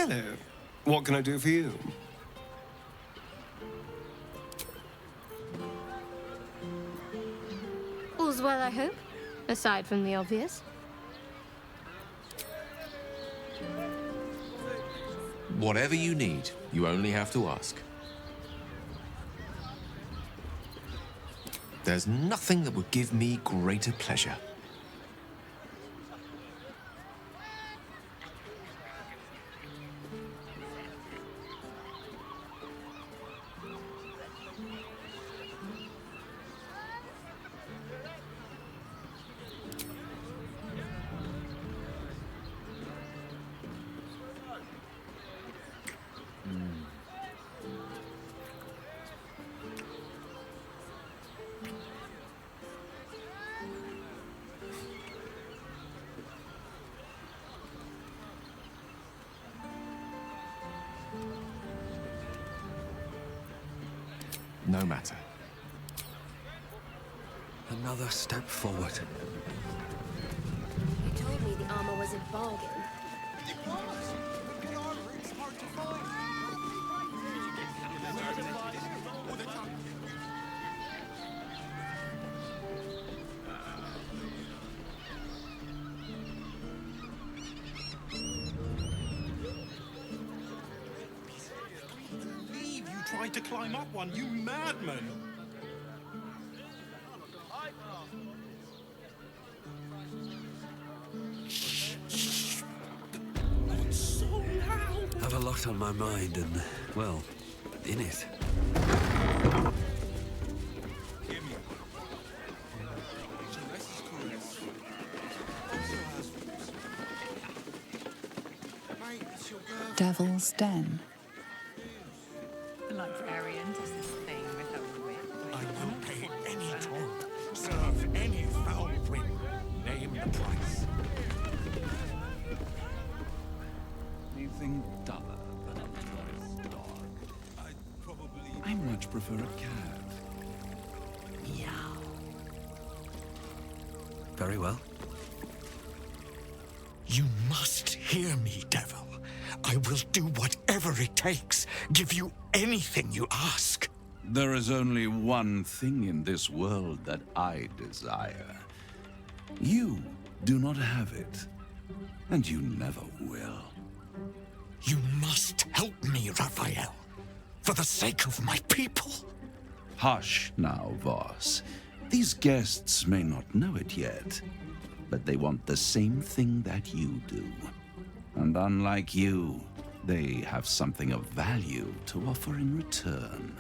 Hello. What can I do for you? All's well, I hope, aside from the obvious. Whatever you need, you only have to ask. There's nothing that would give me greater pleasure. No matter. Another step forward. You told me the armor was a bargain. Tried to climb up one, you madman! Not so loud! I have a lot on my mind and, well, in it. Devil's Den. The librarian does this thing with her whip. I will pay any toll, serve any foul whim, name the price. Anything duller than a nice dog? I much prefer a cat. Meow. Very well. You must hear me, devil. I will do whatever it takes, give you anything you ask. There is only one thing in this world that I desire. You do not have it, and you never will. You must help me, Raphael, for the sake of my people. Hush now, Voss. These guests may not know it yet, but they want the same thing that you do. And unlike you, they have something of value to offer in return.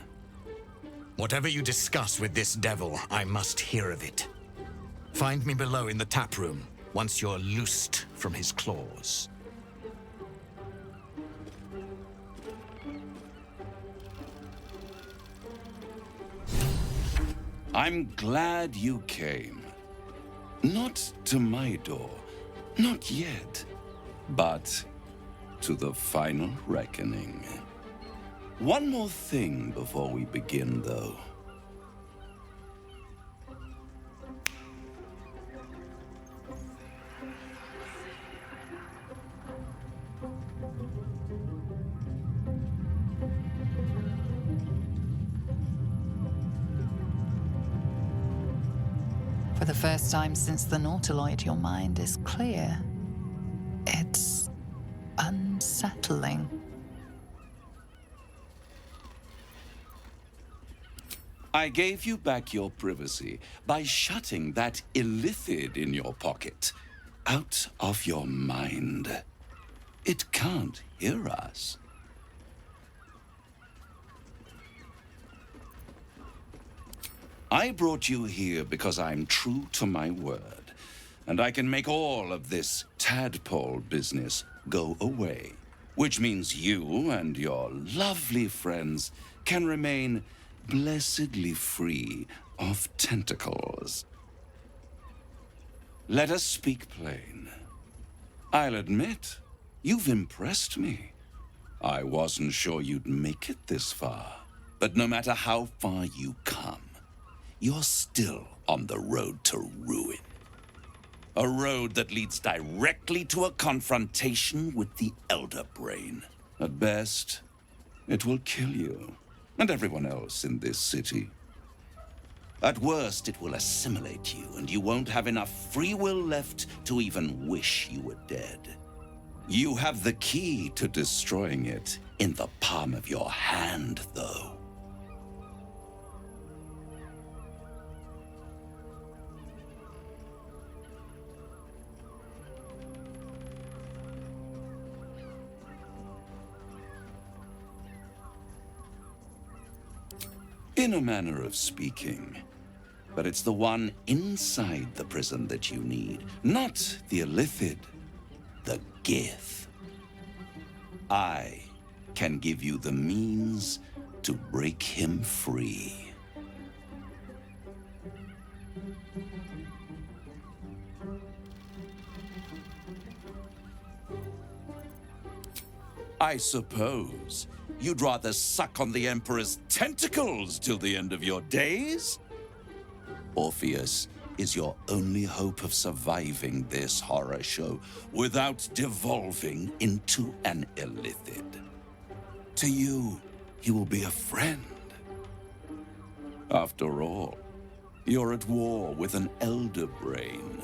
Whatever you discuss with this devil, I must hear of it. Find me below in the tap room, once you're loosed from his claws. I'm glad you came. Not to my door, not yet, but to the final reckoning. One more thing before we begin, though. For the first time since the Nautiloid, your mind is clear. It's unsettling. I gave you back your privacy by shutting that illithid in your pocket out of your mind. It can't hear us. I brought you here because I'm true to my word, and I can make all of this tadpole business go away, which means you and your lovely friends can remain blessedly free of tentacles. Let us speak plain. I'll admit, you've impressed me. I wasn't sure you'd make it this far, but no matter how far you come, you're still on the road to ruin. A road that leads directly to a confrontation with the Elder Brain. At best, it will kill you and everyone else in this city. At worst, it will assimilate you, and you won't have enough free will left to even wish you were dead. You have the key to destroying it in the palm of your hand, though. In a manner of speaking. But it's the one inside the prison that you need, not the illithid, the Gith. I can give you the means to break him free. I suppose you'd rather suck on the Emperor's tentacles till the end of your days? Orpheus is your only hope of surviving this horror show without devolving into an illithid. To you, he will be a friend. After all, you're at war with an Elder Brain.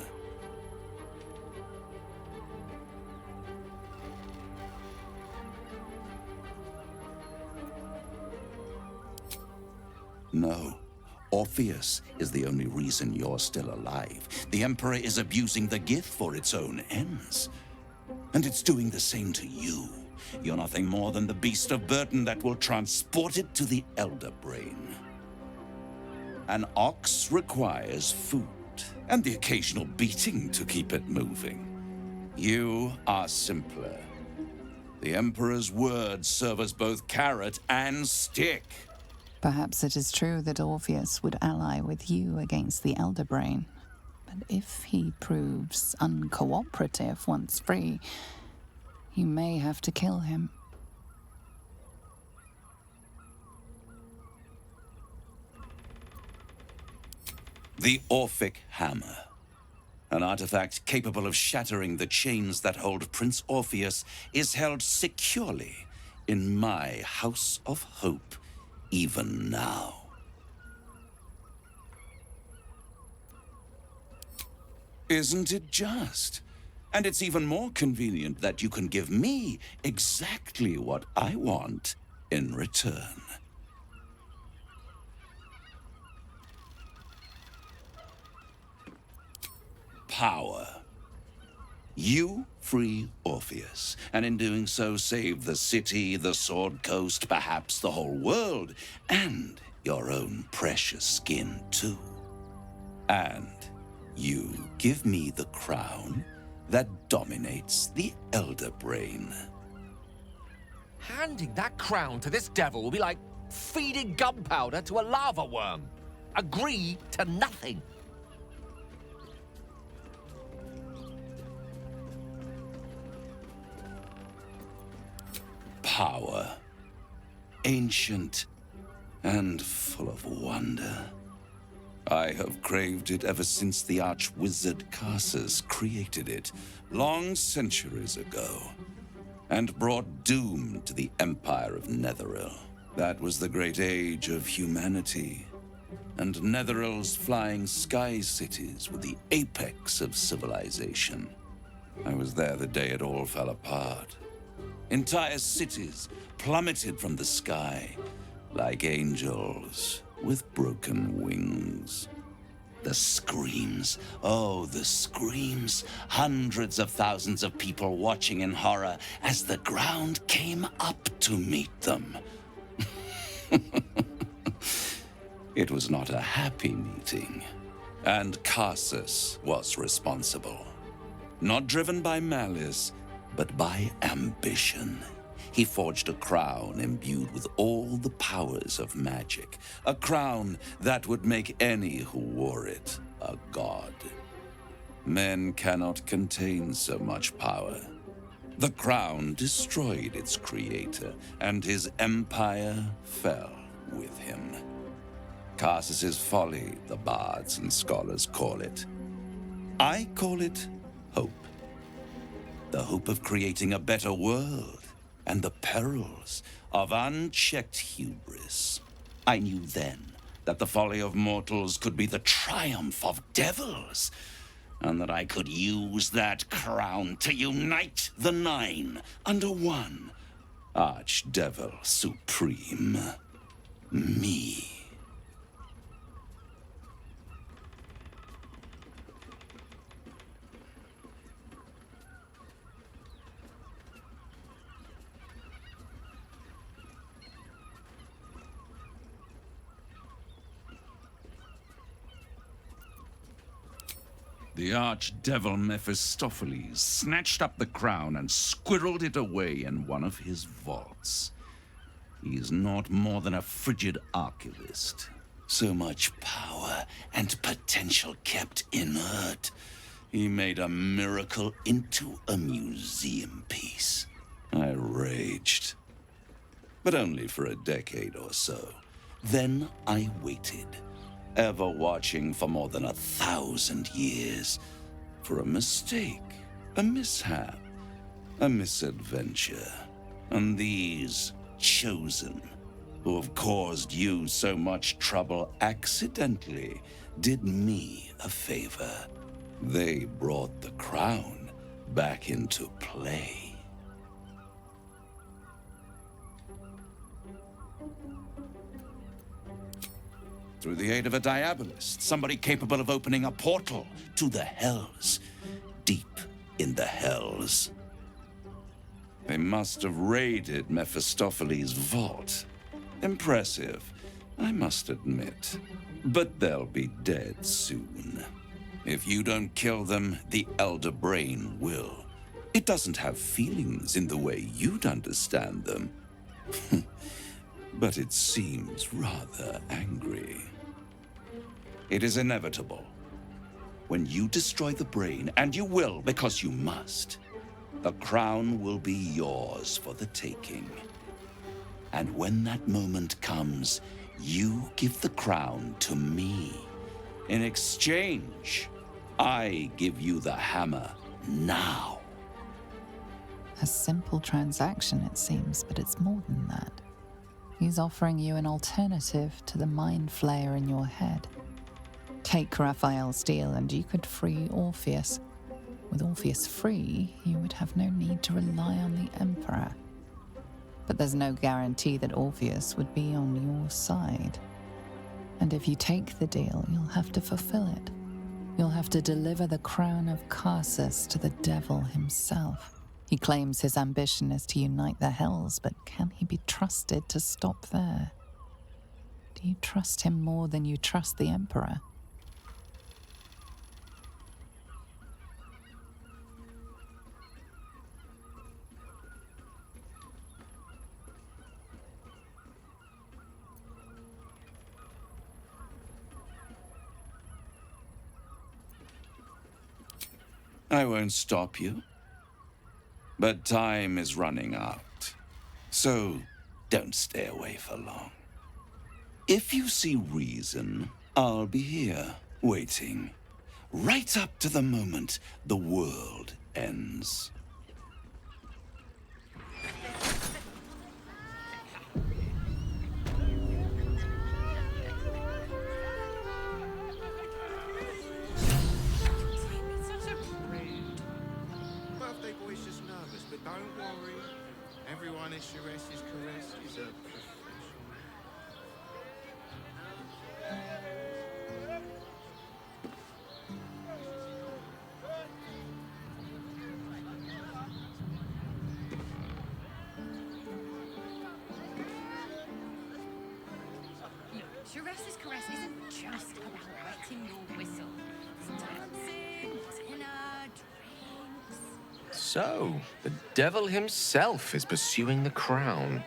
No. Orpheus is the only reason you're still alive. The Emperor is abusing the Gith for its own ends. And it's doing the same to you. You're nothing more than the beast of burden that will transport it to the Elder Brain. An ox requires food, and the occasional beating to keep it moving. You are simpler. The Emperor's words serve as both carrot and stick. Perhaps it is true that Orpheus would ally with you against the Elder Brain. But if he proves uncooperative once free, you may have to kill him. The Orphic Hammer. An artifact capable of shattering the chains that hold Prince Orpheus is held securely in my House of Hope. Even now. Isn't it just? And it's even more convenient that you can give me exactly what I want in return. Power. You free Orpheus, and in doing so save the city, the Sword Coast, perhaps the whole world, and your own precious skin too. And you give me the crown that dominates the Elder Brain. Handing that crown to this devil will be like feeding gunpowder to a lava worm. Agree to nothing. Power. Ancient and full of wonder. I have craved it ever since the arch-wizard Carsus created it, long centuries ago, and brought doom to the Empire of Netheril. That was the great age of humanity, and Netheril's flying sky cities were the apex of civilization. I was there the day it all fell apart. Entire cities plummeted from the sky like angels with broken wings. The screams, oh, the screams. Hundreds of thousands of people watching in horror as the ground came up to meet them. It was not a happy meeting, and Carsus was responsible. Not driven by malice, but by ambition. He forged a crown imbued with all the powers of magic. A crown that would make any who wore it a god. Men cannot contain so much power. The crown destroyed its creator, and his empire fell with him. Carsus's folly, the bards and scholars call it. I call it hope. The hope of creating a better world, and the perils of unchecked hubris. I knew then that the folly of mortals could be the triumph of devils, and that I could use that crown to unite the Nine under one Archdevil Supreme. Me. The archdevil Mephistopheles snatched up the crown and squirreled it away in one of his vaults. He is not more than a frigid archivist. So much power and potential kept inert. He made a miracle into a museum piece. I raged. But only for a decade or so. Then I waited, ever watching for more than 1,000 years, for a mistake, a mishap, a misadventure. And these chosen, who have caused you so much trouble accidentally, did me a favor. They brought the crown back into play. Through the aid of a diabolist, somebody capable of opening a portal to the hells, deep in the hells. They must have raided Mephistopheles' vault. Impressive, I must admit. But they'll be dead soon. If you don't kill them, the Elder Brain will. It doesn't have feelings in the way you'd understand them. But it seems rather angry. It is inevitable. When you destroy the brain, and you will because you must, the crown will be yours for the taking. And when that moment comes, you give the crown to me. In exchange, I give you the hammer now. A simple transaction, it seems, but it's more than that. He's offering you an alternative to the mind flayer in your head. Take Raphael's deal and you could free Orpheus. With Orpheus free, you would have no need to rely on the Emperor. But there's no guarantee that Orpheus would be on your side. And if you take the deal, you'll have to fulfill it. You'll have to deliver the crown of Carsus to the devil himself. He claims his ambition is to unite the hells, but can he be trusted to stop there? Do you trust him more than you trust the Emperor? I won't stop you. But time is running out. So don't stay away for long. If you see reason, I'll be here, waiting. Right up to the moment the world ends. Birthday boy's just nervous, but don't worry. Everyone at Shire's caress is a professional. Shire's caress isn't just about wetting your whistle. It's dancing, dinner, drinks. So, the devil himself is pursuing the crown.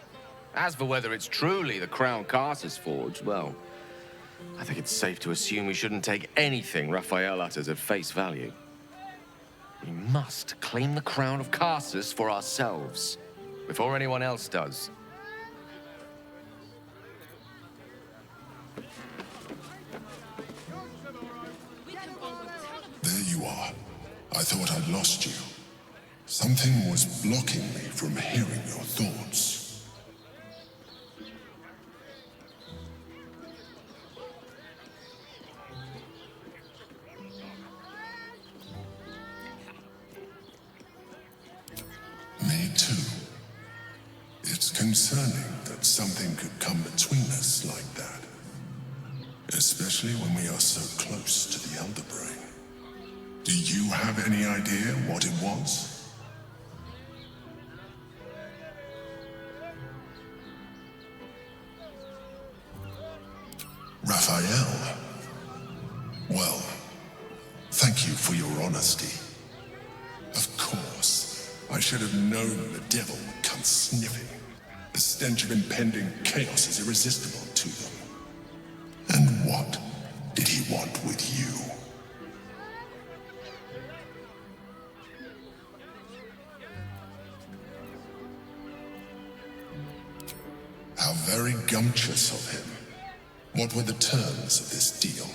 As for whether it's truly the crown Carsus forged, well, I think it's safe to assume we shouldn't take anything Raphael utters at face value. We must claim the crown of Carsus for ourselves, before anyone else does. There you are. I thought I'd lost you. Something was blocking me from hearing your thoughts. Me too. It's concerning that something could come between us like that. Especially when we are so close to the Elder Brain. Do you have any idea what it was? Raphael. Well, thank you for your honesty. Of course, I should have known the devil would come sniffing. The stench of impending chaos is irresistible to them. And what did he want with you? How very gumptious of him. What were the terms of this deal?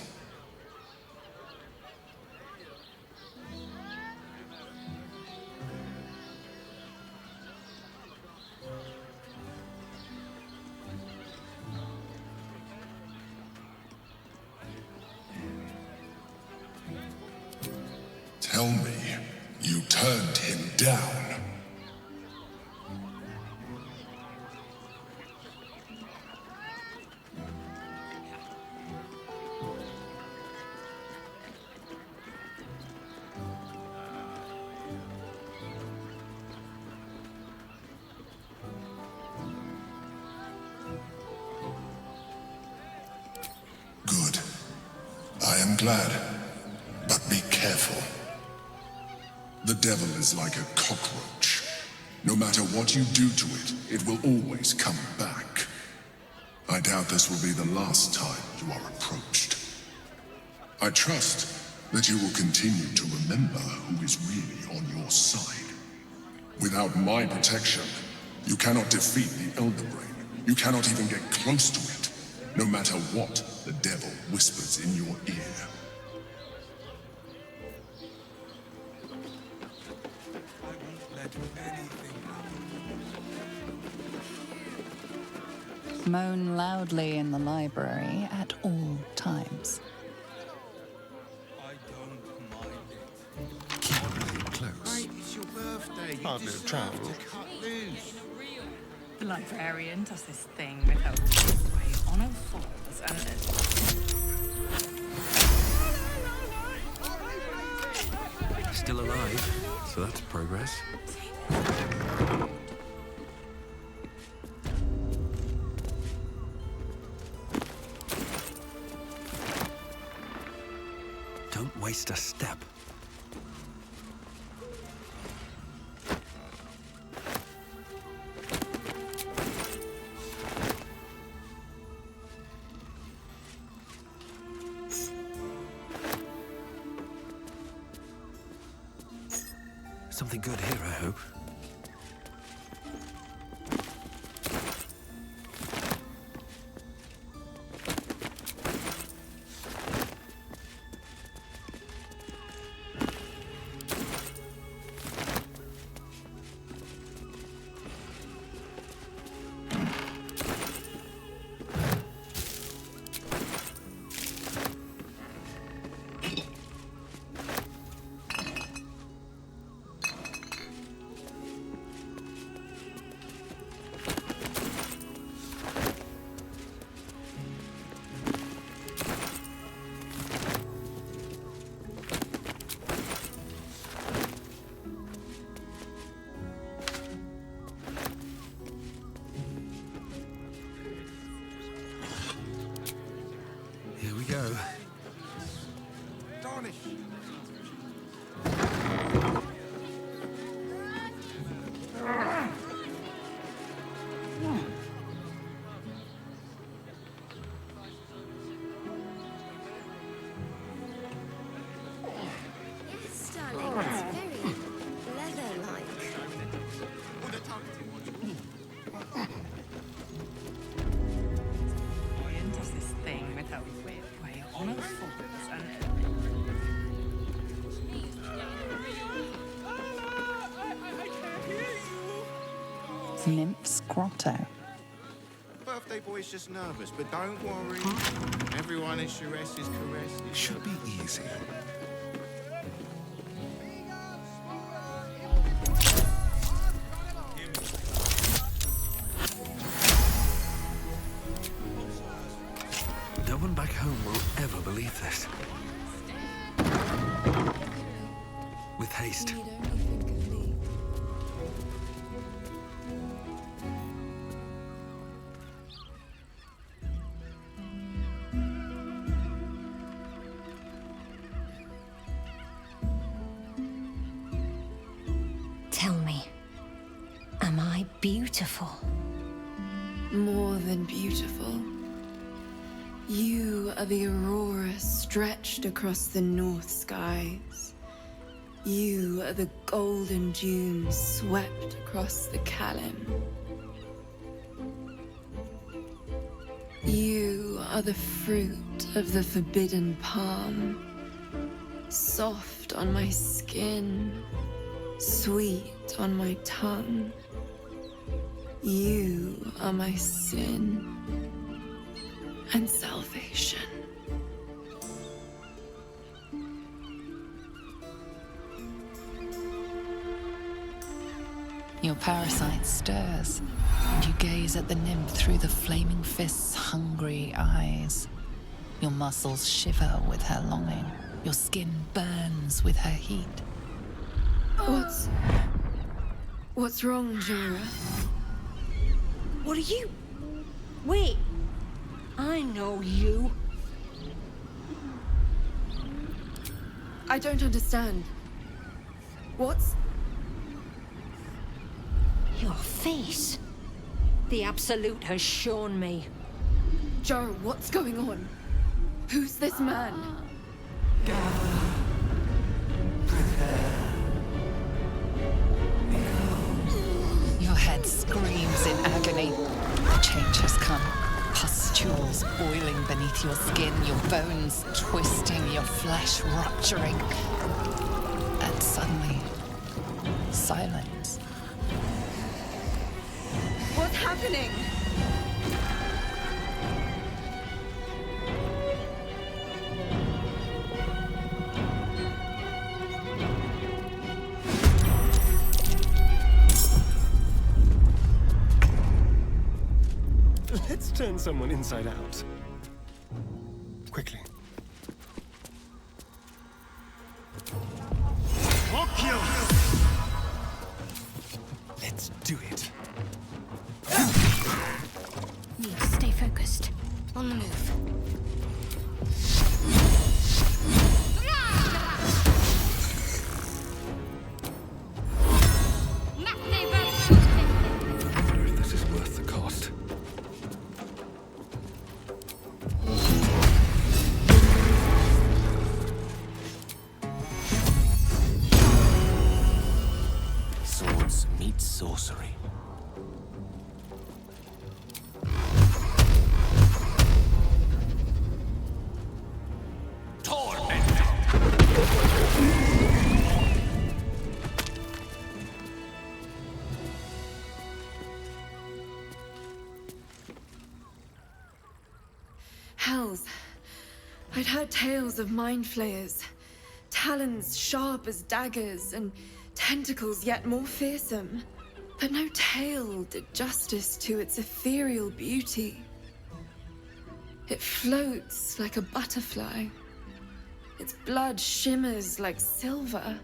Tell me, you turned him down. Good. I am glad. But be careful. The devil is like a cockroach. No matter what you do to it, it will always come back. I doubt this will be the last time you are approached. I trust that you will continue to remember who is really on your side. Without my protection, you cannot defeat the Elder Brain. You cannot even get close to it, no matter what the devil whispers in your ear. Moan loudly in the library at all times. Close. It's your birthday. You Hardly deserve travel. to cut loose. The librarian does this thing with her way on all fours and Still alive, so that's progress. Don't waste a step. Something good here, I hope. Here we go. Darnish. Yes, darling, it's very leather-like. librarian does this thing with her way on all fours and Nymph's Grotto. Birthday boy's just nervous, but don't worry. Everyone is Sharess is caressed. Should be easy. No one back home will ever believe this. With haste. Need only think of me. Tell me, am I beautiful? More than beautiful. You are the aurora stretched across the north skies. You are the golden dunes swept across the Kalim. You are the fruit of the forbidden palm, soft on my skin, sweet on my tongue. You are my sin and salvation. Your parasite stirs, and you gaze at the nymph through the flaming fist's hungry eyes. Your muscles shiver with her longing. Your skin burns with her heat. What's wrong, Jara? What are you? Wait, I know you. I don't understand. What's... Your face. The Absolute has shown me. Jara, what's going on? Who's this man? Your head screams in agony. The change has come. Pustules boiling beneath your skin, your bones twisting, your flesh rupturing. And suddenly, silence. What's happening? Let's turn someone inside out. Quickly. Let's do it. Need to stay focused. On the move. I wonder if this is worth the cost. Swords meet sorcery. Hells. I'd heard tales of mind flayers. Talons sharp as daggers and tentacles yet more fearsome. But no tale did justice to its ethereal beauty. It floats like a butterfly. Its blood shimmers like silver.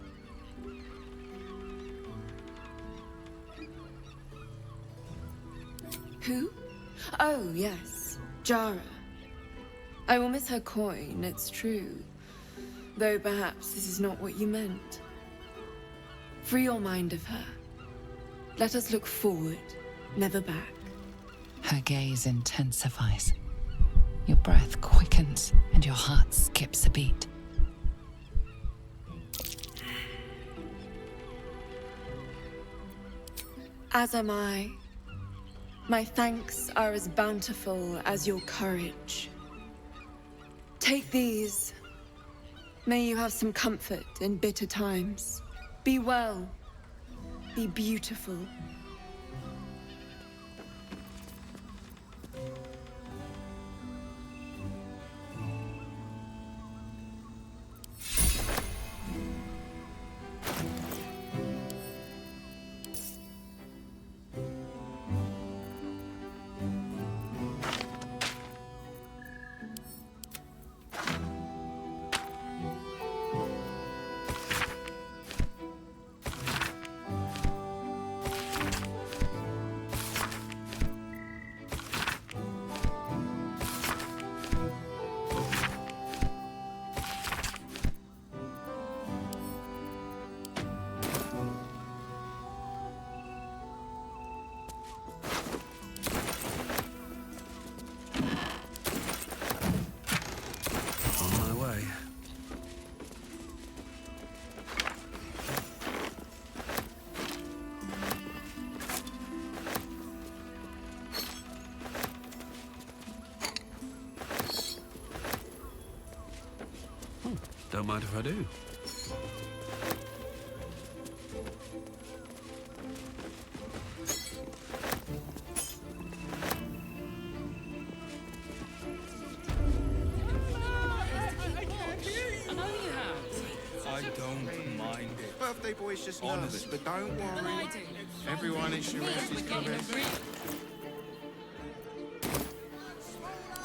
Who? Oh, yes, Jara. I will miss her coin, it's true. Though perhaps this is not what you meant. Free your mind of her. Let us look forward, never back. Her gaze intensifies. Your breath quickens and your heart skips a beat. As am I. My thanks are as bountiful as your courage. Take these. May you have some comfort in bitter times. Be well. Be beautiful. Don't mind if I do. I don't mind it. Birthday boy's just nervous, but don't worry. Everyone at Shiraz is caressed.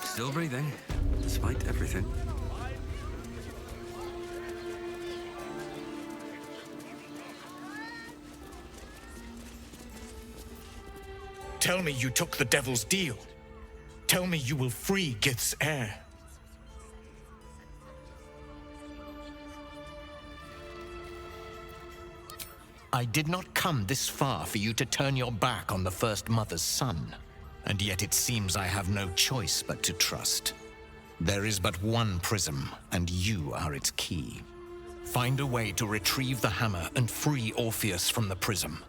Still breathing, despite everything. Tell me you took the devil's deal. Tell me you will free Gith's heir. I did not come this far for you to turn your back on the First Mother's son. And yet it seems I have no choice but to trust. There is but one prism, and you are its key. Find a way to retrieve the hammer and free Orpheus from the prism.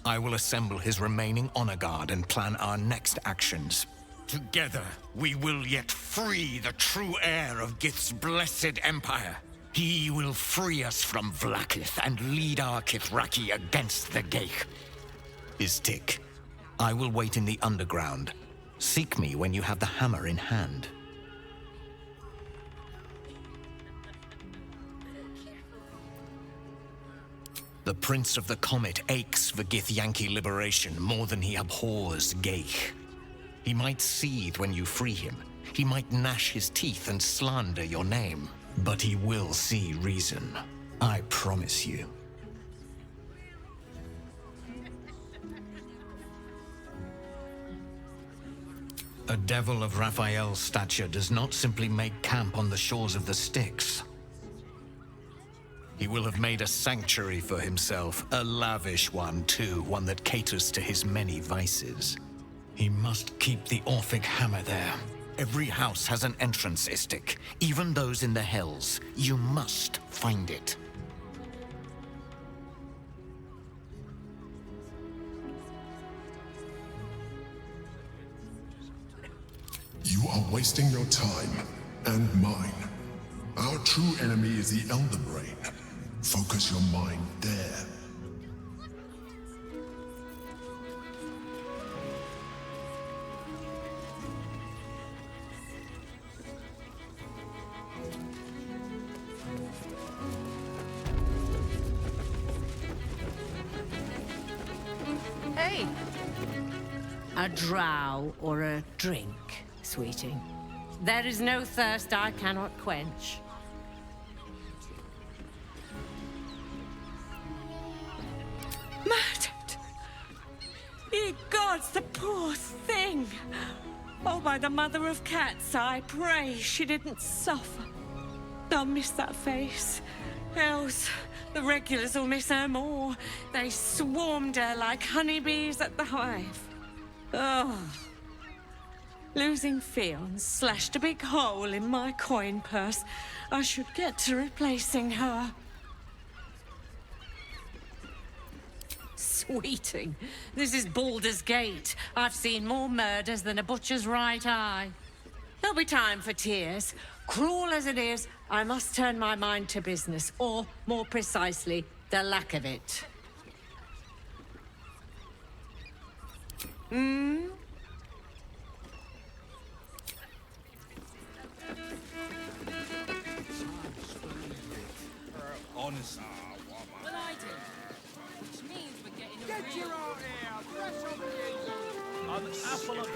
I will assemble his remaining honor guard and plan our next actions. Together, we will yet free the true heir of Gith's blessed empire. He will free us from Vlaakith and lead our Kithraki against the Geich. Istik, I will wait in the underground. Seek me when you have the hammer in hand. The Prince of the Comet aches for Githyanki liberation more than he abhors Geich. He might seethe when you free him. He might gnash his teeth and slander your name. But he will see reason. I promise you. A devil of Raphael's stature does not simply make camp on the shores of the Styx. He will have made a sanctuary for himself, a lavish one too, one that caters to his many vices. He must keep the Orphic hammer there. Every house has an entrance, Istik, even those in the Hells. You must find it. You are wasting your time, and mine. Our true enemy is the Elder Brain. Focus your mind there. Hey! A drow or a drink, sweeting. There is no thirst I cannot quench. Murdered! Ye gods, the poor thing! Oh, by the mother of cats, I pray she didn't suffer. I'll miss that face. Else, the regulars will miss her more. They swarmed her like honeybees at the hive. Oh. Losing Fionn slashed a big hole in my coin purse. I should get to replacing her. Sweeting, this is Baldur's Gate. I've seen more murders than a butcher's right eye. There'll be time for tears. Cruel as it is, I must turn my mind to business, or, more precisely, the lack of it. Honestly. Well, I do. Which means we're getting a Get your own hair! Fresh on the I'm an apple of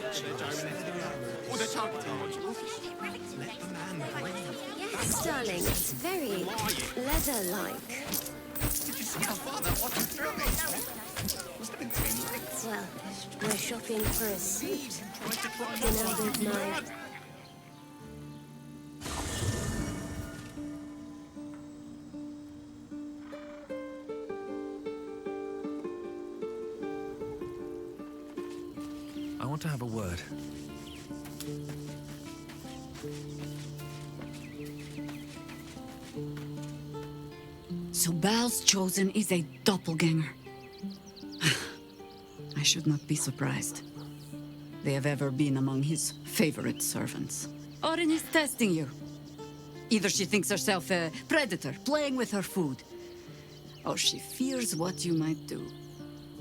Or the target. Yes, darling, it's very leather-like. Did you see how far that water threw me? Must have been 10 minutes. Well, we're shopping for a suit. With my... I want to have a word. So Baal's chosen is a doppelganger. I should not be surprised. They have ever been among his favorite servants. Odin is testing you. Either she thinks herself a predator, playing with her food, or she fears what you might do.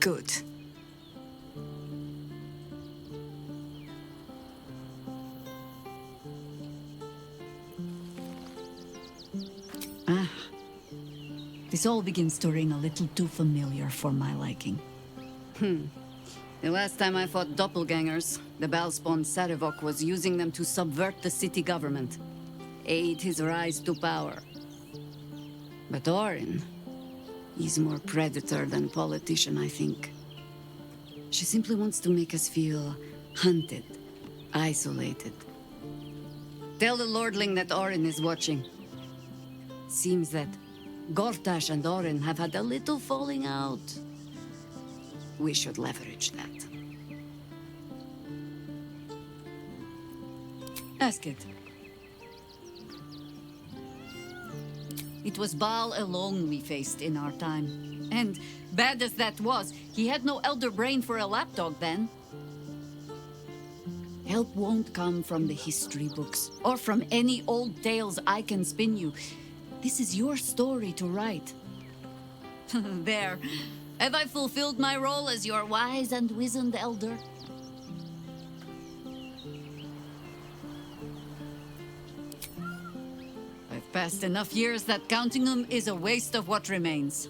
Good. Ah. This all begins to ring a little too familiar for my liking. The last time I fought doppelgangers, the Balspawn Sarevok was using them to subvert the city government, aid his rise to power. But Orin, he's more predator than politician, I think. She simply wants to make us feel hunted, isolated. Tell the Lordling that Orin is watching. Seems that Gortash and Orin have had a little falling out. We should leverage that. Ask it. It was Baal alone we faced in our time. And bad as that was, he had no elder brain for a lapdog then. Help won't come from the history books, or from any old tales I can spin you. This is your story to write. There. Have I fulfilled my role as your wise and wizened elder? I've passed enough years that counting them is a waste of what remains.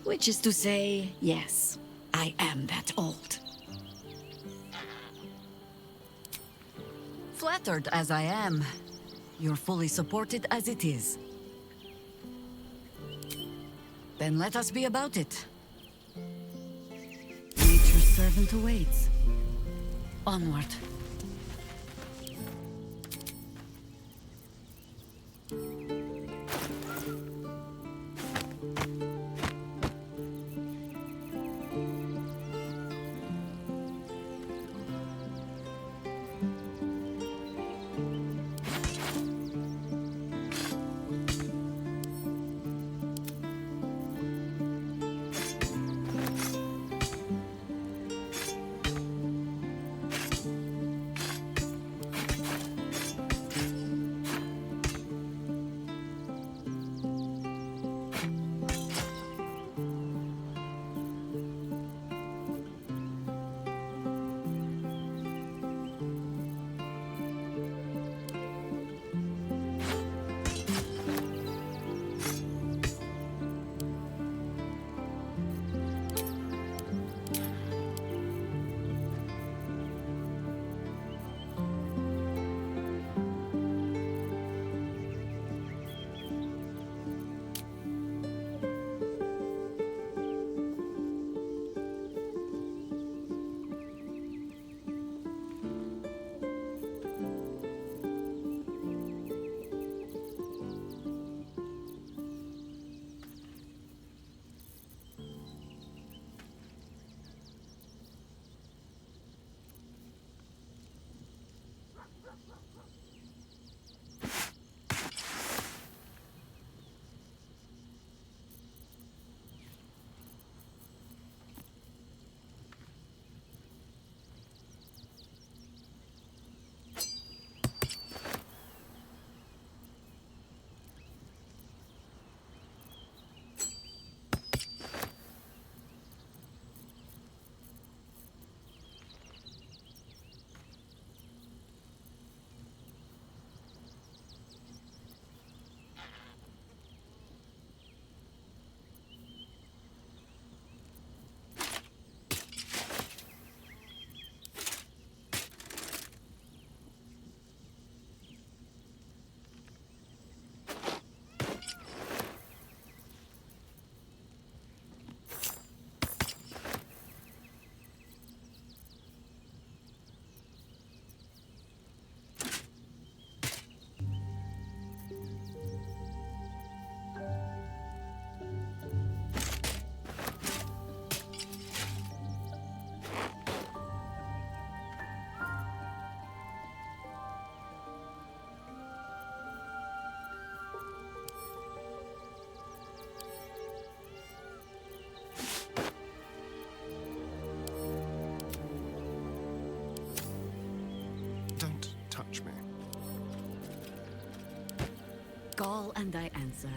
Which is to say, yes, I am that old. Flattered as I am, you're fully supported as it is. Then let us be about it. Nature's servant awaits. Onward. call and I answer.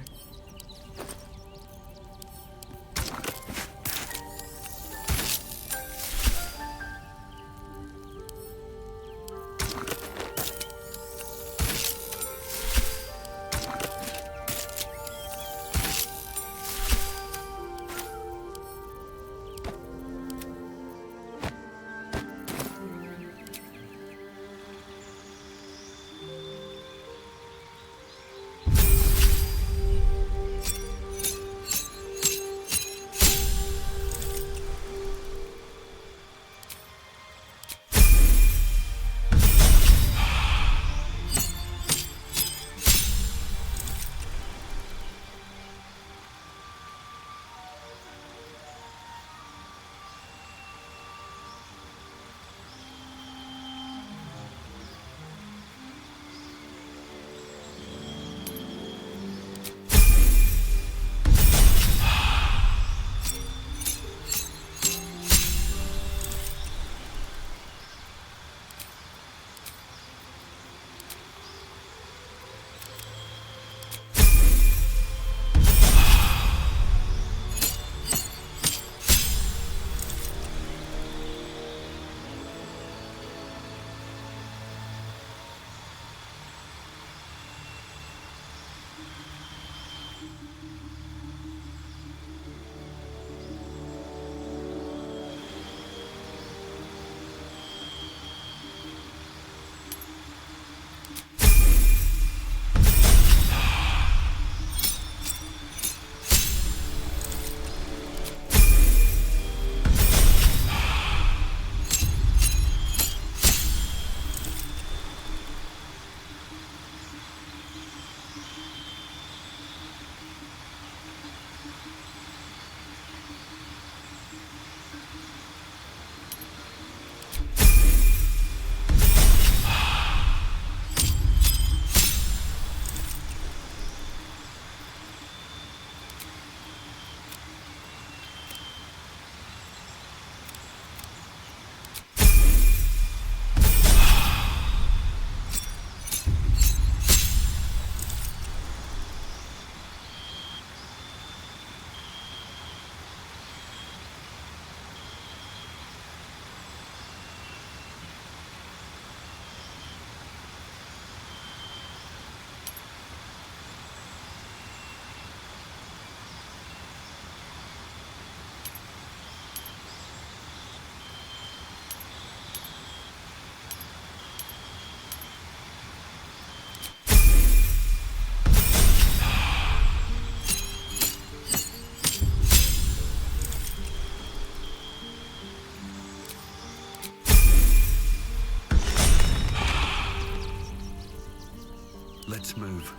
Let's move.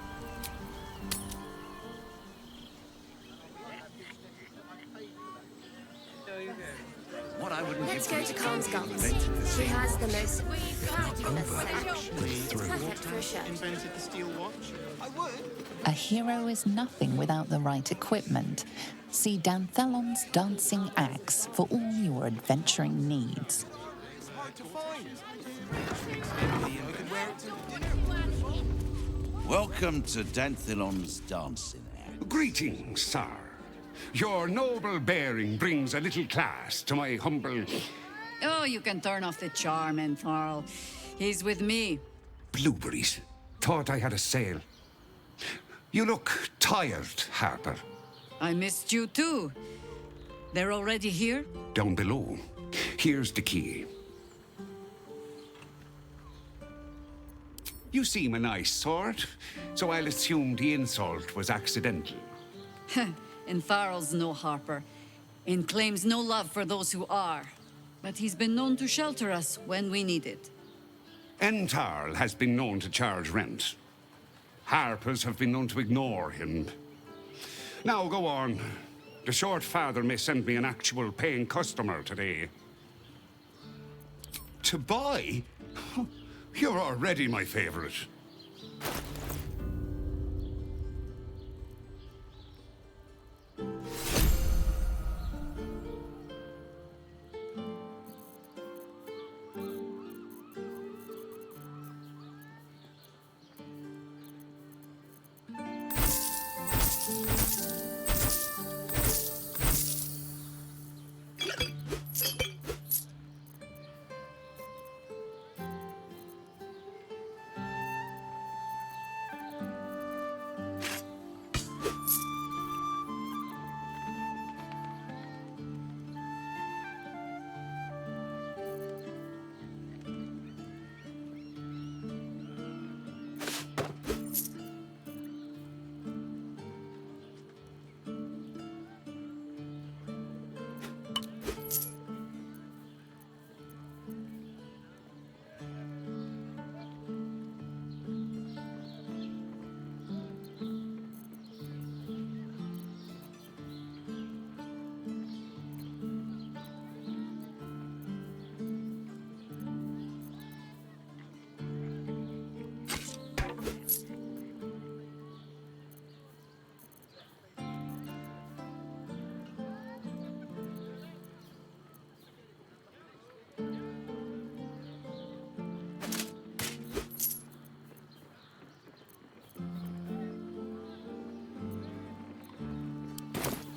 What I wouldn't Let's go to Khan's Gums. She has the most fabulous selection. It's perfect for a shirt. Invented the steel watch? I would. A hero is nothing without the right equipment. See Danthelon's dancing axe for all your adventuring needs. It's hard to find. I could wear it to dinner. Welcome to Danthelon's dancing act. Greetings, sir. Your noble bearing brings a little class to my humble... Oh, you can turn off the charm, Entharl. He's with me. Blueberries. Thought I had a sale. You look tired, Harper. I missed you too. They're already here? Down below. Here's the key. You seem a nice sort, so I'll assume the insult was accidental. Entharl's no Harper, and claims no love for those who are. But he's been known to shelter us when we need it. Entharl has been known to charge rent. Harpers have been known to ignore him. Now go on. The short father may send me an actual paying customer today. To buy? You're already my favorite.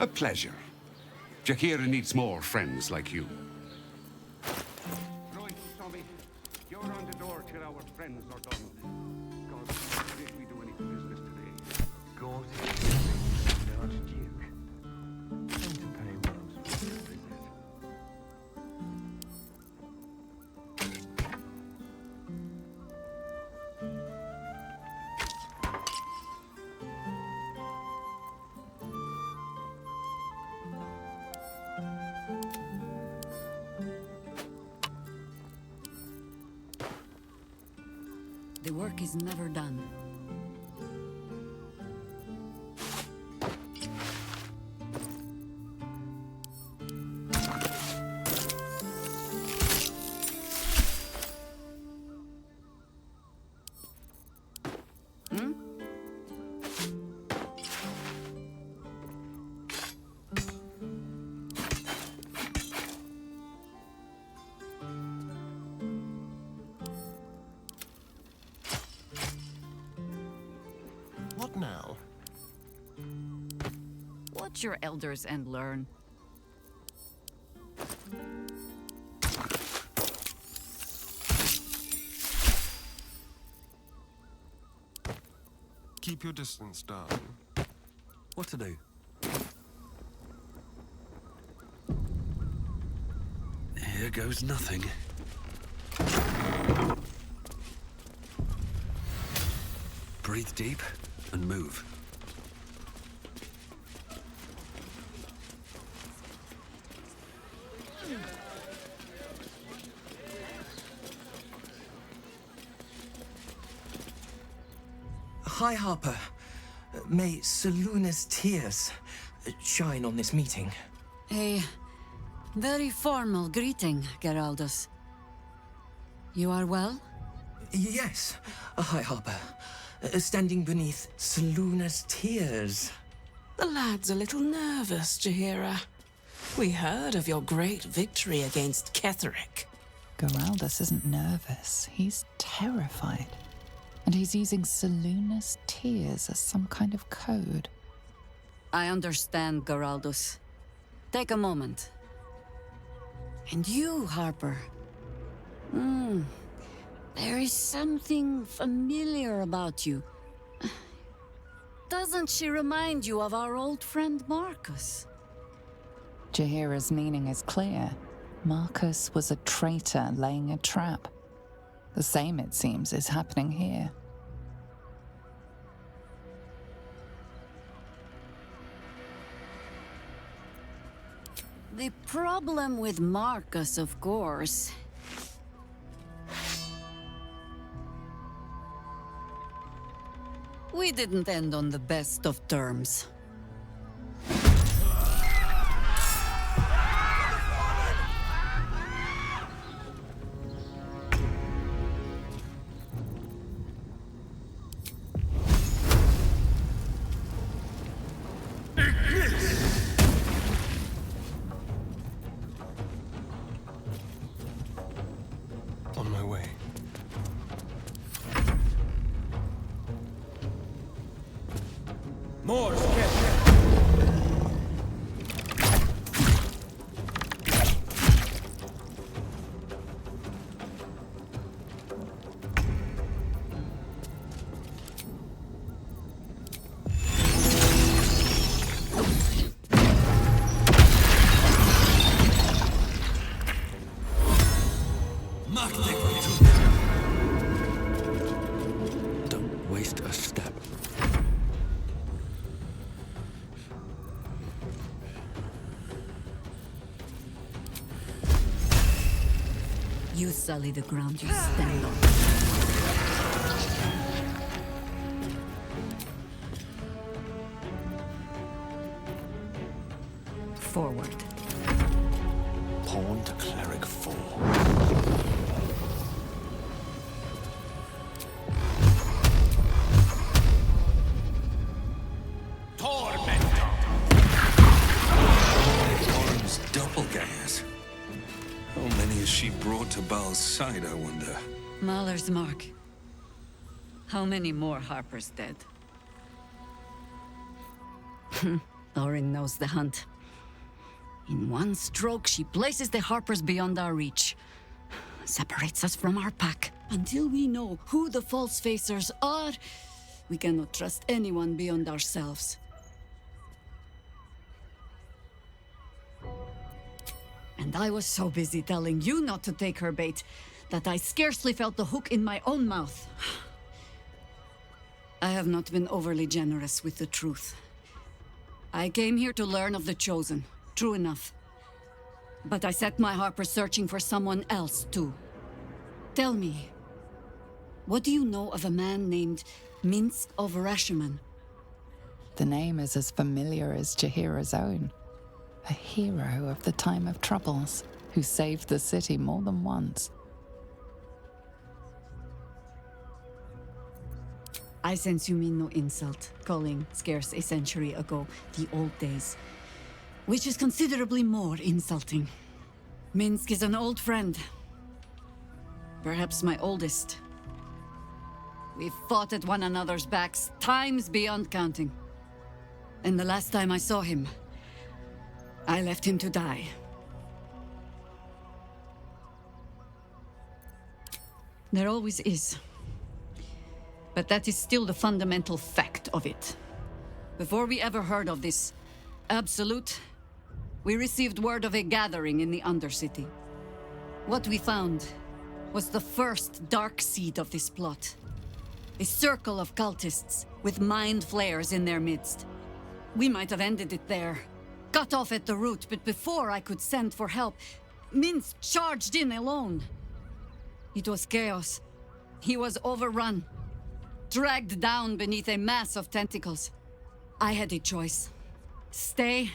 A pleasure. Jaheira needs more friends like you. Right, Tommy. You're on the door till our friends are done. God, did we do any business today? Go to the Archduke. Send to pay Rose for their visit. The work is never done. What now? Watch your elders and learn. Keep your distance, darling. What to do? Here goes nothing. Breathe deep and move. High Harper. May Seluna's tears shine on this meeting. A very formal greeting, Geraldus. You are well? Yes, High Harper. Standing beneath Seluna's tears. The lad's a little nervous, Jaheira. We heard of your great victory against Ketheric. Geraldus isn't nervous. He's terrified. And he's using Seluna's tears as some kind of code. I understand, Geraldus. Take a moment. And you, Harper. There is something familiar about you. Doesn't she remind you of our old friend Marcus? Jaheira's meaning is clear. Marcus was a traitor laying a trap. The same, it seems, is happening here. The problem with Marcus, of course, we didn't end on the best of terms. On my way. More! Don't waste a step. You sully the ground you stand on. Forward. Pawn to cleric 4. Orm's doppelgangers. How many has she brought to Baal's side, I wonder? Mahler's mark. How many more Harpers dead? Orin knows the hunt. In one stroke, she places the Harpers beyond our reach. Separates us from our pack. Until we know who the false facers are, we cannot trust anyone beyond ourselves. And I was so busy telling you not to take her bait that I scarcely felt the hook in my own mouth. I have not been overly generous with the truth. I came here to learn of the Chosen. True enough. But I set my Harper searching for someone else, too. Tell me, what do you know of a man named Minsk of Rashiman? The name is as familiar as Jaheira's own. A hero of the time of troubles, who saved the city more than once. I sense you mean no insult, calling scarce a century ago the old days. Which is considerably more insulting. Minsk is an old friend. Perhaps my oldest. We've fought at one another's backs times beyond counting. And the last time I saw him, I left him to die. There always is. But that is still the fundamental fact of it. Before we ever heard of this Absolute, we received word of a gathering in the Undercity. What we found was the first dark seed of this plot. A circle of cultists with mind flayers in their midst. We might have ended it there, cut off at the root, but before I could send for help, Minsk charged in alone. It was chaos. He was overrun, dragged down beneath a mass of tentacles. I had a choice. Stay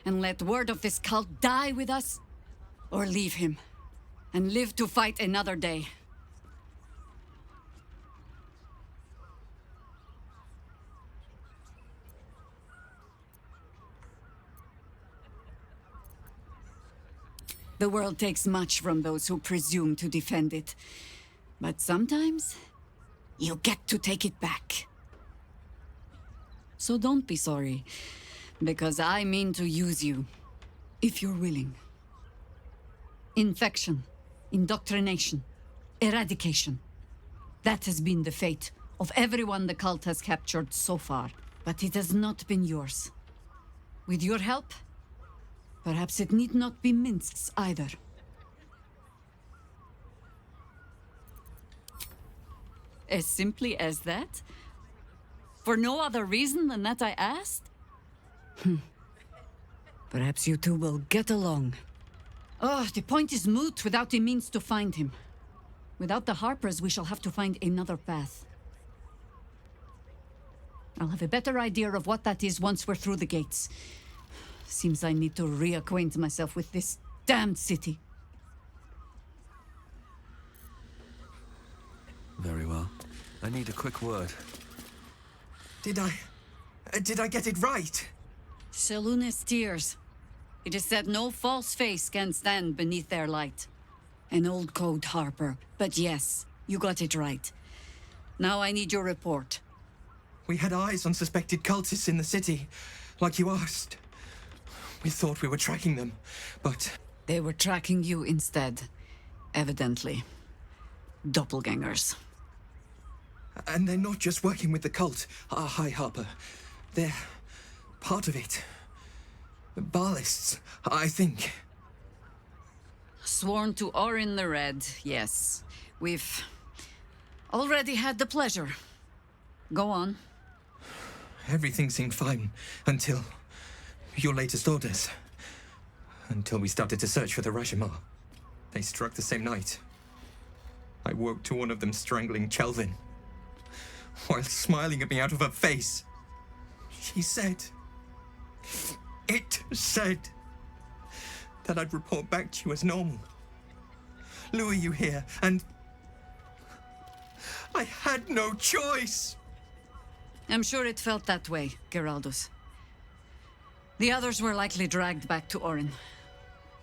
and let word of this cult die with us, or leave him and live to fight another day. The world takes much from those who presume to defend it. But sometimes, you get to take it back. So don't be sorry, because I mean to use you, if you're willing. Infection, indoctrination, eradication. That has been the fate of everyone the cult has captured so far, but it has not been yours. With your help, perhaps it need not be Minsk's either. As simply as that? For no other reason than that I asked? Perhaps you two will get along. Oh, the point is moot without the means to find him. Without the Harpers, we shall have to find another path. I'll have a better idea of what that is once we're through the gates. Seems I need to reacquaint myself with this damned city. Very well. I need a quick word. Did I get it right? Seluna's tears. It is said no false face can stand beneath their light. An old code, Harper. But yes, you got it right. Now I need your report. We had eyes on suspected cultists in the city, like you asked. We thought we were tracking them, but... They were tracking you instead, evidently. Doppelgangers. And they're not just working with the cult, High Harper. They're part of it. Ballists, I think. Sworn to Orin the Red, yes. We've already had the pleasure. Go on. Everything seemed fine until your latest orders. Until we started to search for the Rashomar. They struck the same night. I woke to one of them strangling Chelvin, while smiling at me out of her face. She said... It said that I'd report back to you as normal. Lure you here, and... I had no choice! I'm sure it felt that way, Geraldus. The others were likely dragged back to Orin.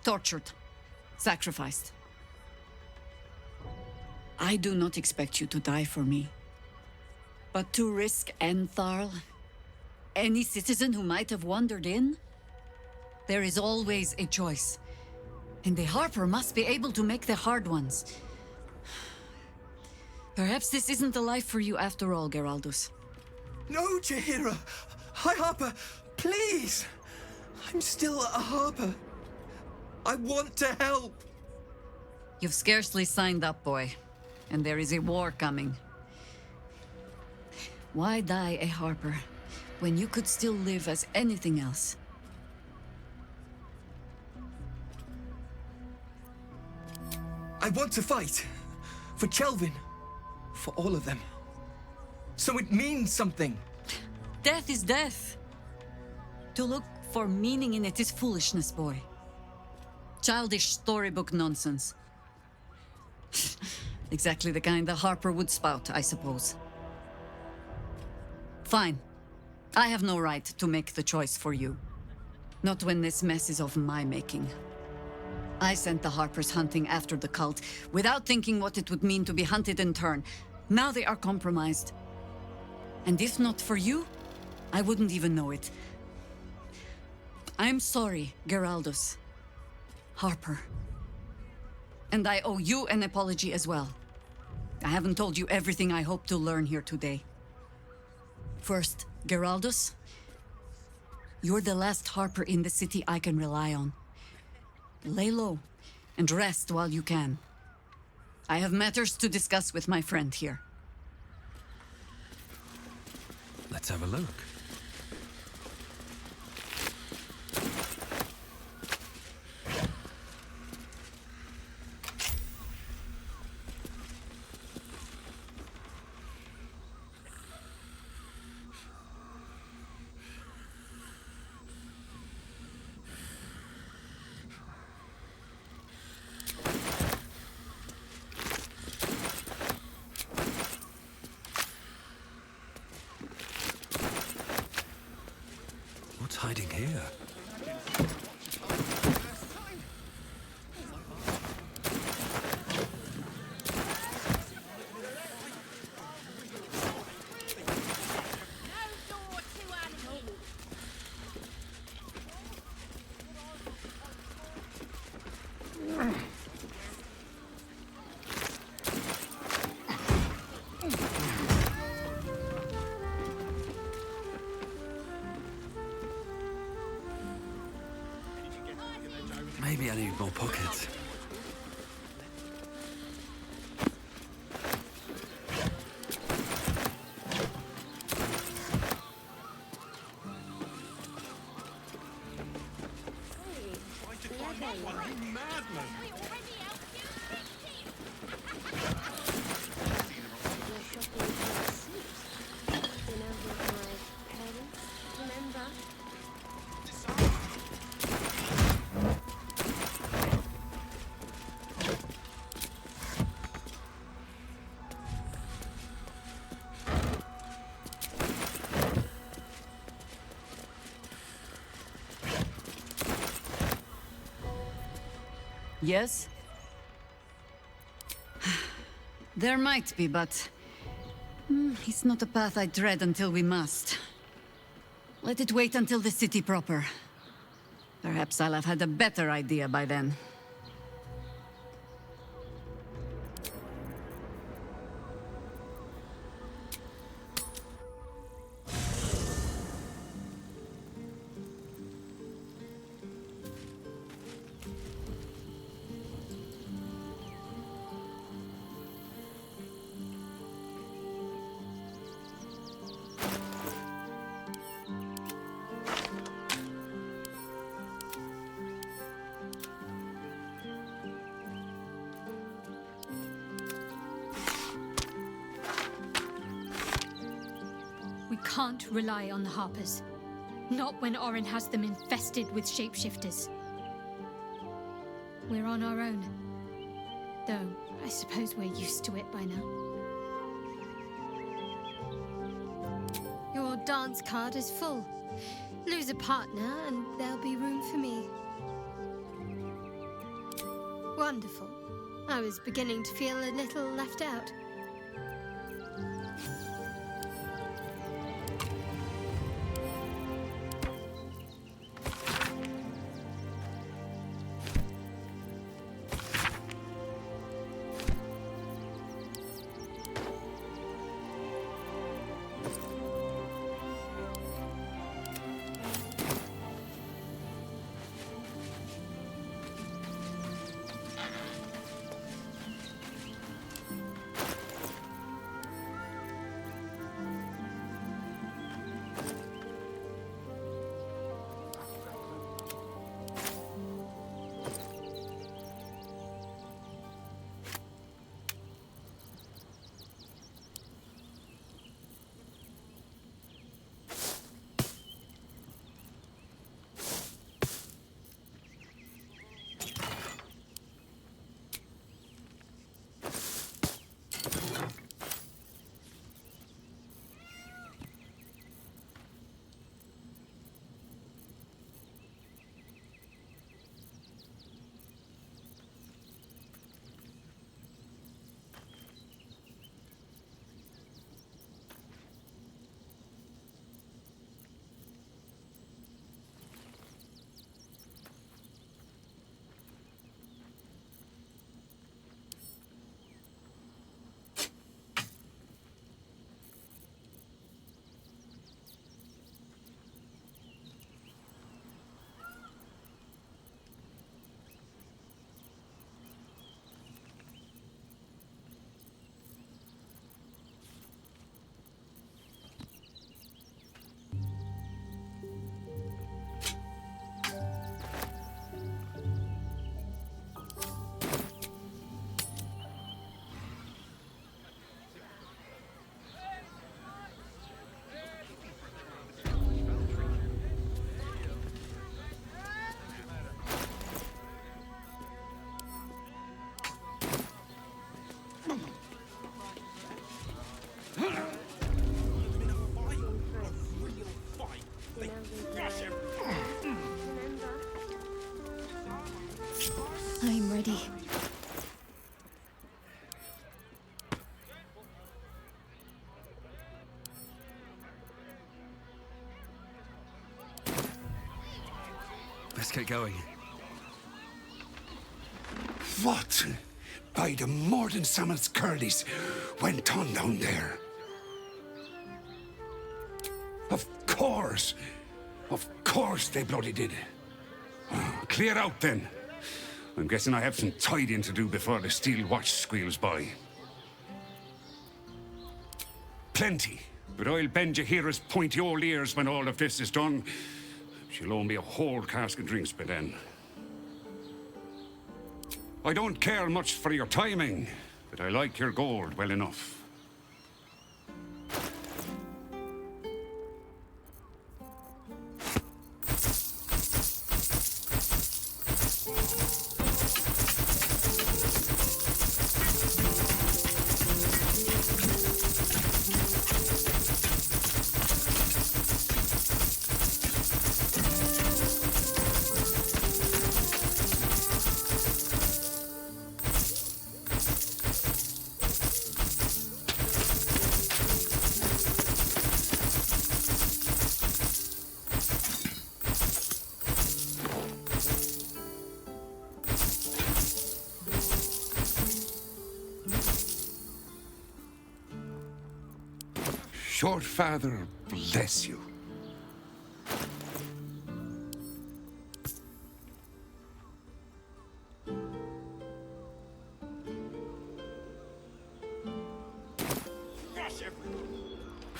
Tortured. Sacrificed. I do not expect you to die for me. But to risk Entharl, any citizen who might have wandered in? There is always a choice. And the Harper must be able to make the hard ones. Perhaps this isn't the life for you after all, Geraldus. No, Jaheira! Hi, Harper! Please! I'm still a Harper. I want to help! You've scarcely signed up, boy. And there is a war coming. Why die a Harper when you could still live as anything else? I want to fight. For Chelvin. For all of them. So it means something. Death is death. To look for meaning in it is foolishness, boy. Childish storybook nonsense. Exactly the kind the Harper would spout, I suppose. Fine. I have no right to make the choice for you. Not when this mess is of my making. I sent the Harpers hunting after the cult, without thinking what it would mean to be hunted in turn. Now they are compromised. And if not for you, I wouldn't even know it. I'm sorry, Geraldus. Harper. And I owe you an apology as well. I haven't told you everything I hope to learn here today. First, Geraldus, you're the last Harper in the city I can rely on. Lay low and rest while you can. I have matters to discuss with my friend here. Let's have a look. What's hiding here? Maybe I need more pockets. Yes? There might be, but... it's not a path I tread until we must. Let it wait until the city proper. Perhaps I'll have had a better idea by then. We can't rely on the Harpers. Not when Orin has them infested with shapeshifters. We're on our own. Though, I suppose we're used to it by now. Your dance card is full. Lose a partner and there'll be room for me. Wonderful. I was beginning to feel a little left out. Let's get going. What? By the Morden Samuel's curlies went on down there? Of course! Of course they bloody did. Clear out then. I'm guessing I have some tidying to do before the steel watch squeals by. Plenty. But I'll bend Jahira's pointy old ears when all of this is done. She'll owe me a whole cask of drinks by then. I don't care much for your timing, but I like your gold well enough. Short Father bless you.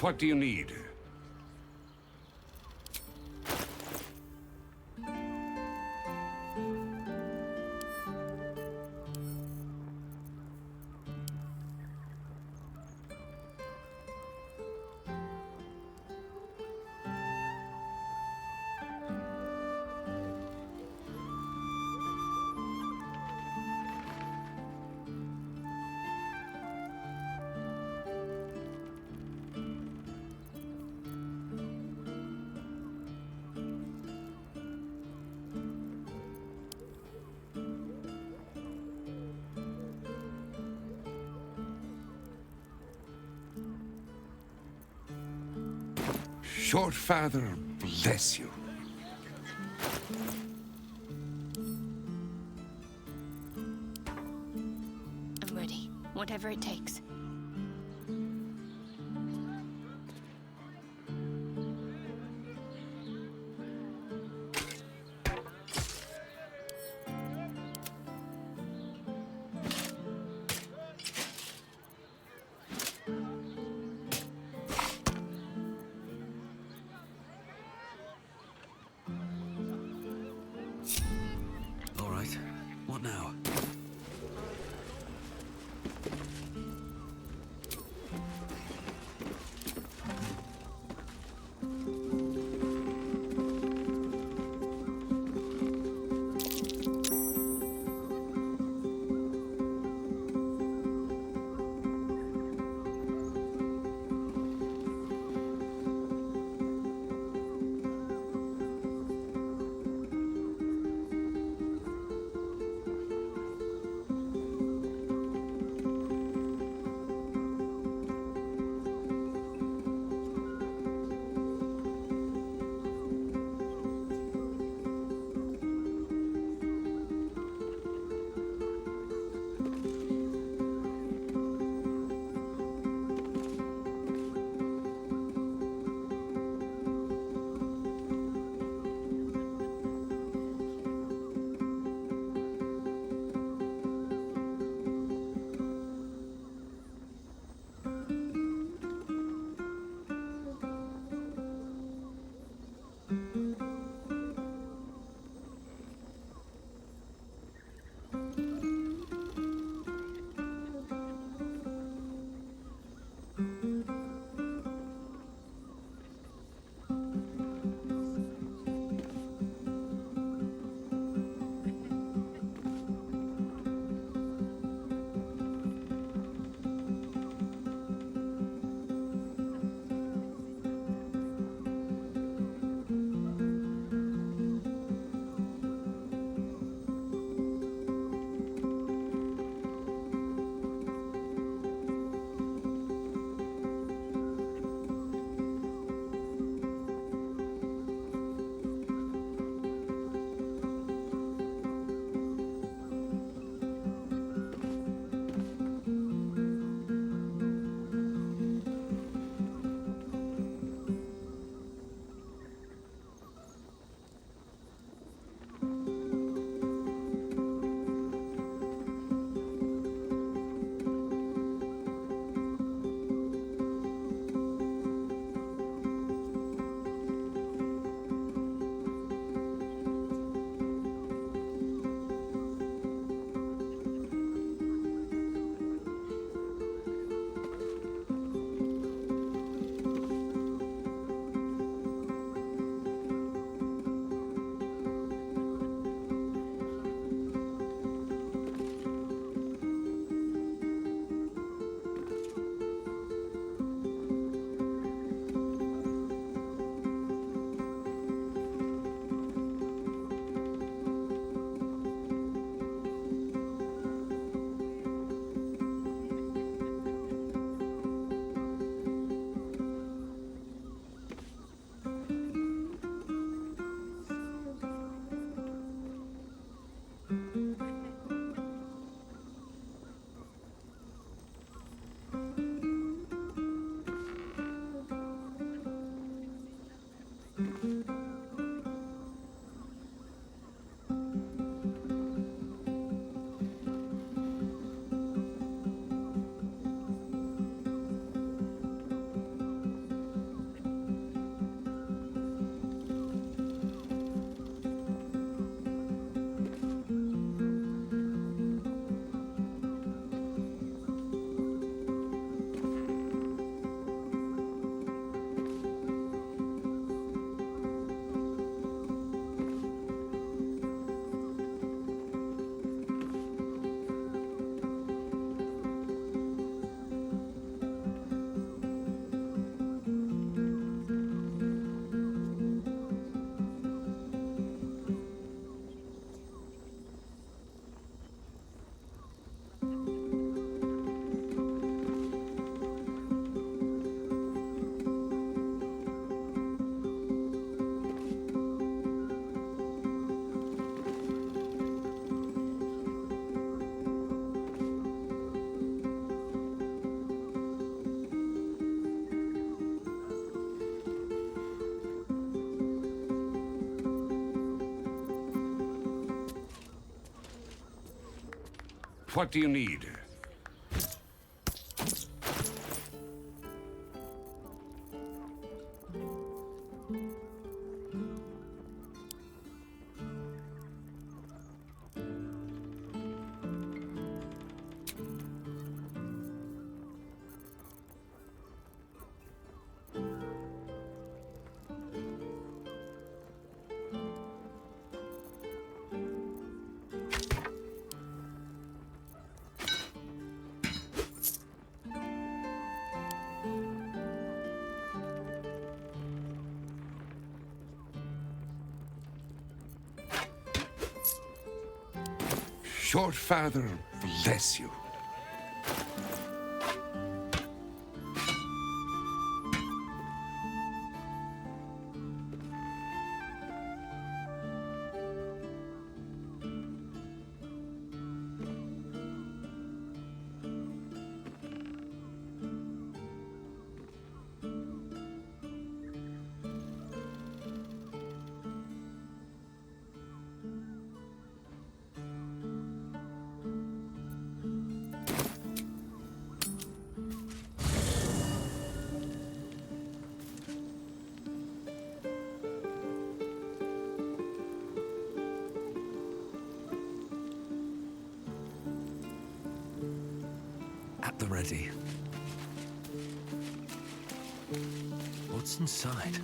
What do you need? Short Father bless you. I'm ready. Whatever it takes. All right. What now? What do you need? Short Father bless you. At the ready. What's inside?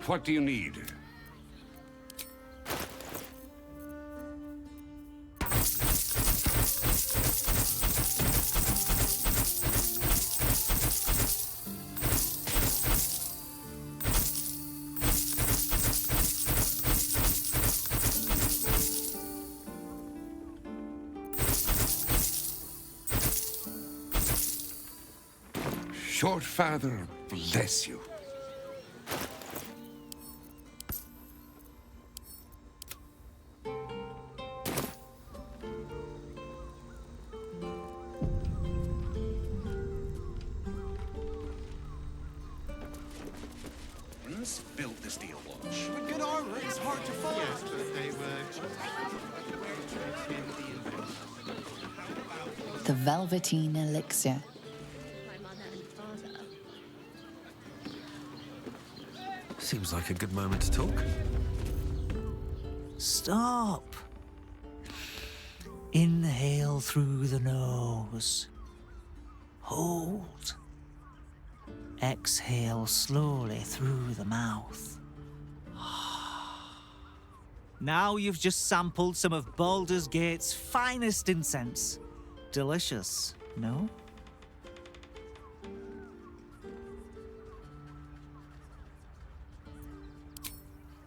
What do you need? Short Father bless you. Built the steel watch. But good armor is hard to find. Yes, but they were... The Velveteen Elixir. Seems like a good moment to talk. Stop. Inhale through the nose. Hold. Exhale slowly through the mouth. Now you've just sampled some of Baldur's Gate's finest incense. Delicious, no?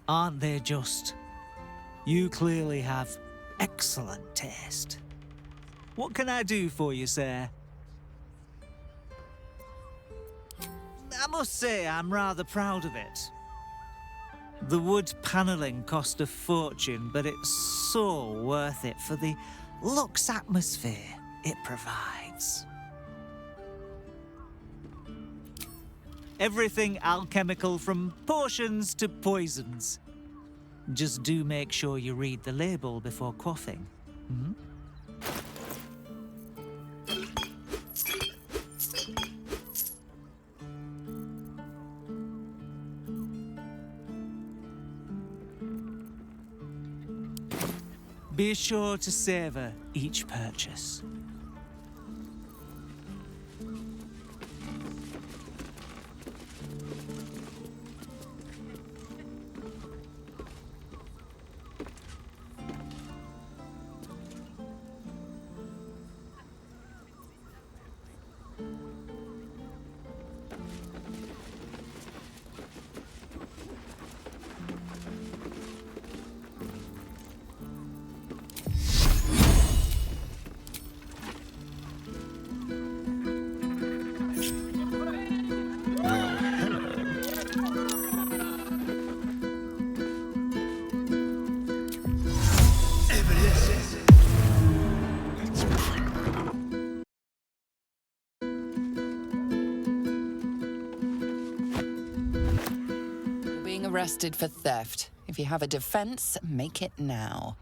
Aren't they just? You clearly have excellent taste. What can I do for you, sir? I must say I'm rather proud of it. The wood panelling cost a fortune, but it's so worth it for the luxe atmosphere it provides. Everything alchemical from potions to poisons. Just do make sure you read the label before quaffing. Hmm? Be sure to savor each purchase. arrested for theft. If you have a defense, make it now.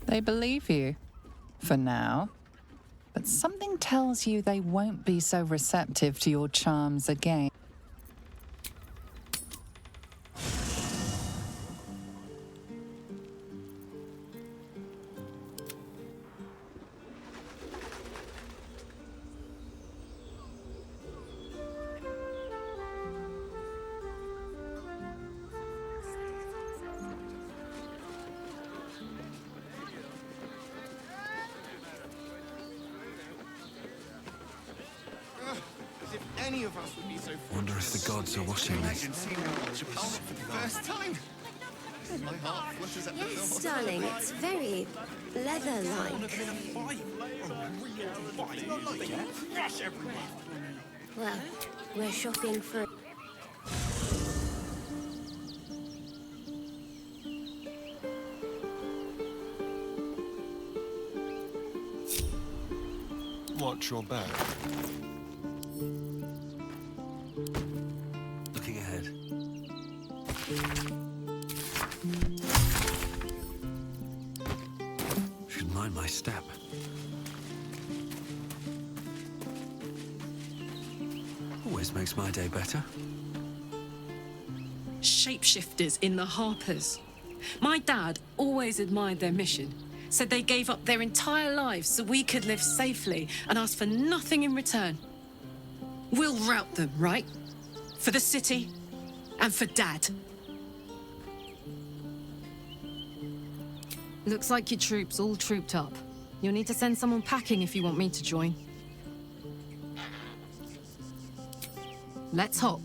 They believe you, for now. But something tells you they won't be so receptive to your charms again. Any of us would be so Wonder if the gods are watching me. for the first time. My heart flutters at the Yes, thought. darling, it's very leather-like. Well, we're shopping for... Watch your back. Looking ahead. Should mind my step. Always makes my day better. Shapeshifters in the Harpers. My dad always admired their mission. Said they gave up their entire lives so we could live safely and asked for nothing in return. We'll rout them, right? For the city and for Dad. Looks like your troops all trooped up. You'll need to send someone packing if you want me to join. Let's hop.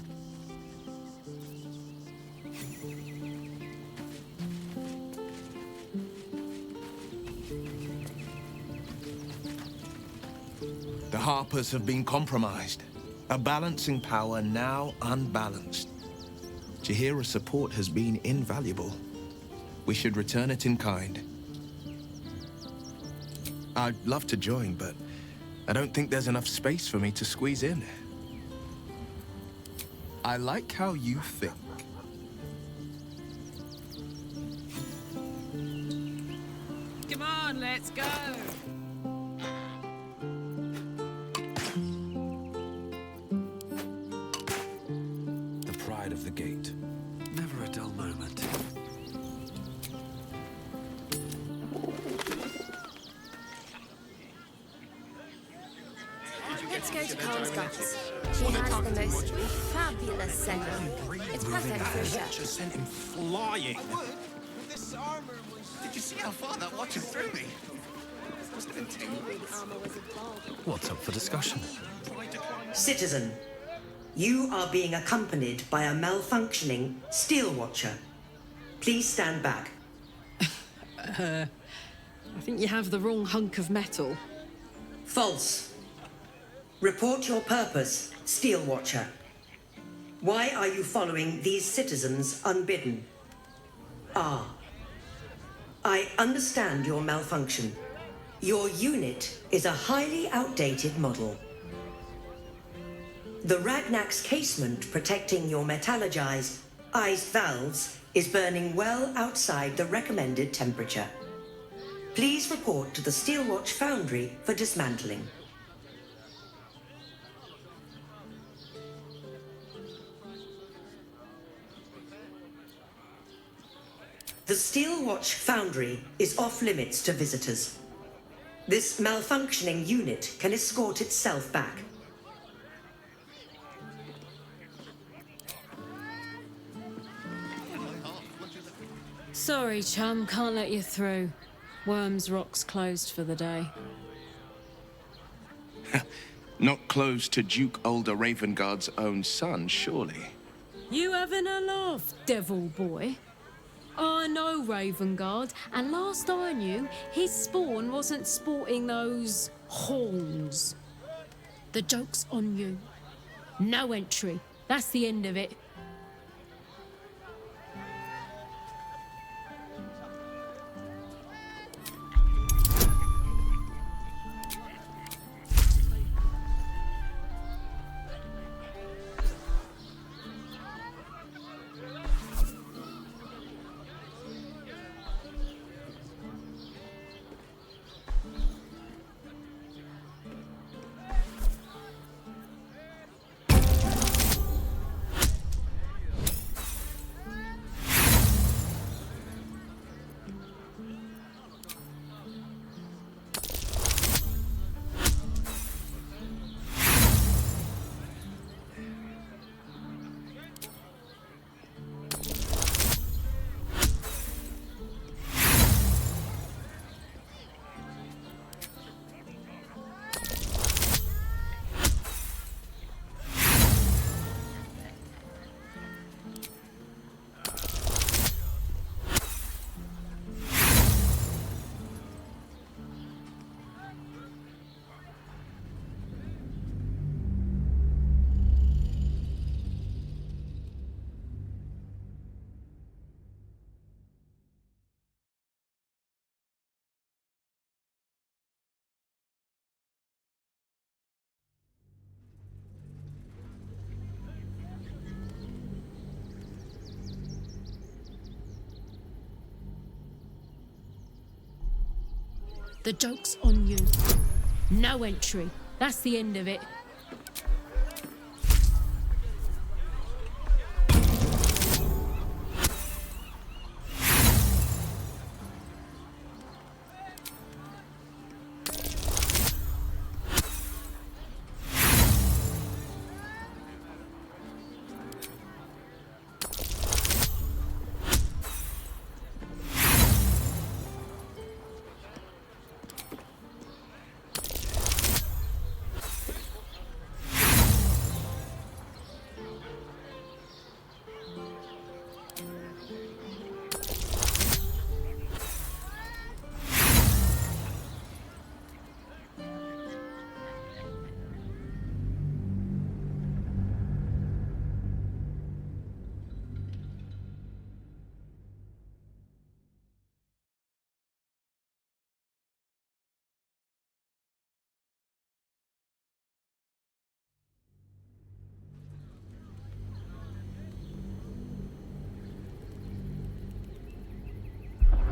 The Harpers have been compromised. A balancing power now unbalanced. Jaheira's support has been invaluable. We should return it in kind. I'd love to join, but I don't think there's enough space for me to squeeze in. I like how you think. Come on, let's go. The pride of the gate. Never a dull moment. Let's go to Khan's guts. She has the most fabulous setup. It's perfect for a church. Just sent him flying. This armor was... Did you see how far that watcher threw me? Must have been tangled. What's up for discussion? Citizen, you are being accompanied by a malfunctioning steel watcher. Please stand back. I think you have the wrong hunk of metal. False. Report your purpose, Steel Watcher. Why are you following these citizens unbidden? Ah. I understand your malfunction. Your unit is a highly outdated model. The Ragnak's casement protecting your metallurgized iced valves is burning well outside the recommended temperature. Please report to the Steelwatch Foundry for dismantling. The Steel Watch Foundry is off limits to visitors. This malfunctioning unit can escort itself back. Sorry, chum, can't let you through. Worms Rock's closed for the day. Not close to Duke Older Ravengard's own son, surely. You having a laugh, devil boy? I know Ravengard, and last I knew, his spawn wasn't sporting those horns. The joke's on you. No entry. That's the end of it. The joke's on you. No entry. That's the end of it.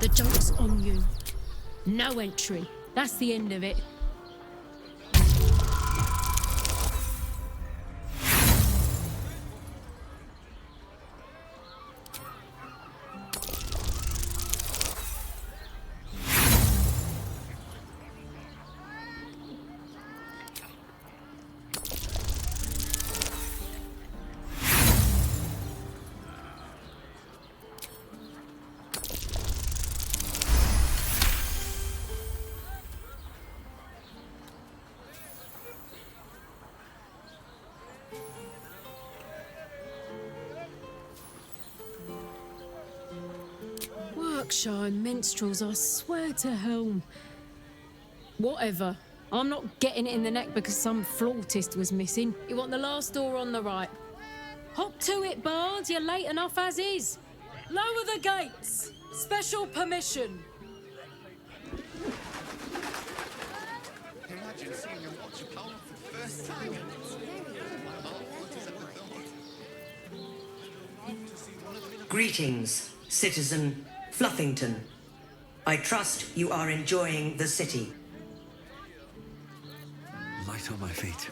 The joke's on you. No entry. That's the end of it. Yorkshire minstrels, I swear to hell. Whatever. I'm not getting it in the neck because some flautist was missing. You want the last door on the right. Hop to it, bards. You're late enough as is. Lower the gates. Special permission. Imagine seeing a watch pole for the first time. Greetings, citizen Fluffington. I trust you are enjoying the city. Light on my feet.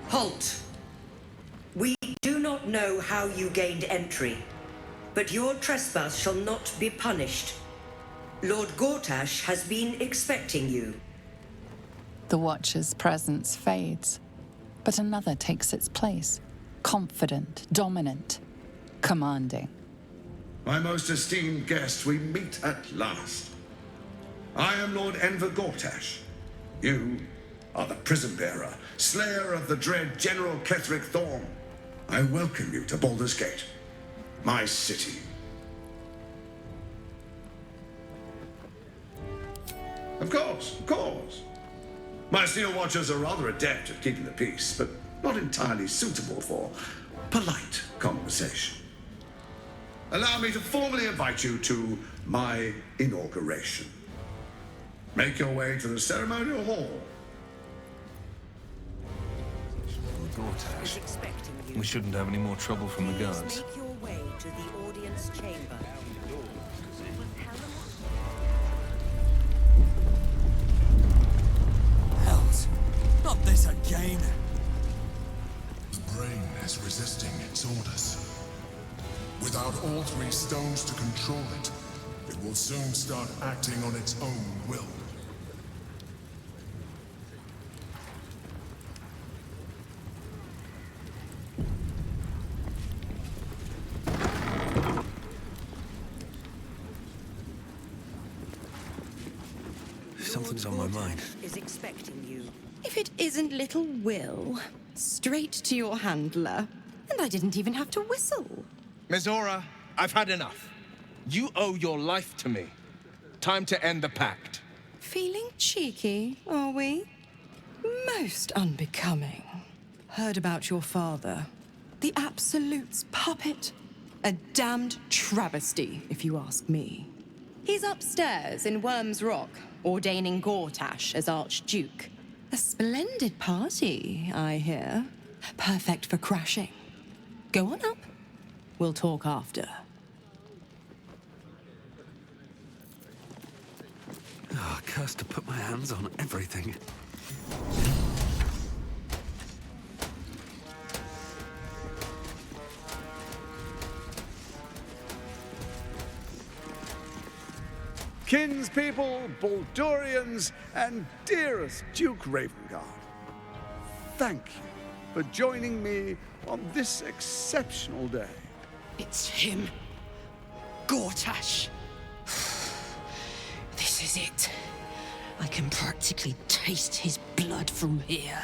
Halt! We do not know how you gained entry, but your trespass shall not be punished. Lord Gortash has been expecting you. The Watcher's presence fades, but another takes its place. Confident, dominant, commanding. My most esteemed guest, we meet at last. I am Lord Enver Gortash. You are the prison bearer, slayer of the dread General Ketheric Thorm. I welcome you to Baldur's Gate, my city. Of course, of course. My Steel Watchers are rather adept at keeping the peace, but not entirely suitable for polite conversation. Allow me to formally invite you to my inauguration. Make your way to the ceremonial hall. Gortash. We shouldn't have any more trouble from the guards. Make your way to the audience chamber. Hells, not this again. The brain is resisting its orders. Without all three stones to control it, it will soon start acting on its own will. Something's on my mind. Is expecting you. If it isn't little Will, straight to your handler. And I didn't even have to whistle. Mizora, I've had enough. You owe your life to me. Time to end the pact. Feeling cheeky, are we? Most unbecoming. Heard about your father. The Absolute's puppet. A damned travesty, if you ask me. He's upstairs in Worm's Rock, ordaining Gortash as Archduke. A splendid party, I hear. Perfect for crashing. Go on up. We'll talk after. Oh, cursed to put my hands on everything. Kinspeople, Baldurians, and dearest Duke Ravengard, thank you for joining me on this exceptional day. It's him. Gortash. This is it. I can practically taste his blood from here.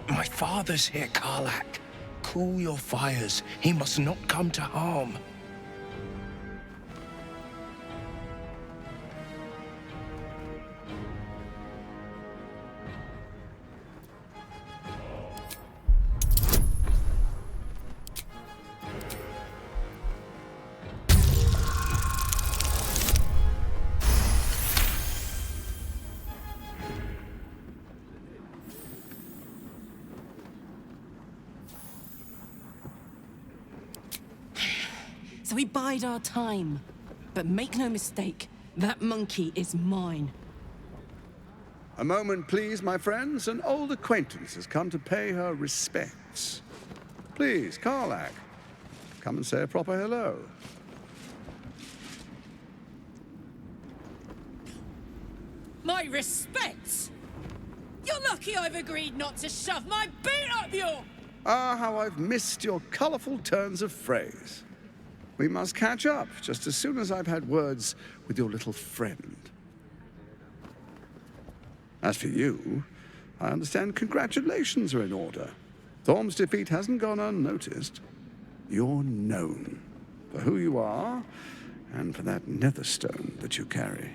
My father's here, Karlak. Cool your fires. He must not come to harm. So we bide our time. But make no mistake, that monkey is mine. A moment, please, my friends. An old acquaintance has come to pay her respects. Please, Karlak, come and say a proper hello. My respects! You're lucky I've agreed not to shove my boot up your... Ah, how I've missed your colourful turns of phrase. We must catch up just as soon as I've had words with your little friend. As for you, I understand congratulations are in order. Thorm's defeat hasn't gone unnoticed. You're known for who you are and for that netherstone that you carry.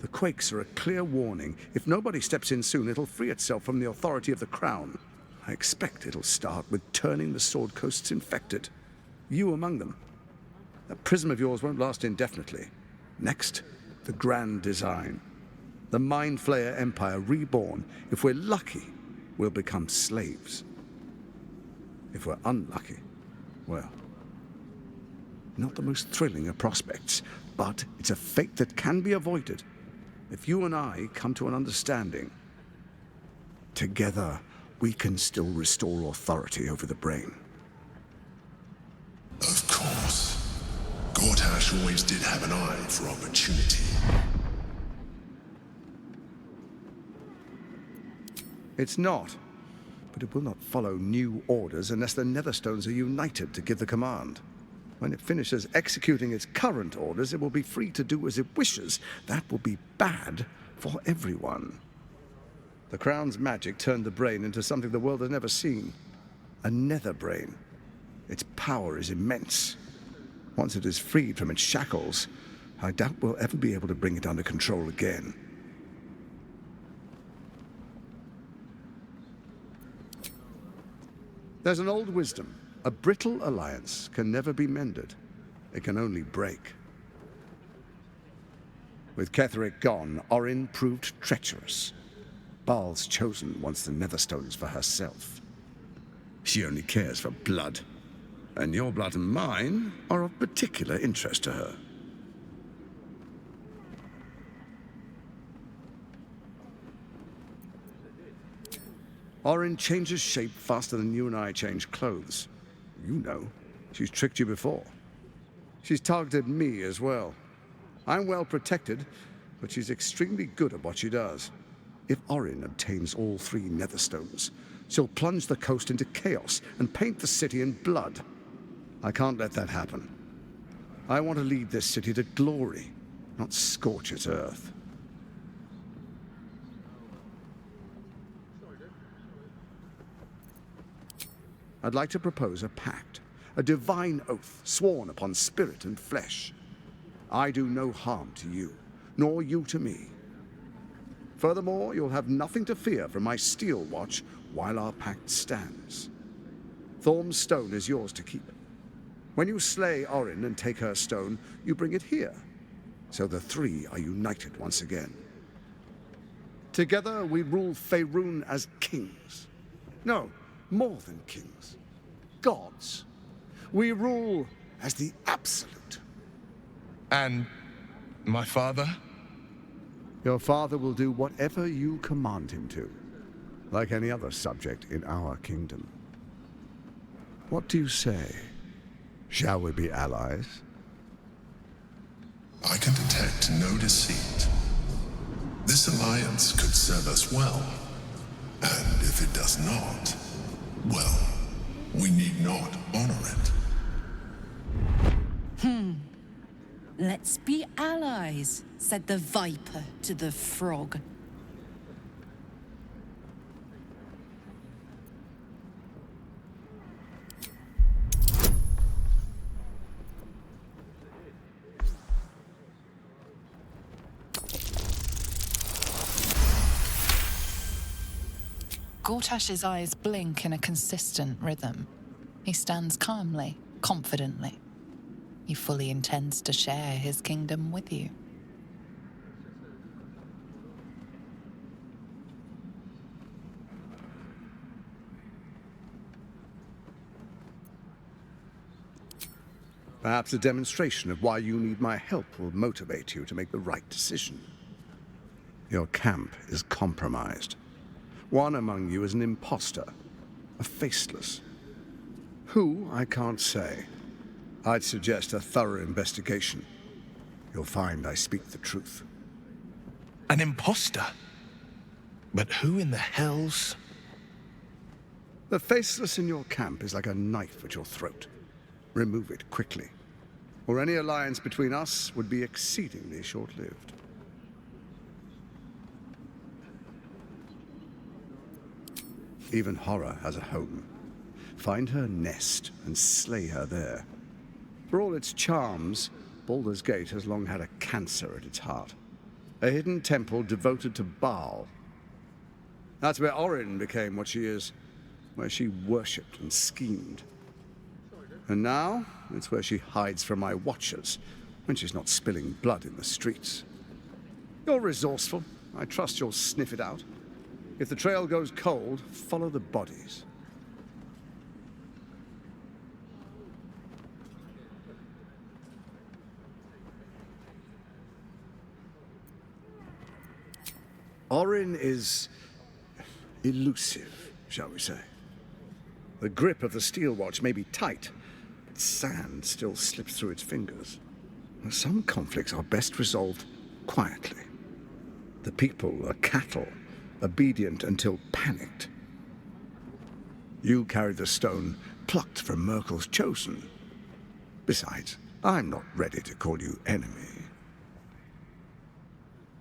The quakes are a clear warning. If nobody steps in soon, it'll free itself from the authority of the Crown. I expect it'll start with turning the Sword Coasts infected. You among them. That prism of yours won't last indefinitely. Next, the grand design. The Mind Flayer Empire reborn. If we're lucky, we'll become slaves. If we're unlucky, well, not the most thrilling of prospects, but it's a fate that can be avoided. If you and I come to an understanding, together we can still restore authority over the brain. Of course. Gortash always did have an eye for opportunity. It's not, but it will not follow new orders unless the Netherstones are united to give the command. When it finishes executing its current orders, it will be free to do as it wishes. That will be bad for everyone. The Crown's magic turned the brain into something the world has never seen. A nether brain. Its power is immense. Once it is freed from its shackles, I doubt we'll ever be able to bring it under control again. There's an old wisdom. A brittle alliance can never be mended. It can only break. With Ketheric gone, Orin proved treacherous. Baal's chosen wants the Netherstones for herself. She only cares for blood. And your blood and mine are of particular interest to her. Orin changes shape faster than you and I change clothes. You know, she's tricked you before. She's targeted me as well. I'm well protected, but she's extremely good at what she does. If Orin obtains all 3 Netherstones, she'll plunge the coast into chaos and paint the city in blood. I can't let that happen. I want to lead this city to glory, not scorch its earth. I'd like to propose a pact, a divine oath sworn upon spirit and flesh. I do no harm to you, nor you to me. Furthermore, you'll have nothing to fear from my steel watch while our pact stands. Thorm's stone is yours to keep. When you slay Orin and take her stone, you bring it here, so the 3 are united once again. Together we rule Faerun as kings. No, more than kings. Gods. We rule as the absolute. And my father? Your father will do whatever you command him to, like any other subject in our kingdom. What do you say? Shall we be allies? I can detect no deceit. This alliance could serve us well. And if it does not, well, we need not honor it. Let's be allies, said the viper to the frog. Gortash's eyes blink in a consistent rhythm. He stands calmly, confidently. He fully intends to share his kingdom with you. Perhaps a demonstration of why you need my help will motivate you to make the right decision. Your camp is compromised. One among you is an imposter, a faceless. Who, I can't say. I'd suggest a thorough investigation. You'll find I speak the truth. An imposter? But who in the hell's... The faceless in your camp is like a knife at your throat. Remove it quickly, or any alliance between us would be exceedingly short-lived. Even horror has a home. Find her nest and slay her there. For all its charms, Baldur's Gate has long had a cancer at its heart. A hidden temple devoted to Baal. That's where Orin became what she is, where she worshipped and schemed. And now, it's where she hides from my watchers, when she's not spilling blood in the streets. You're resourceful. I trust you'll sniff it out. If the trail goes cold, follow the bodies. Orin is elusive, shall we say. The grip of the steel watch may be tight, but sand still slips through its fingers. Some conflicts are best resolved quietly. The people are cattle, obedient until panicked. You carry the stone plucked from Merkel's chosen. Besides, I'm not ready to call you enemy.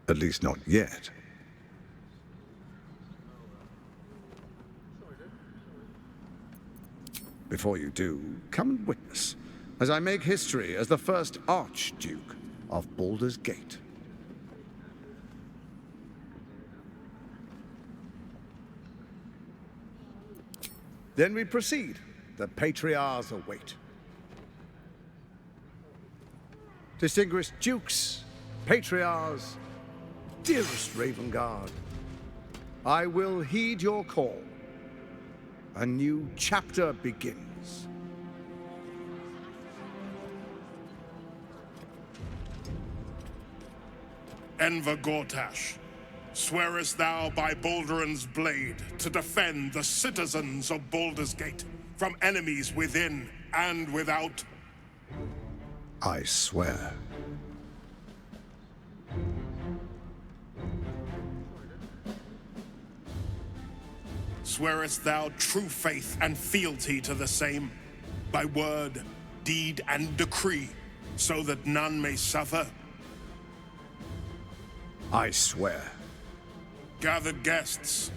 At least not yet. Before you do, come and witness, as I make history as the first Archduke of Baldur's Gate. Then we proceed. The patriarchs await. Distinguished dukes, patriarchs, dearest Ravengard, I will heed your call. A new chapter begins. Enver Gortash, swearest thou by Balduran's blade to defend the citizens of Baldur's Gate from enemies within and without? I swear. Swearest thou true faith and fealty to the same, by word, deed, and decree, so that none may suffer? I swear. Gathered guests,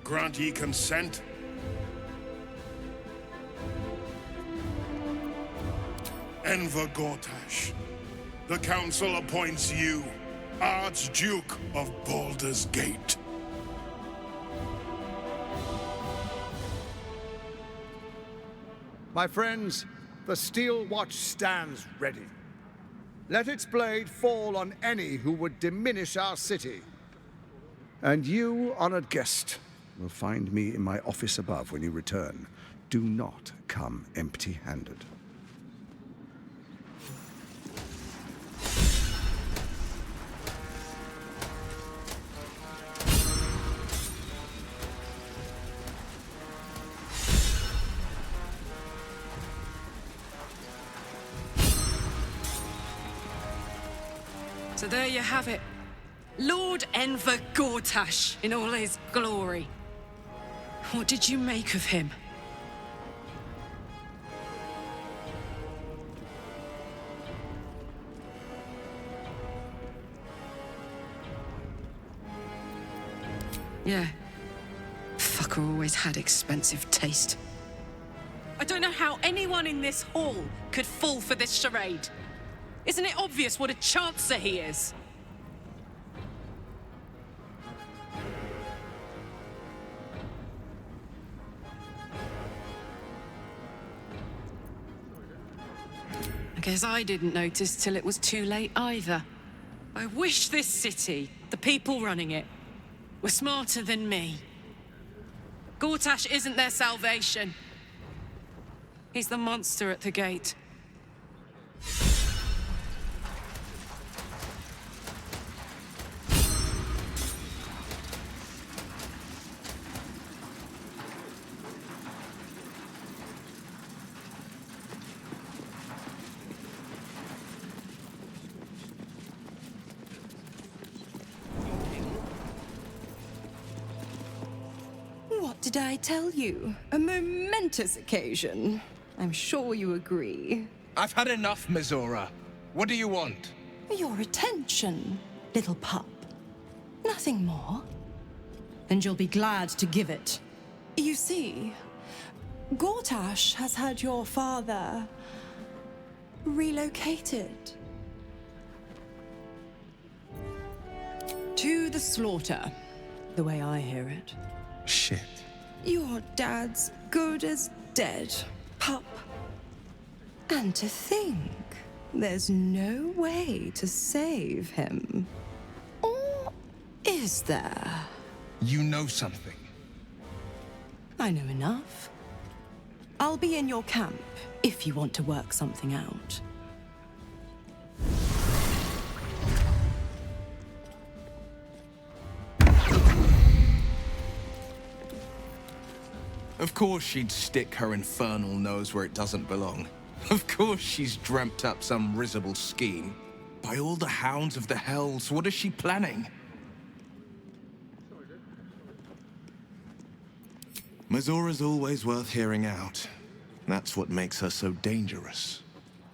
grant ye consent? Enver Gortash, the council appoints you Archduke of Baldur's Gate. My friends, the steel watch stands ready. Let its blade fall on any who would diminish our city. And you, honored guest, will find me in my office above when you return. Do not come empty-handed. So there you have it. Lord Enver Gortash in all his glory. What did you make of him? Yeah. Fucker always had expensive taste. I don't know how anyone in this hall could fall for this charade. Isn't it obvious what a chancer he is? I guess I didn't notice till it was too late either. I wish this city, the people running it, were smarter than me. Gortash isn't their salvation. He's the monster at the gate. What did I tell you? A momentous occasion. I'm sure you agree. I've had enough, Mizora. What do you want? Your attention, little pup. Nothing more. And you'll be glad to give it. You see, Gortash has had your father relocated. To the slaughter, the way I hear it. Shit. Your dad's good as dead, pup. And to think, there's no way to save him. Or is there? You know something. I know enough. I'll be in your camp if you want to work something out. Of course she'd stick her infernal nose where it doesn't belong. Of course she's dreamt up some risible scheme. By all the hounds of the hells, what is she planning? Mazora's always worth hearing out. That's what makes her so dangerous.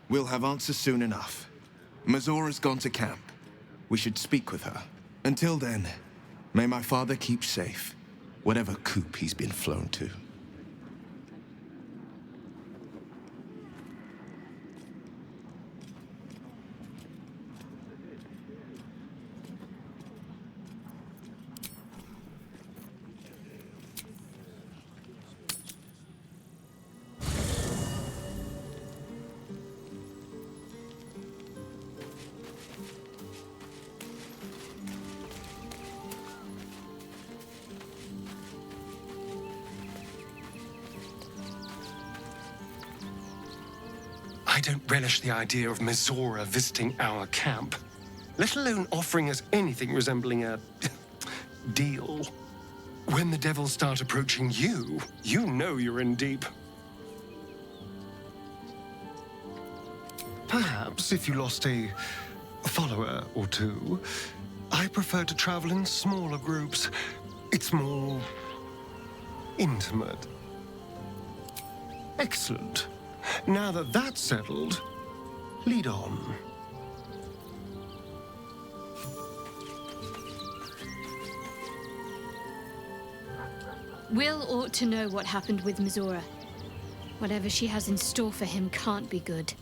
We'll have answers soon enough. Mazora's gone to camp. We should speak with her. Until then, may my father keep safe, whatever coop he's been flown to. I don't relish the idea of Mizora visiting our camp, let alone offering us anything resembling a deal. When the devils start approaching you, you know you're in deep. Perhaps if you lost a follower or two, I prefer to travel in smaller groups. It's more intimate. Excellent. Now that that's settled, lead on. Will ought to know what happened with Mizora. Whatever she has in store for him can't be good.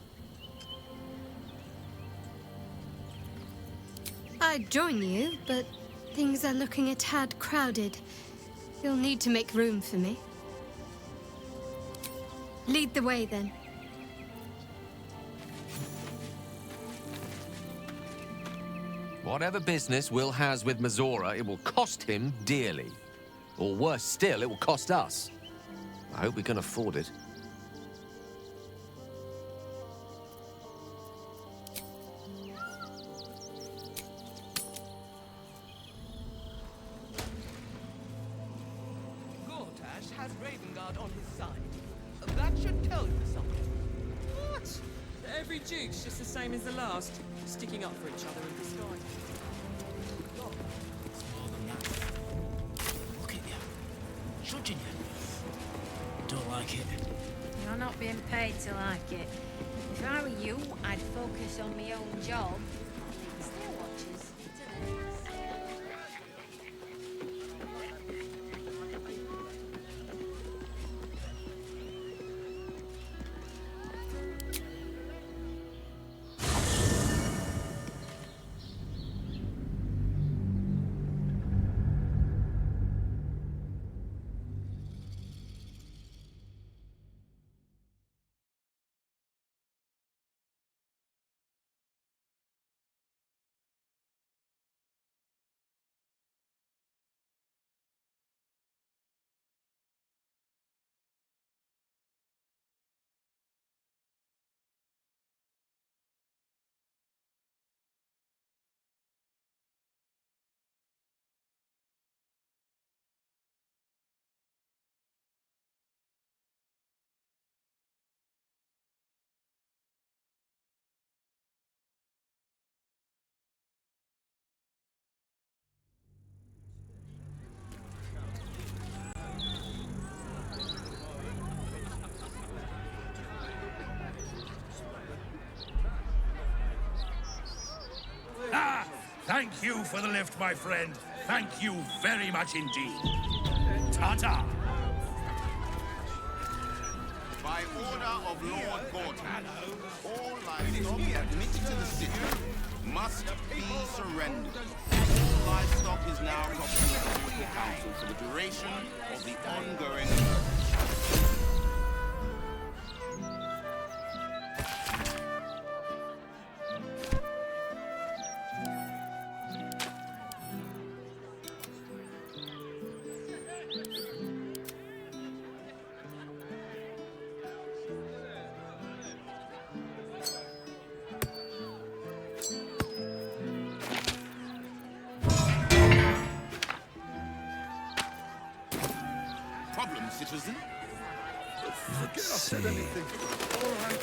I'd join you, but things are looking a tad crowded. You'll need to make room for me. Lead the way, then. Whatever business Will has with Mizora, it will cost him dearly. Or worse still, it will cost us. I hope we can afford it. Gortash has Ravengard on his side. That should tell you something. What? Every duke's just the same as the last, sticking up for each other in disguise. Look at you. Judging you. Don't like it. You're not being paid to like it. If I were you, I'd focus on my own job. Still watches. Ah! Thank you for the lift, my friend. Thank you very much indeed. Ta-ta! By order of Lord Gortash, all livestock admitted to the city must be surrendered. All livestock is now property of the local council for the duration of the ongoing emergency. Problem, citizen? said anything. All right.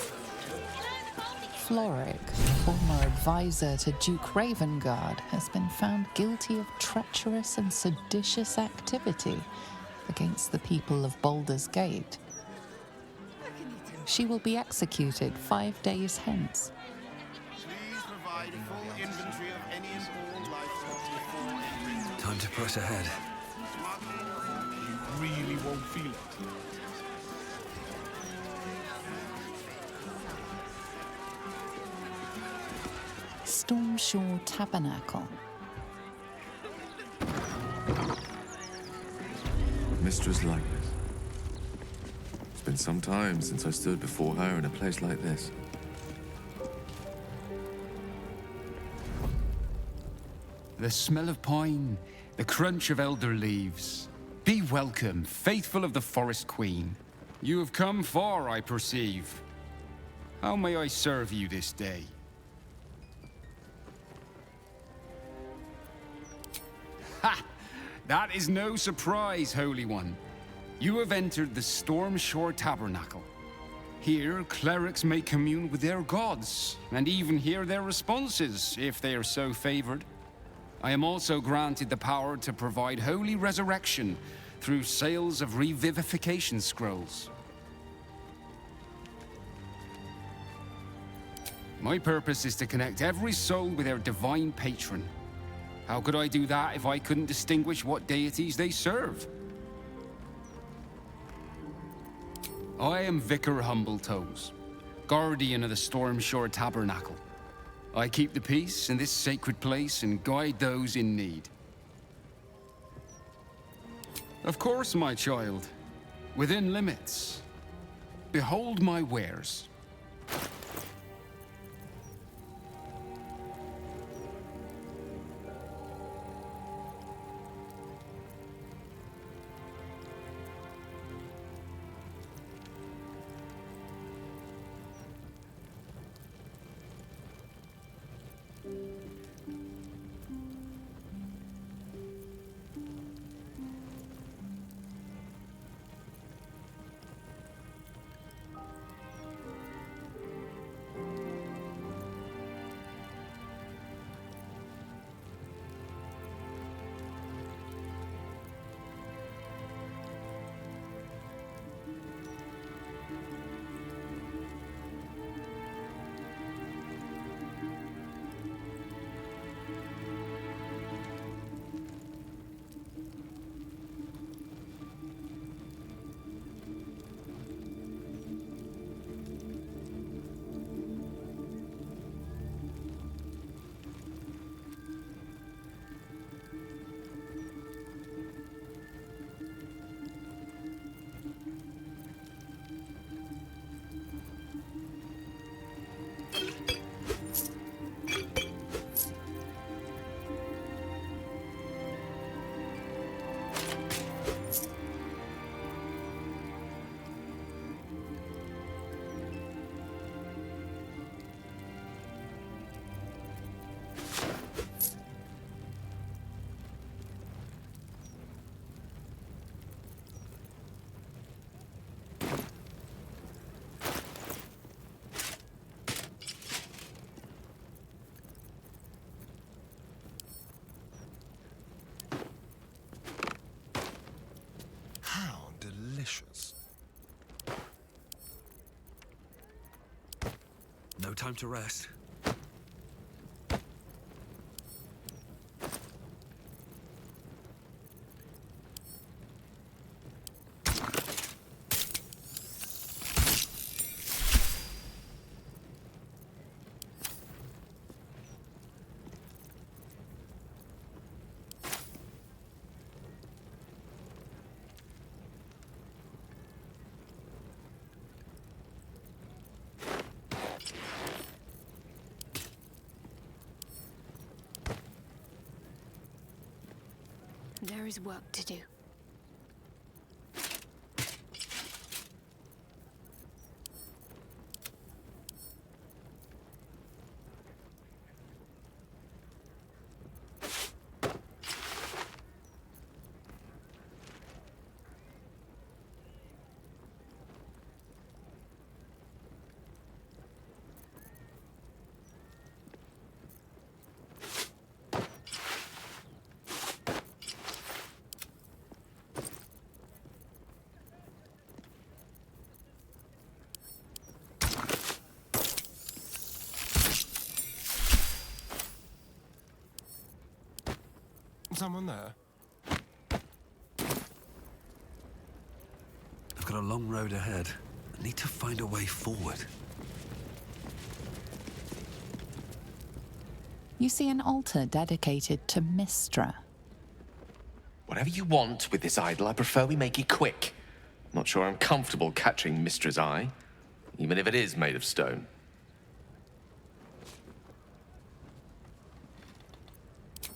Floric, former advisor to Duke Ravengard, has been found guilty of treacherous and seditious activity against the people of Baldur's Gate. She will be executed 5 days hence. Please provide a full inventory of any and all livestock before entering. Time to press ahead. You really won't feel it. Stormshore Tabernacle. Mistress likeness. It's been some time since I stood before her in a place like this. The smell of pine, the crunch of elder leaves. Be welcome, faithful of the Forest Queen. You have come far, I perceive. How may I serve you this day? Ha! That is no surprise, Holy One. You have entered the Stormshore Tabernacle. Here, clerics may commune with their gods, and even hear their responses, if they are so favored. I am also granted the power to provide holy resurrection through sales of revivification scrolls. My purpose is to connect every soul with their divine patron. How could I do that if I couldn't distinguish what deities they serve? I am Vicar Humbletoes, guardian of the Stormshore Tabernacle. I keep the peace in this sacred place and guide those in need. Of course, my child. Within limits. Behold my wares. Delicious. No time to rest. There is work to do. Someone there? I've got a long road ahead. I need to find a way forward. You see an altar dedicated to Mistra. Whatever you want with this idol, I prefer we make it quick. Not sure I'm comfortable catching Mistra's eye, even if it is made of stone.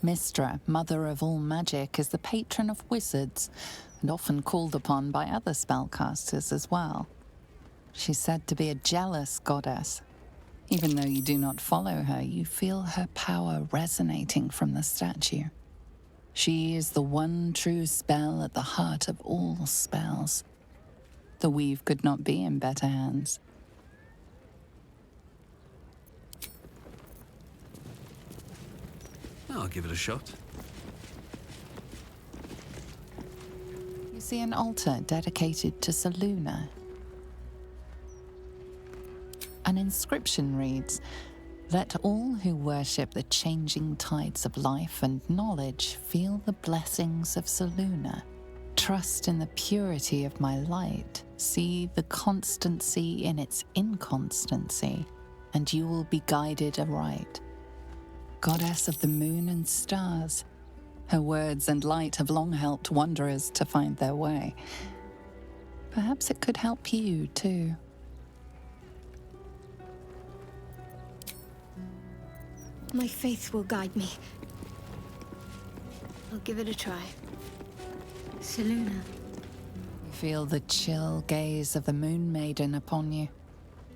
Mistra, mother of all magic, is the patron of wizards and often called upon by other spellcasters as well. She's said to be a jealous goddess. Even though you do not follow her, you feel her power resonating from the statue. She is the one true spell at the heart of all spells. The weave could not be in better hands. I'll give it a shot. You see an altar dedicated to Selûne. An inscription reads, "Let all who worship the changing tides of life and knowledge feel the blessings of Selûne. Trust in the purity of my light. See the constancy in its inconstancy, and you will be guided aright. Goddess of the moon and stars. Her words and light have long helped wanderers to find their way. Perhaps it could help you too." My faith will guide me. I'll give it a try. Selûne. You feel the chill gaze of the Moon Maiden upon you.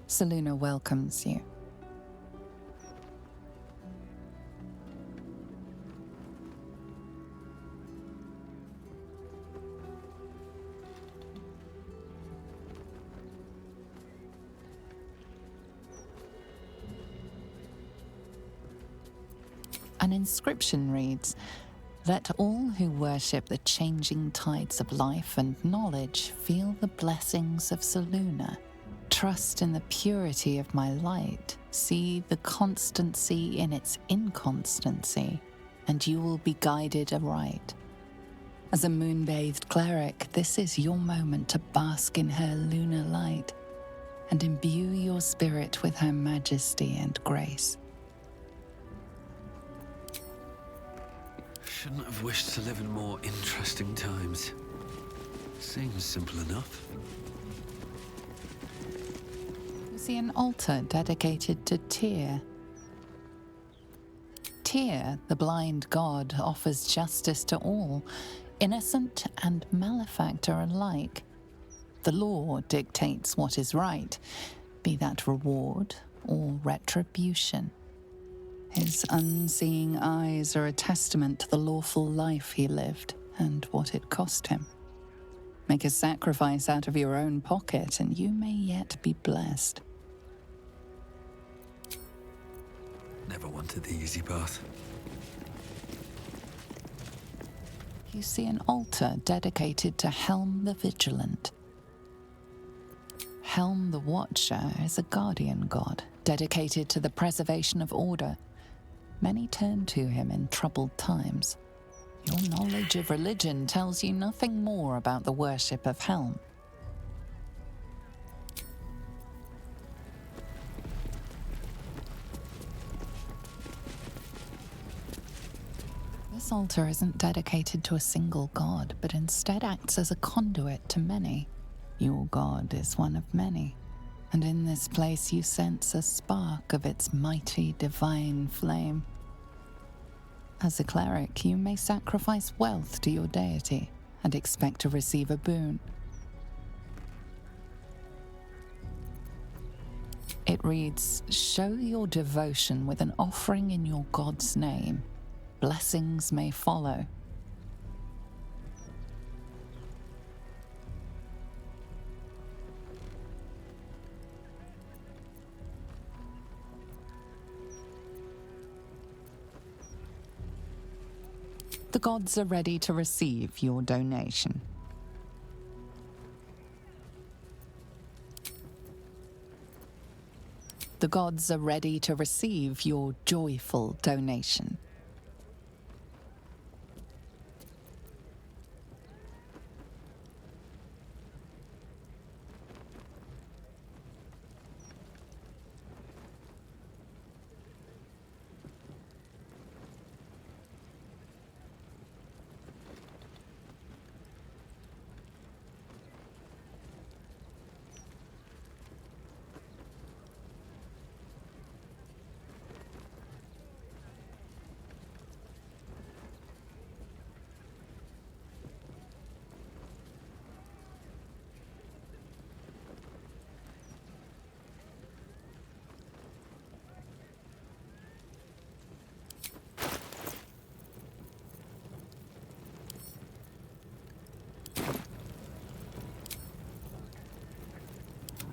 Selûne welcomes you. An inscription reads, "Let all who worship the changing tides of life and knowledge feel the blessings of Selûne. Trust in the purity of my light. See the constancy in its inconstancy, and you will be guided aright." As a moon-bathed cleric, this is your moment to bask in her lunar light and imbue your spirit with her majesty and grace. Shouldn't have wished to live in more interesting times. Seems simple enough. You see an altar dedicated to Tyr. Tyr, the blind god, offers justice to all, innocent and malefactor alike. The law dictates what is right, be that reward or retribution. His unseeing eyes are a testament to the lawful life he lived and what it cost him. Make a sacrifice out of your own pocket and you may yet be blessed. Never wanted the easy path. You see an altar dedicated to Helm the Vigilant. Helm the Watcher is a guardian god, dedicated to the preservation of order. Many turn to him in troubled times. Your knowledge of religion tells you nothing more about the worship of Helm. This altar isn't dedicated to a single god, but instead acts as a conduit to many. Your god is one of many, and in this place you sense a spark of its mighty divine flame. As a cleric, you may sacrifice wealth to your deity and expect to receive a boon. It reads, "Show your devotion with an offering in your god's name. Blessings may follow." The gods are ready to receive your donation. The gods are ready to receive your joyful donation.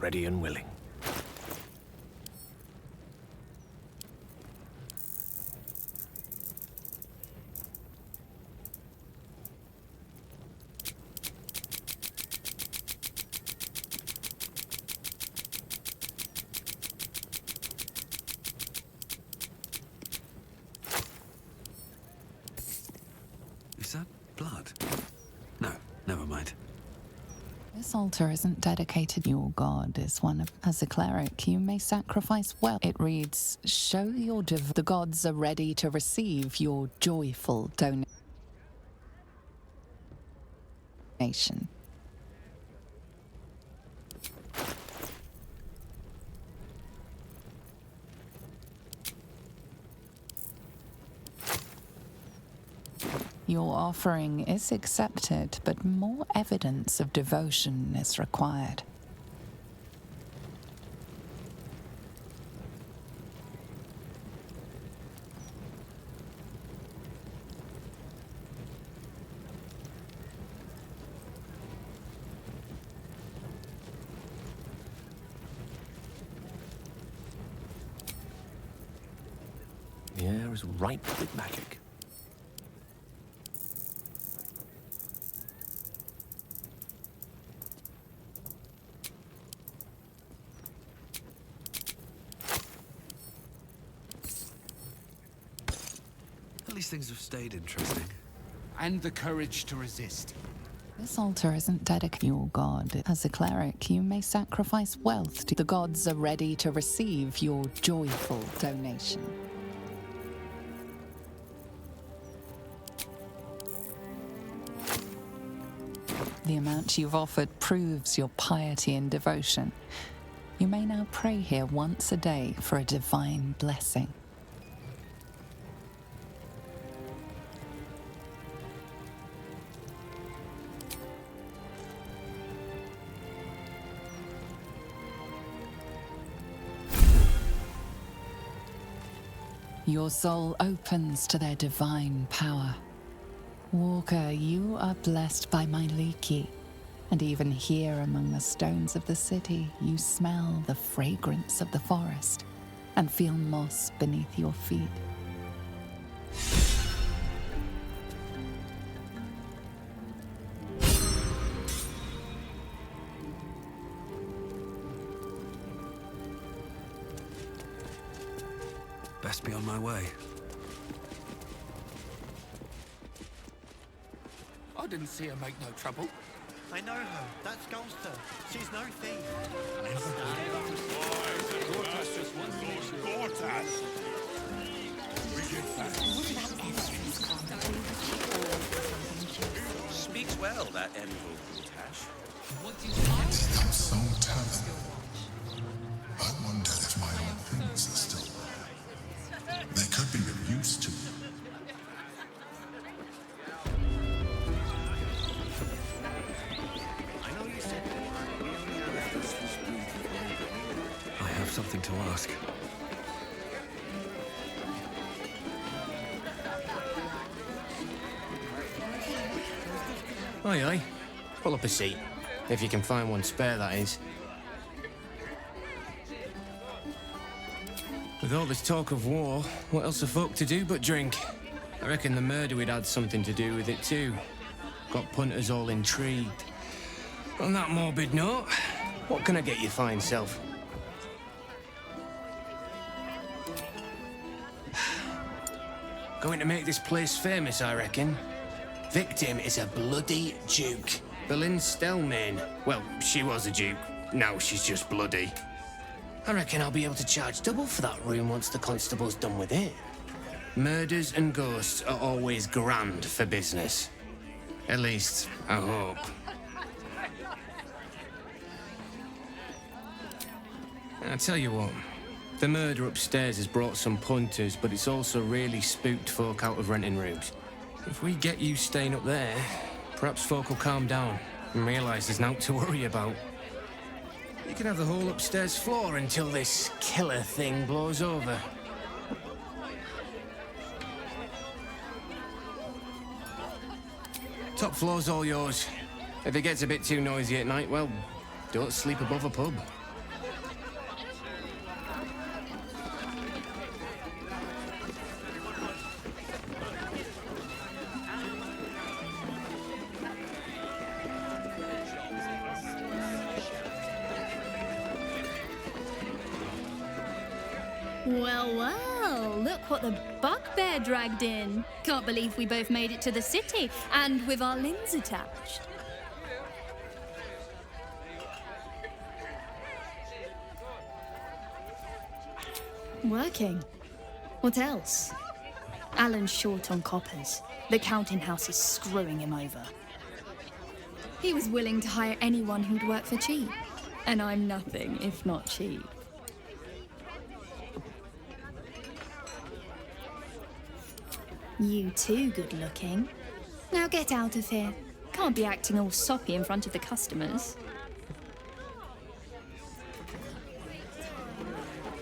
ready and willing. Is that blood? No, never mind. This altar isn't dedicated. Your god is one of. As a cleric, you may sacrifice well. It reads, show your the gods are ready to receive your joyful donation. Your offering is accepted, but more evidence of devotion is required. The air is ripe with magic. At least things have stayed interesting. And the courage to resist. This altar isn't dedicated. Your god. As a cleric, you may sacrifice wealth. The gods are ready to receive your joyful donation. The amount you've offered proves your piety and devotion. You may now pray here once a day for a divine blessing. Your soul opens to their divine power. Walker, you are blessed by my Leaky, and even here among the stones of the city, you smell the fragrance of the forest and feel moss beneath your feet. Best be on my way. I didn't see her make no trouble. I know her. That's Golster. She's no thief. Speaks well, that envoy, Tash. That song tavern. I wonder if my old things are still there. They could be of use to me. I have something to ask. Aye, aye. Pull up a seat. If you can find one spare, that is. With all this talk of war, what else are folk to do but drink? I reckon the murder we'd had something to do with it too. Got punters all intrigued. On that morbid note, what can I get you fine self? Going to make this place famous, I reckon. Victim is a bloody duke. Boleyn Stelmane. Well, she was a duke. Now she's just bloody. I reckon I'll be able to charge double for that room once the constable's done with it. Murders and ghosts are always grand for business. At least, I hope. I tell you what, the murder upstairs has brought some punters, but it's also really spooked folk out of renting rooms. If we get you staying up there, perhaps folk will calm down and realise there's naught to worry about. You can have the whole upstairs floor until this killer thing blows over. Top floor's all yours. If it gets a bit too noisy at night, well, don't sleep above a pub. Well, well, look what the bugbear dragged in. Can't believe we both made it to the city, and with our limbs attached. Working. What else? Alan's short on coppers. The counting house is screwing him over. He was willing to hire anyone who'd work for cheap. And I'm nothing if not cheap. You too good looking. Now get out of here. Can't be acting all soppy in front of the customers.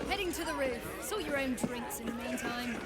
Heading to the roof. Sort your own drinks in the meantime.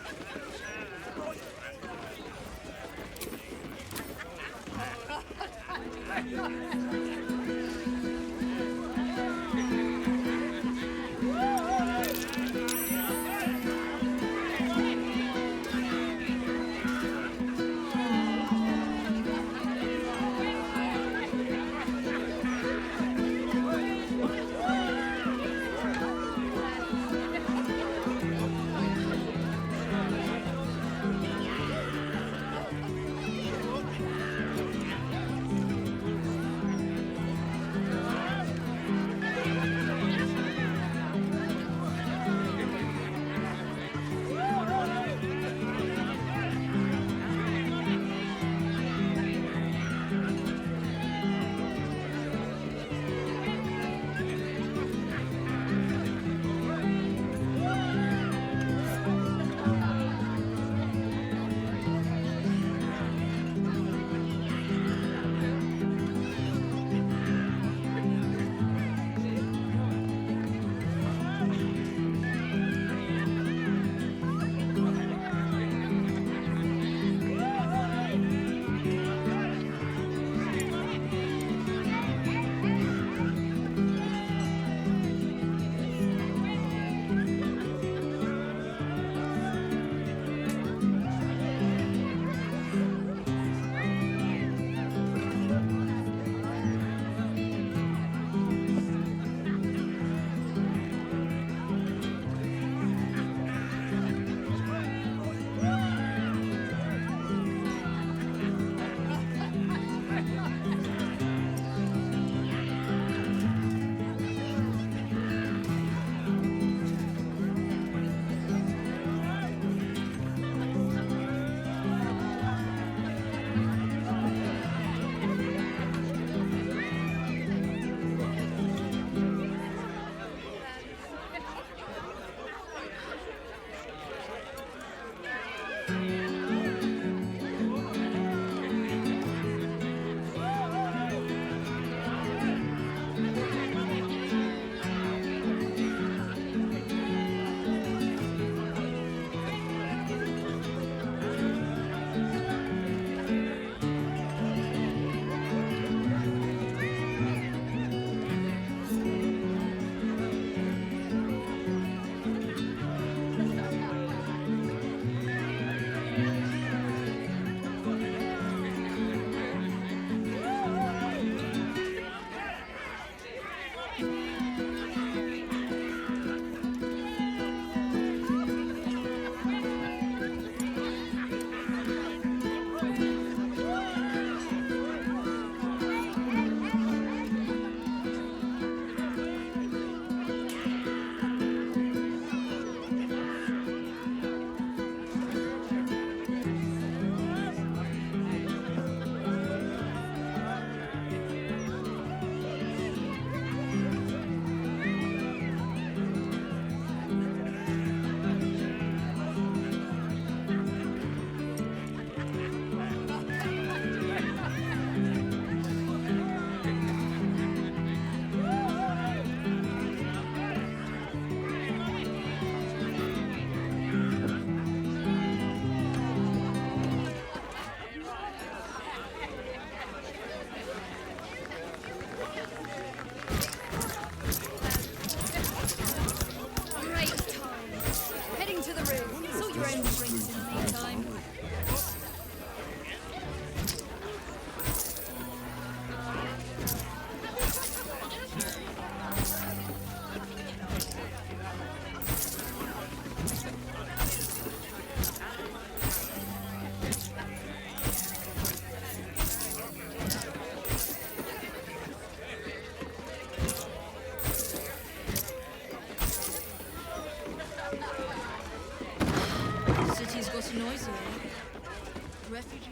noisy, eh? Refugee.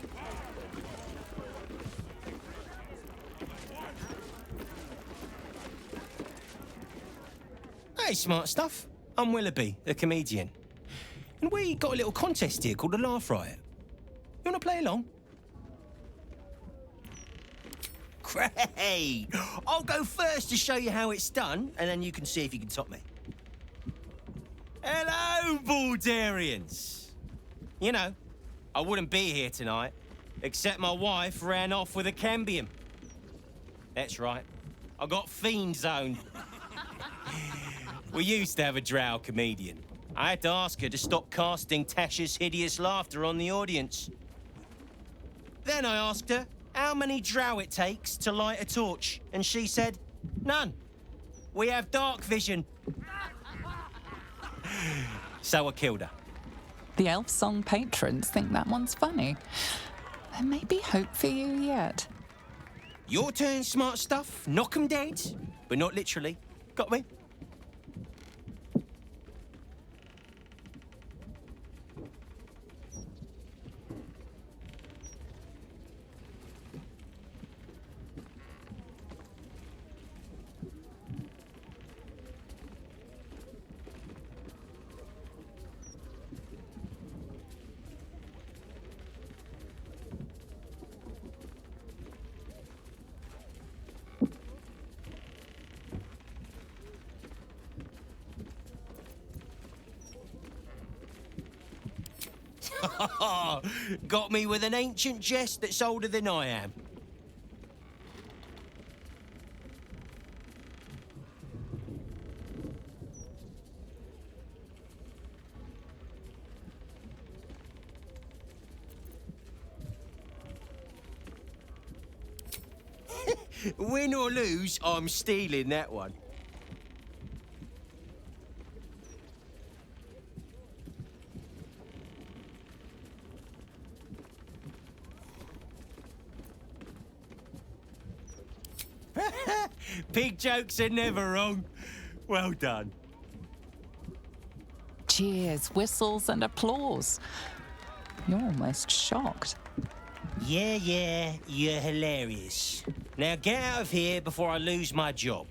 Hey, smart stuff. I'm Willoughby, the comedian. And we got a little contest here called the Laugh Riot. You want to play along? Great! I'll go first to show you how it's done, and then you can see if you can top me. Hello, Baldarians! You know, I wouldn't be here tonight, except my wife ran off with a cambium. That's right, I got fiend zoned. We used to have a drow comedian. I had to ask her to stop casting Tasha's hideous laughter on the audience. Then I asked her how many drow it takes to light a torch, and she said, none. We have dark vision. So I killed her. The Elf Song patrons think that one's funny. There may be hope for you yet. Your turn, smart stuff. Knock 'em dead, but not literally. Got me? Got me with an ancient jest that's older than I am. Win or lose, I'm stealing that one. Pig jokes are never wrong. Well done. Cheers, whistles, and applause. You're almost shocked. Yeah, you're hilarious. Now get out of here before I lose my job.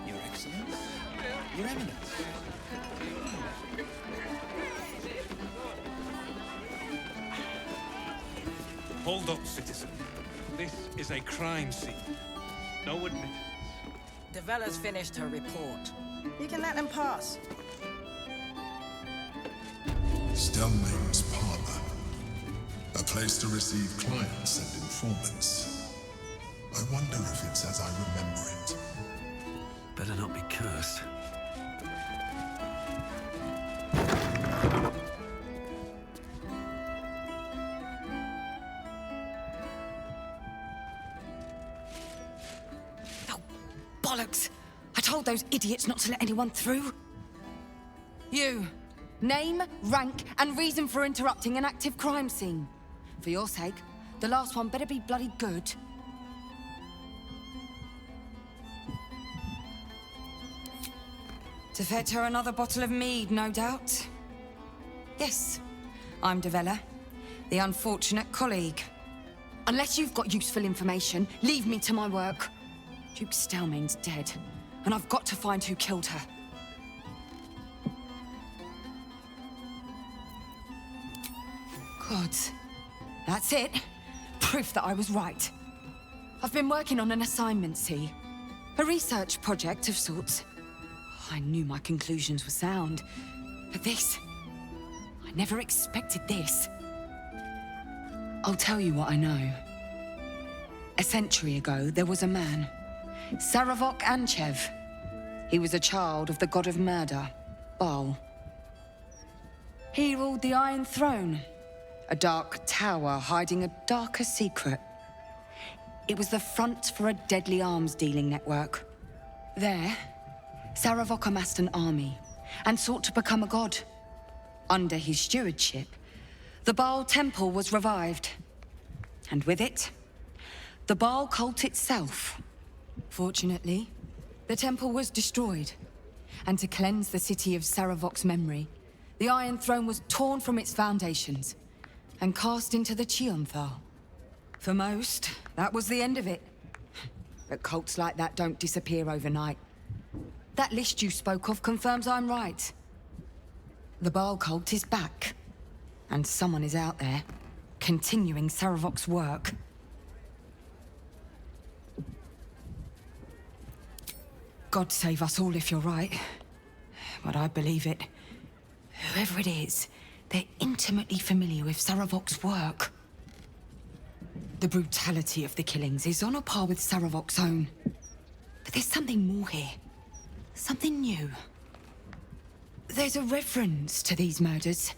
Your Excellence? Your Eminence? Hold up, citizen. This is a crime scene. No admittance. Devella's finished her report. You can let them pass. Stellmane's parlor. A place to receive clients and informants. I wonder if it's as I remember it. Better not be cursed. Bollocks! I told those idiots not to let anyone through. You. Name, rank, and reason for interrupting an active crime scene. For your sake, the last one better be bloody good. To fetch her another bottle of mead, no doubt. Yes, I'm Devella, the unfortunate colleague. Unless you've got useful information, leave me to my work. Duke Stellmane's dead, and I've got to find who killed her. Good. That's it. Proof that I was right. I've been working on an assignment, see? A research project of sorts. I knew my conclusions were sound, but this... I never expected this. I'll tell you what I know. A century ago, there was a man, Saravok Anchev. He was a child of the god of murder, Baal. He ruled the Iron Throne, a dark tower hiding a darker secret. It was the front for a deadly arms-dealing network. There, Saravok amassed an army and sought to become a god. Under his stewardship, the Baal Temple was revived. And with it, the Baal cult itself. Fortunately, the temple was destroyed. And to cleanse the city of Saravok's memory, the Iron Throne was torn from its foundations and cast into the Chionthal. For most, that was the end of it. But cults like that don't disappear overnight. That list you spoke of confirms I'm right. The Baal cult is back. And someone is out there, continuing Saravok's work. God save us all if you're right. But I believe it. Whoever it is, they're intimately familiar with Saravok's work. The brutality of the killings is on a par with Saravok's own. But there's something more here. Something new. There's a reverence to these murders.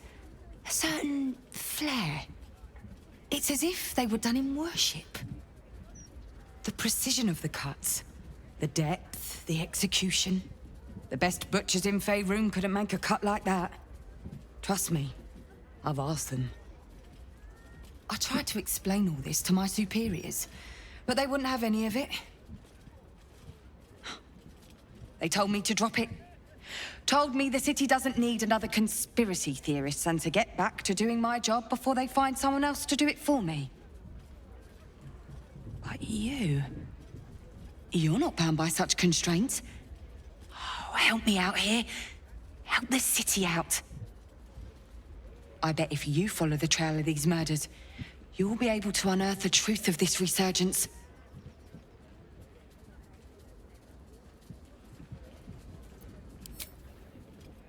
A certain flair. It's as if they were done in worship. The precision of the cuts. The depth, the execution. The best butchers in Faerun couldn't make a cut like that. Trust me, I've asked them. I tried to explain all this to my superiors, but they wouldn't have any of it. They told me to drop it. Told me the city doesn't need another conspiracy theorist and to get back to doing my job before they find someone else to do it for me. But you're not bound by such constraints. Oh, help me out here. Help the city out. I bet if you follow the trail of these murders, you'll be able to unearth the truth of this resurgence.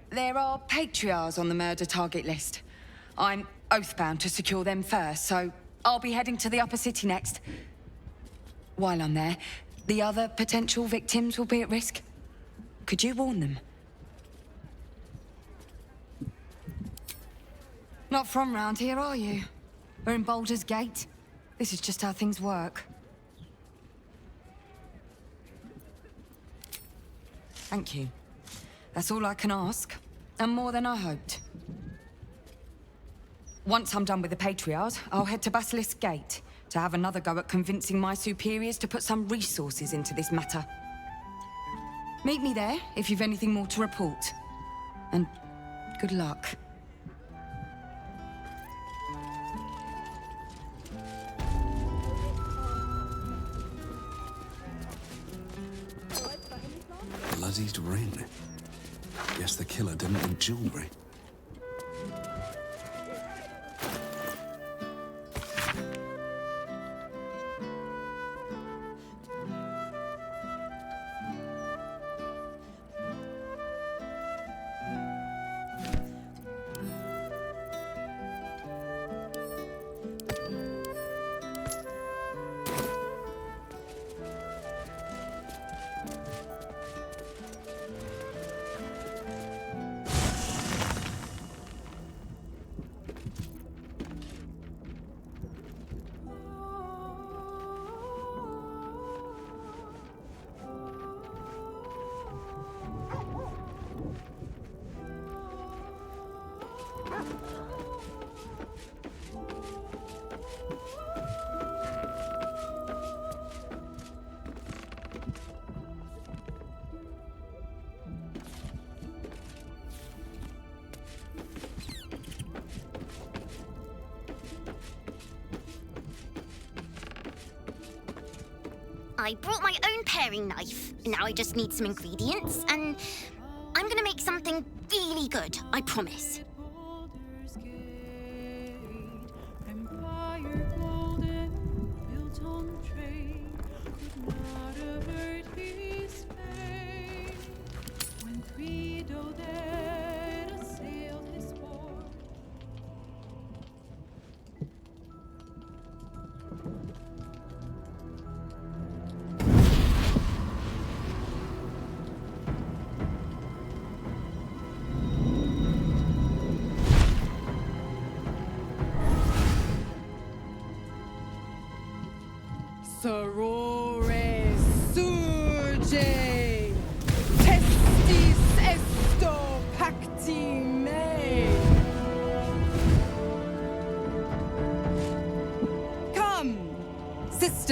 There are patriarchs on the murder target list. I'm oath-bound to secure them first, so I'll be heading to the upper city next. While I'm there, the other potential victims will be at risk. Could you warn them? Not from round here, are you? We're in Baldur's Gate. This is just how things work. Thank you. That's all I can ask, and more than I hoped. Once I'm done with the Patriarchs, I'll head to Basilisk Gate to have another go at convincing my superiors to put some resources into this matter. Meet me there if you've anything more to report. And good luck. Bloodied ring. Guess the killer didn't need jewelry. I brought my own paring knife. Now I just need some ingredients, and I'm gonna make something really good, I promise. Sorore surge, testis esto pacti me.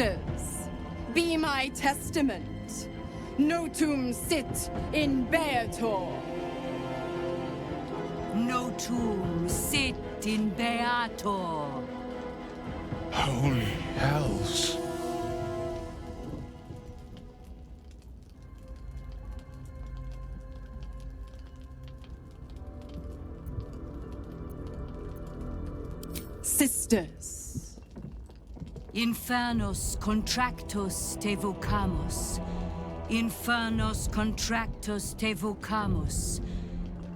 Sisters, be my testament. Notum sit in Beator. Notum sit in Beator. Holy hells. Sisters. Infernos contractos te vocamos. Infernos contractos te vocamos.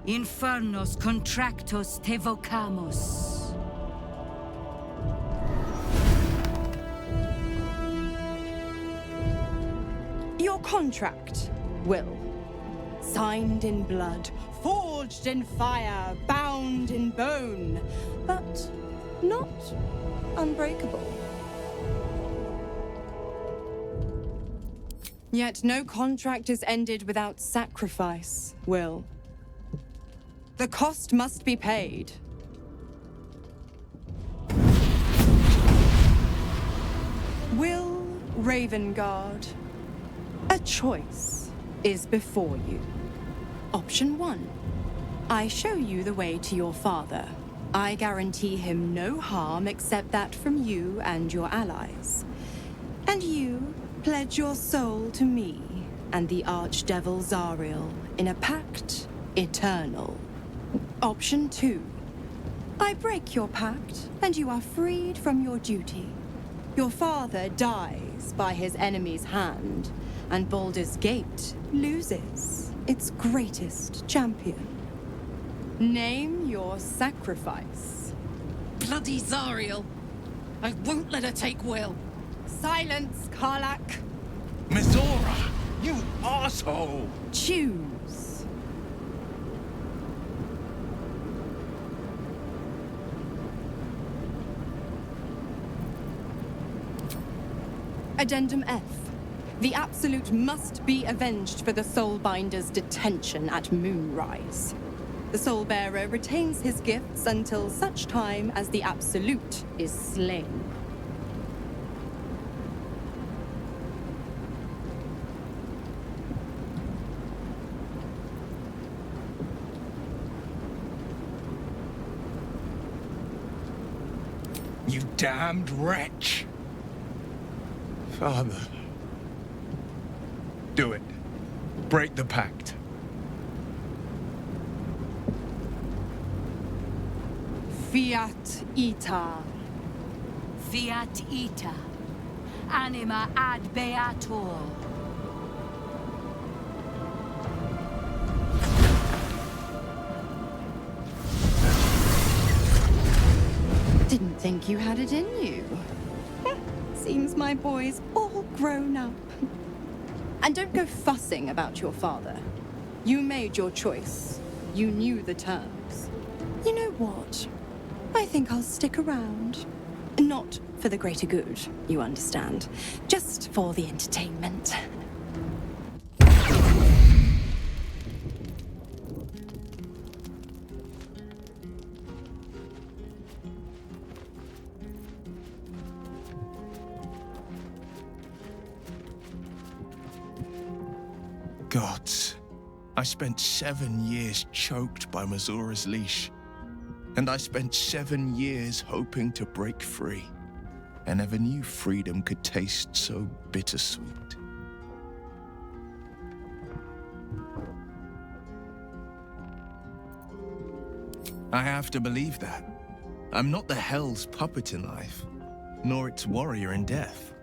Infernos contractos te vocamos. Your contract, Will. Signed in blood, forged in fire, bound in bone, but not unbreakable. Yet no contract is ended without sacrifice, Will. The cost must be paid. Will Ravengard, a choice is before you. Option 1. I show you the way to your father. I guarantee him no harm except that from you and your allies. And you pledge your soul to me and the Archdevil Zariel in a pact eternal. Option 2. I break your pact and you are freed from your duty. Your father dies by his enemy's hand, and Baldur's Gate loses its greatest champion. Name your sacrifice. Bloody Zariel. I won't let her take Will. Silence, Karlak. Mizora, you asshole! Choose. Addendum F. The Absolute must be avenged for the Soulbinder's detention at Moonrise. The Soulbearer retains his gifts until such time as the Absolute is slain. You damned wretch! Father. Do it. Break the pact. Fiat Ita. Fiat ita. Anima ad beator. Didn't think you had it in you. Seems my boy's all grown up. And don't go fussing about your father. You made your choice. You knew the terms. You know what? I think I'll stick around. Not for the greater good, you understand. Just for the entertainment. Gods, I spent 7 years choked by Mazora's leash. And I spent 7 years hoping to break free. I never knew freedom could taste so bittersweet. I have to believe that. I'm not the Hell's puppet in life, nor its warrior in death.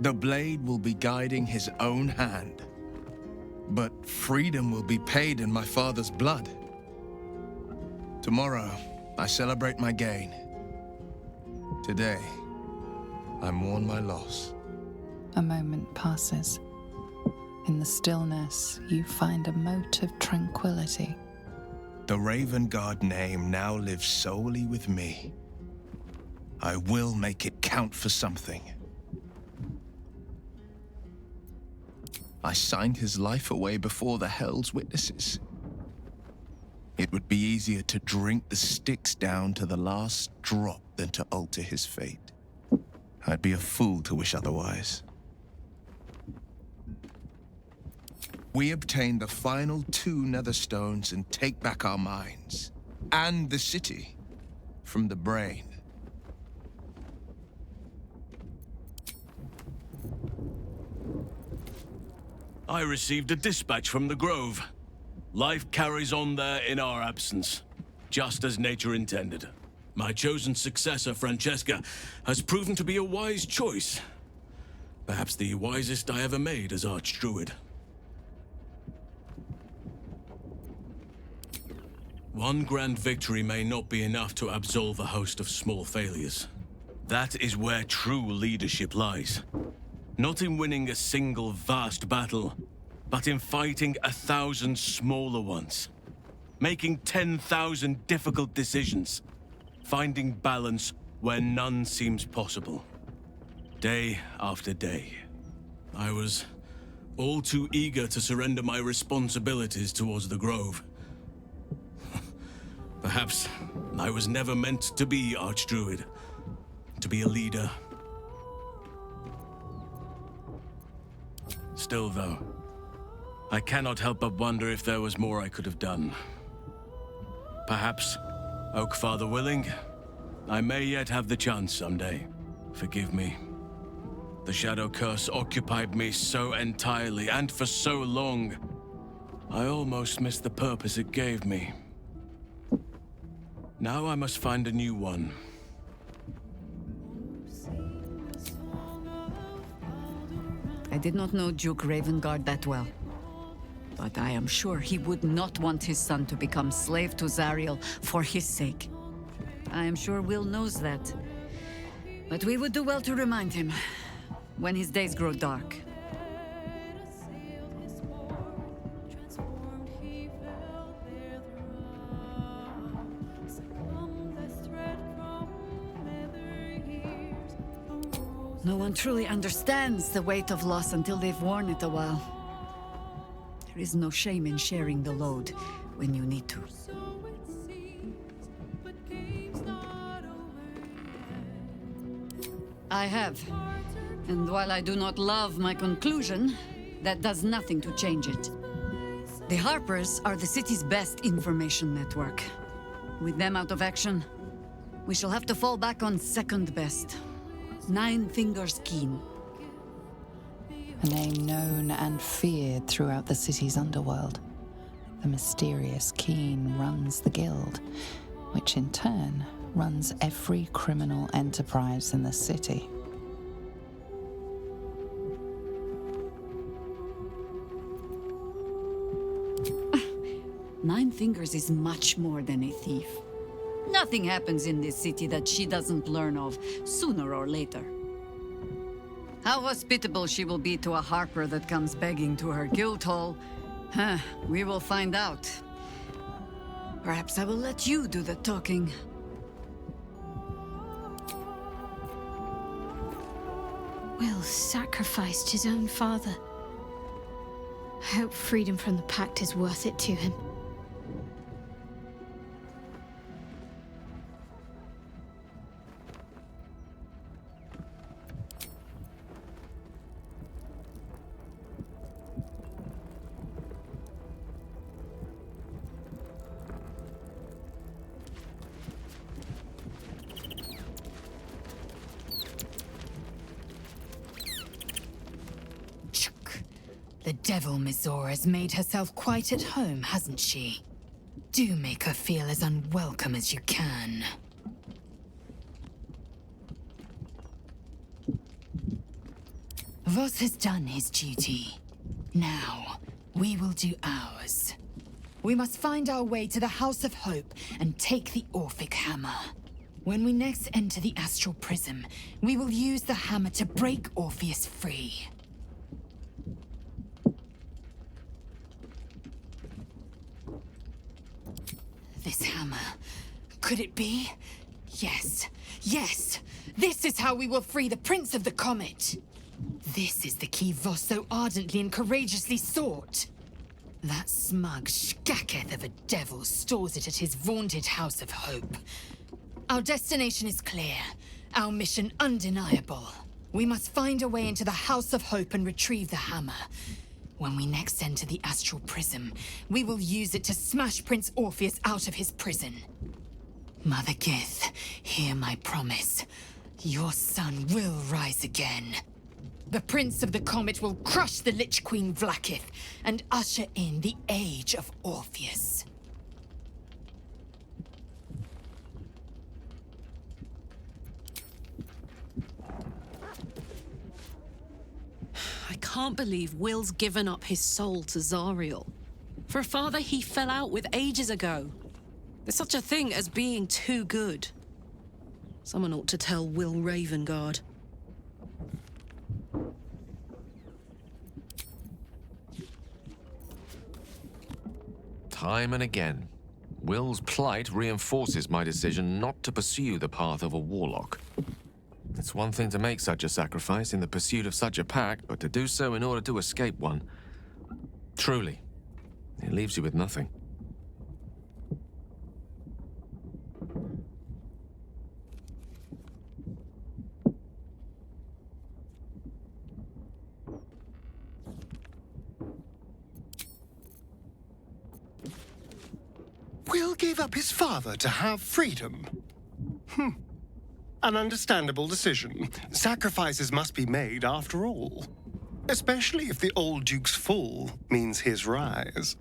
The blade will be guiding his own hand. But freedom will be paid in my father's blood. Tomorrow, I celebrate my gain. Today, I mourn my loss. A moment passes. In the stillness, you find a mote of tranquility. The Ravengard name now lives solely with me. I will make it count for something. I signed his life away before the Hell's witnesses. It would be easier to drink the Styx down to the last drop than to alter his fate. I'd be a fool to wish otherwise. We obtain the final 2 nether stones and take back our minds. And the city. From the brain. I received a dispatch from the Grove. Life carries on there in our absence, just as nature intended. My chosen successor, Francesca, has proven to be a wise choice. Perhaps the wisest I ever made as Archdruid. One grand victory may not be enough to absolve a host of small failures. That is where true leadership lies. Not in winning a single vast battle, but in fighting 1,000 smaller ones. Making 10,000 difficult decisions. Finding balance where none seems possible. Day after day. I was all too eager to surrender my responsibilities towards the Grove. Perhaps I was never meant to be Archdruid. To be a leader. Still, though, I cannot help but wonder if there was more I could have done. Perhaps, Oakfather willing, I may yet have the chance someday. Forgive me. The Shadow Curse occupied me so entirely and for so long, I almost missed the purpose it gave me. Now I must find a new one. I did not know Duke Ravengard that well. But I am sure he would not want his son to become slave to Zariel for his sake. I am sure Will knows that. But we would do well to remind him, when his days grow dark. No one truly understands the weight of loss until they've worn it a while. There is no shame in sharing the load when you need to. I have. And while I do not love my conclusion, that does nothing to change it. The Harpers are the city's best information network. With them out of action, we shall have to fall back on second best. 9 Fingers Keen. A name known and feared throughout the city's underworld. The mysterious Keen runs the guild, which in turn runs every criminal enterprise in the city. Nine Fingers is much more than a thief. Nothing happens in this city that she doesn't learn of, sooner or later. How hospitable she will be to a Harper that comes begging to her guild hall, we will find out. Perhaps I will let you do the talking. Will sacrificed his own father. I hope freedom from the Pact is worth it to him. The devil Mizora has made herself quite at home, hasn't she? Do make her feel as unwelcome as you can. Voss has done his duty. Now, we will do ours. We must find our way to the House of Hope and take the Orphic Hammer. When we next enter the Astral Prism, we will use the hammer to break Orpheus free. This hammer. Could it be? Yes. Yes! This is how we will free the Prince of the Comet! This is the key Voss so ardently and courageously sought. That smug shkacketh of a devil stores it at his vaunted House of Hope. Our destination is clear. Our mission undeniable. We must find a way into the House of Hope and retrieve the hammer. When we next enter the Astral Prism, we will use it to smash Prince Orpheus out of his prison. Mother Gith, hear my promise. Your son will rise again. The Prince of the Comet will crush the Lich Queen Vlaakith and usher in the Age of Orpheus. I can't believe Will's given up his soul to Zariel. For a father he fell out with ages ago. There's such a thing as being too good. Someone ought to tell Will Ravengard. Time and again, Will's plight reinforces my decision not to pursue the path of a warlock. It's one thing to make such a sacrifice in the pursuit of such a pact, but to do so in order to escape one. Truly, it leaves you with nothing. Will gave up his father to have freedom. An understandable decision. Sacrifices must be made after all. Especially if the old Duke's fall means his rise.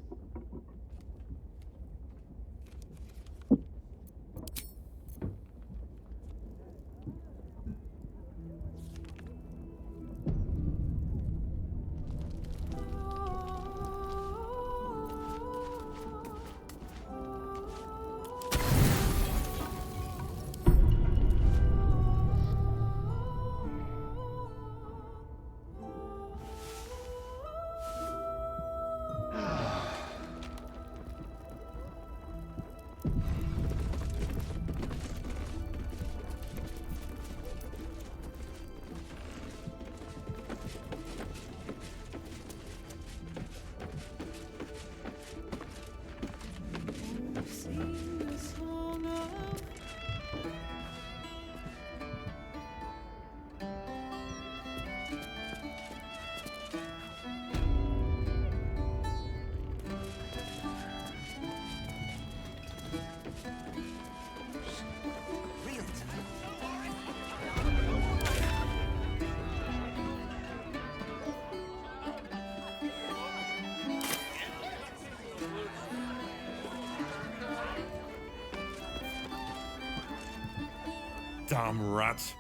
Damn rats.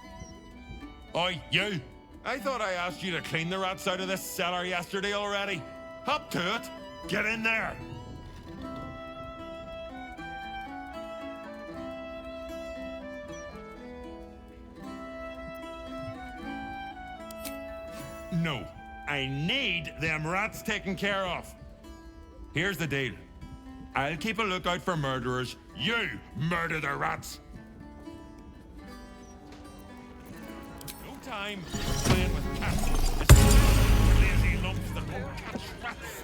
Oi, you! I thought I asked you to clean the rats out of this cellar yesterday already. Up to it! Get in there! No, I need them rats taken care of. Here's the deal. I'll keep a lookout for murderers. You murder the rats! Time playing with cats. Lazy lumps that won't catch rats.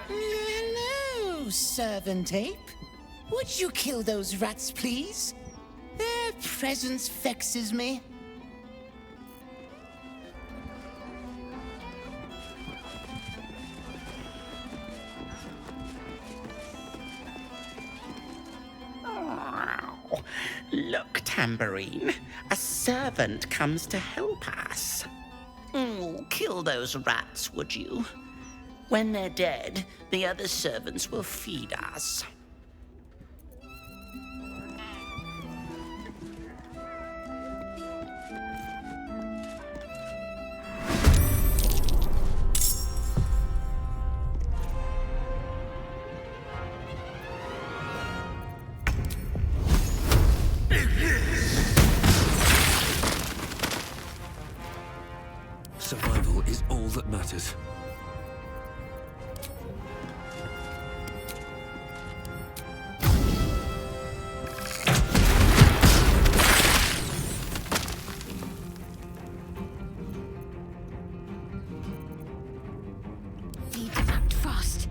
Hello, servant ape. Would you kill those rats, please? Their presence vexes me. Look, Tambourine. A servant comes to help us. Kill those rats, would you? When they're dead, the other servants will feed us. Survival is all that matters. Need to act fast.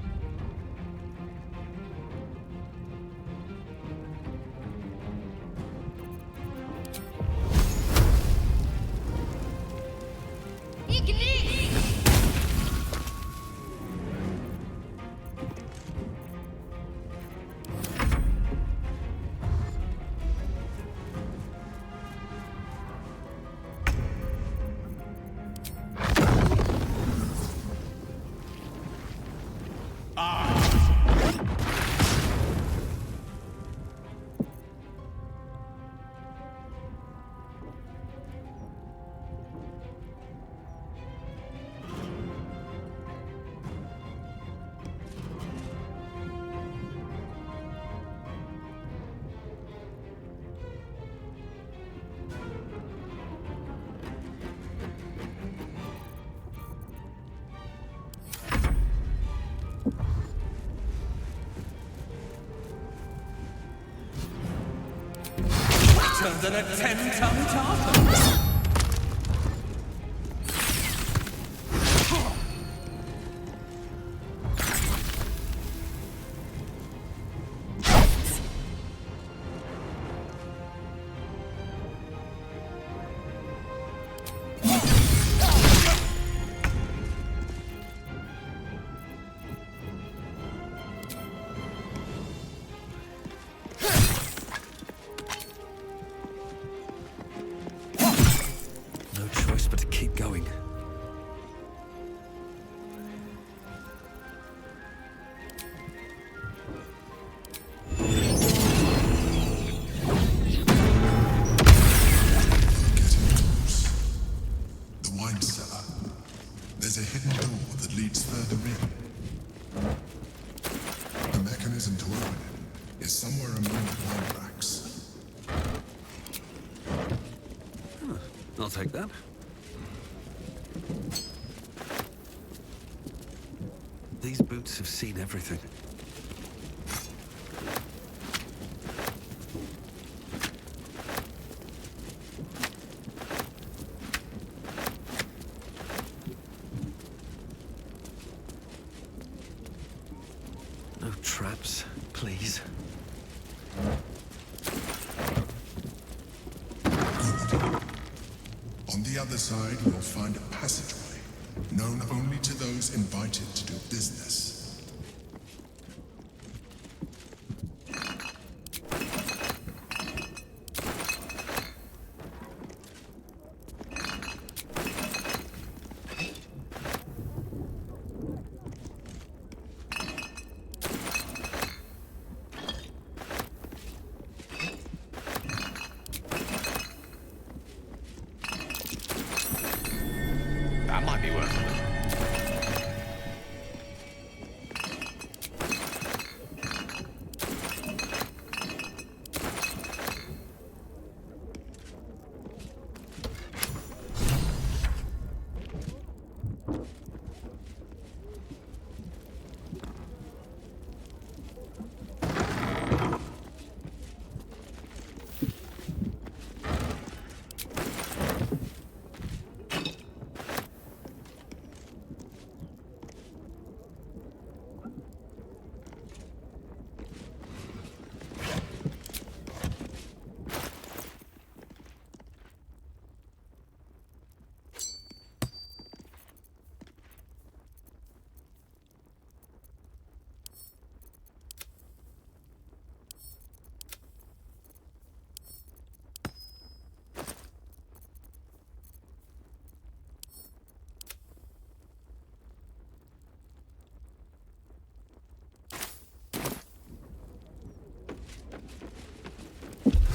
faster than a 10-ton tartan. There's a hidden door that leads further in. The mechanism to open it is somewhere among the wine racks. I'll take that. These boots have seen everything. No traps, please. On the other side, you'll find a passageway, known only to those invited to do business. That might be worth it.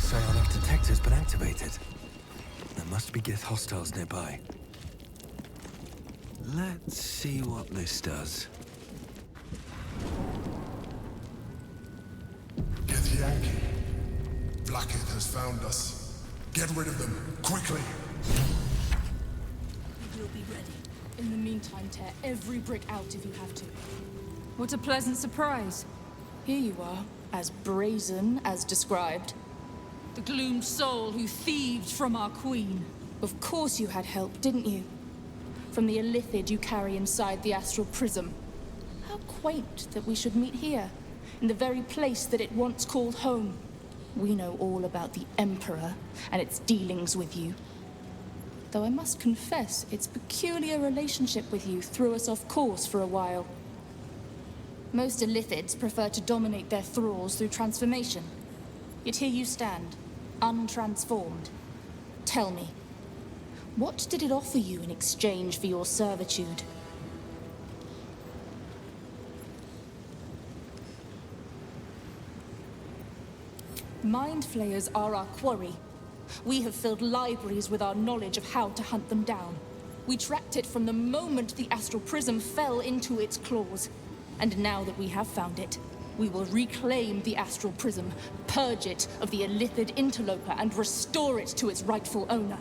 Psionic detector's been activated. There must be Gith hostiles nearby. Let's see what this does. Githyanki, Blackith has found us. Get rid of them, quickly! We'll be ready. In the meantime, tear every brick out if you have to. What a pleasant surprise. Here you are, as brazen as described. The gloomed soul who thieved from our queen. Of course you had help, didn't you? From the illithid you carry inside the astral prism. How quaint that we should meet here, in the very place that it once called home. We know all about the Emperor and its dealings with you. Though I must confess, its peculiar relationship with you threw us off course for a while. Most illithids prefer to dominate their thralls through transformation. Yet here you stand, untransformed. Tell me, what did it offer you in exchange for your servitude? Mind flayers are our quarry. We have filled libraries with our knowledge of how to hunt them down. We tracked it from the moment the astral prism fell into its claws. And now that we have found it, we will reclaim the astral prism, purge it of the illithid interloper, and restore it to its rightful owner.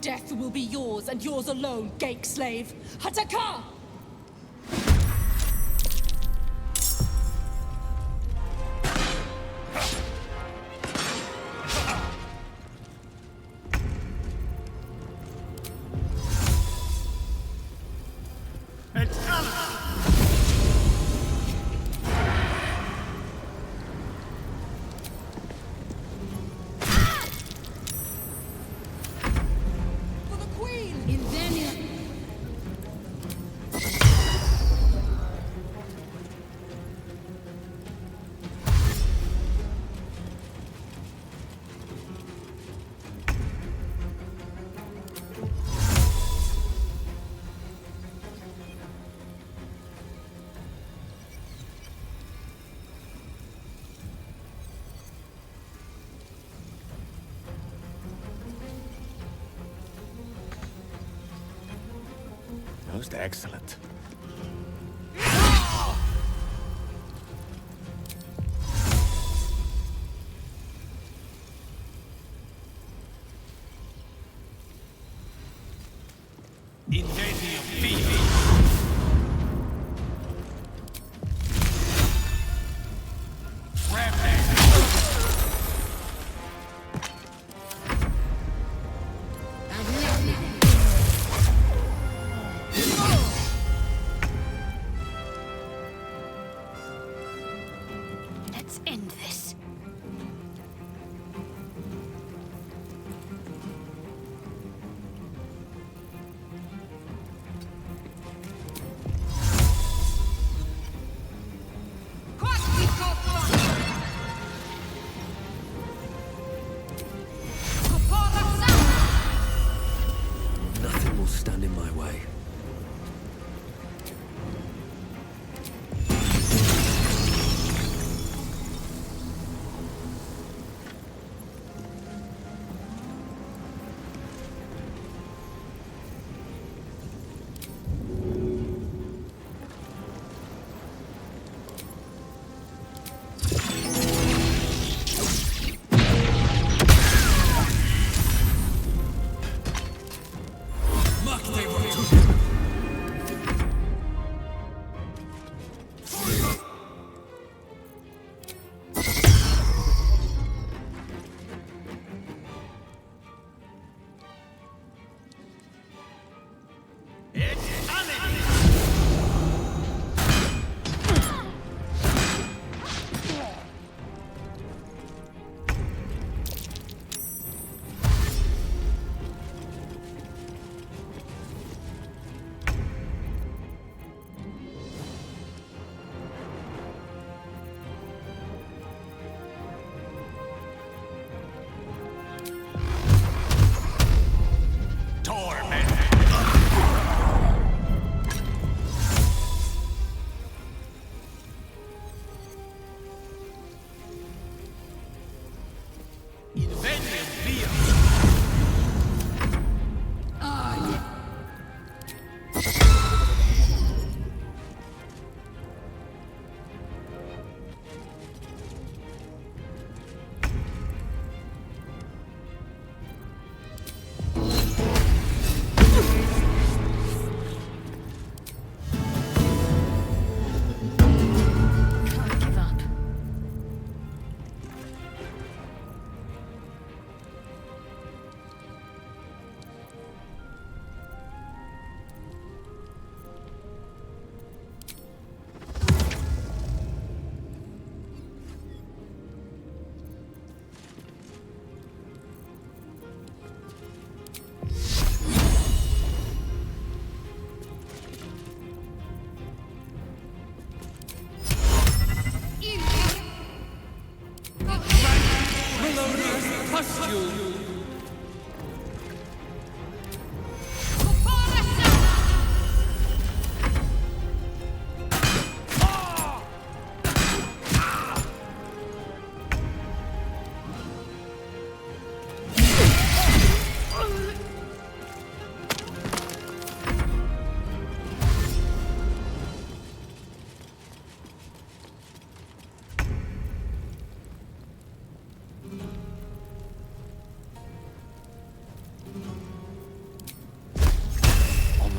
Death will be yours, and yours alone, Gake slave! Hataka! Most excellent. Incendio vivo. Let's end this.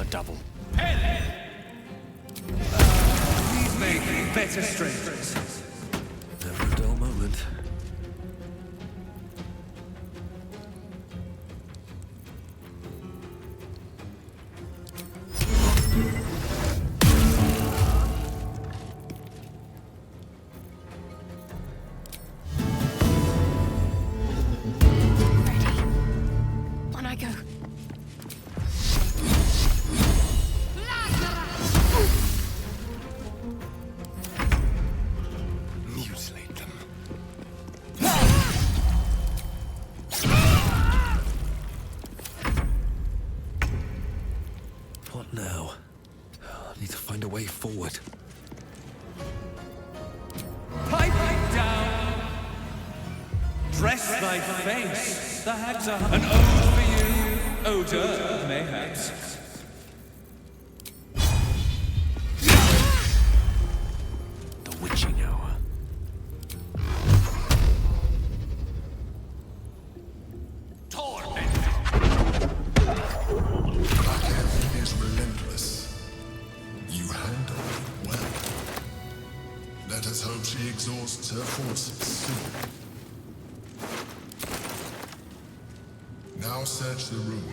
the double. These make better strangers. Never a dull moment. On I go. Mutilate them. What now? I need to find a way forward. Pipe down. Dress thy face. The hags are an ode for you. Odor, mayhaps. The witching hour. Aylin is relentless. You handle it well. Let us hope she exhausts her forces soon. Now search the room.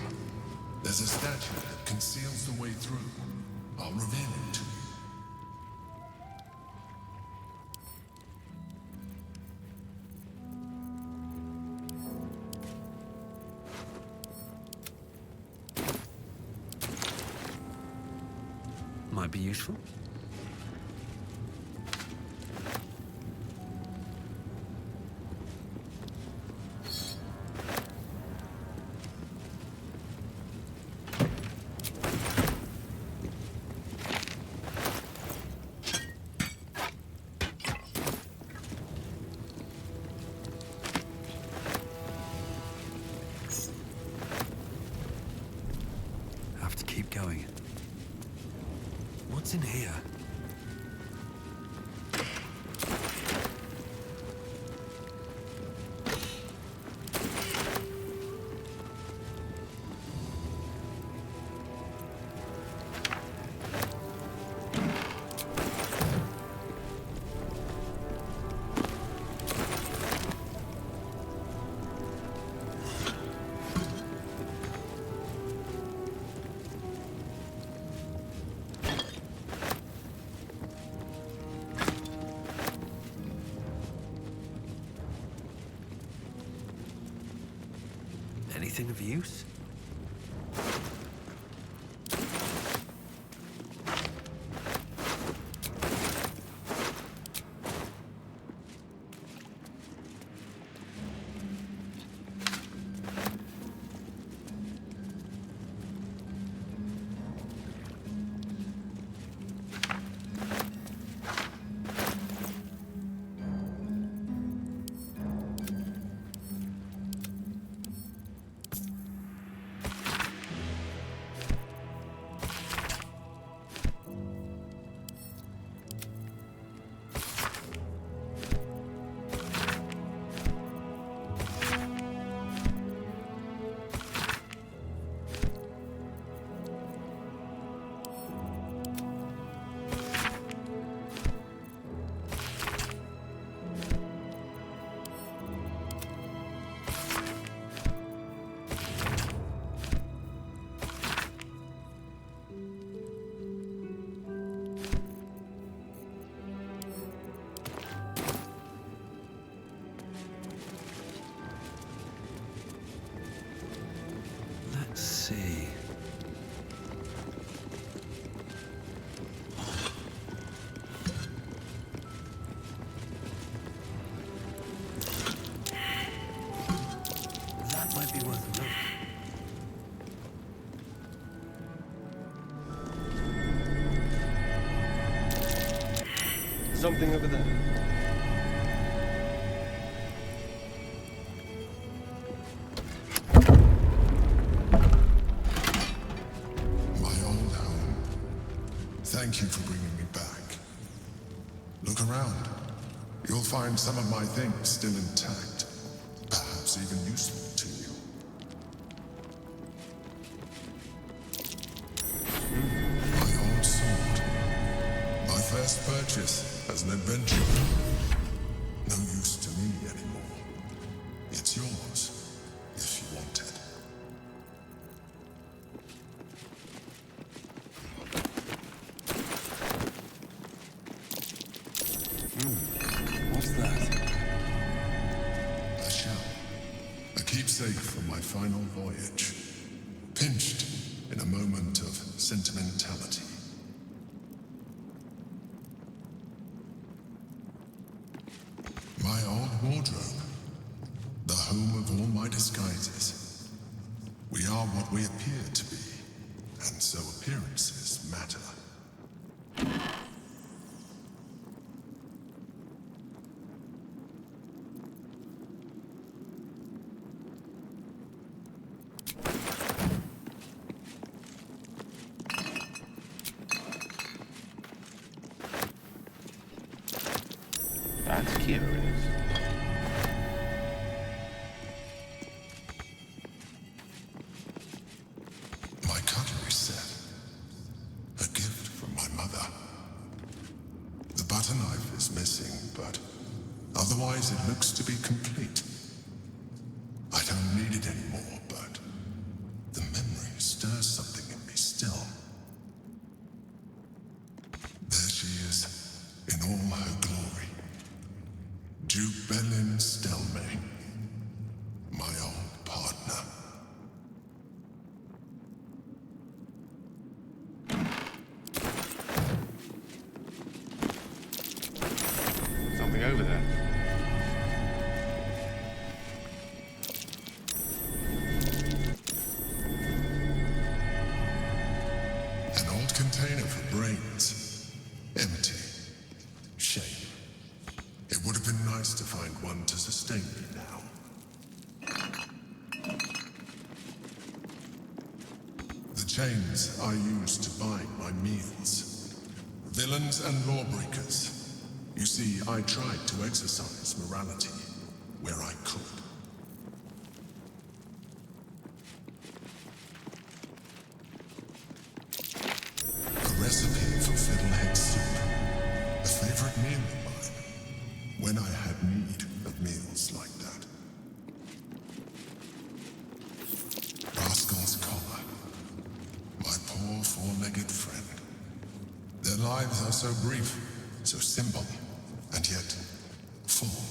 There's a statue that conceals the way through. I'll reveal it to you. Might be useful. Have to keep going. What's in here? Anything of use? Let's see. That might be worth a look. Something over there. My old home. Thank you for bringing me back. Look around. You'll find some of my things still intact. Perhaps even useful to you. purchase as an adventure. No use to me anymore. It's yours, if you want it. What's that? A shell. A keepsake from my final voyage. Pinched in a moment of sentimentality. My old wardrobe. The home of all my disguises. We are what we appear to be, and so appearances matter. That's curious. My cutlery set. A gift from my mother. The butter knife is missing, but otherwise it looks to be complete. I don't need it anymore, but the memory stirs something in me still. There she is, in all her glory. Duke Belin Stelmane, my old partner. Something over there. An old container for brains. Empty. Shame. It would have been nice to find one to sustain me now. The chains I used to buy my meals. Villains and lawbreakers. You see, I tried to exercise morality where I could. A recipe for fiddlehead soup. A favorite meal of mine. When I had need of meals like that. Rascal's collar. My poor four-legged friend. Their lives are so brief, so simple, and yet full.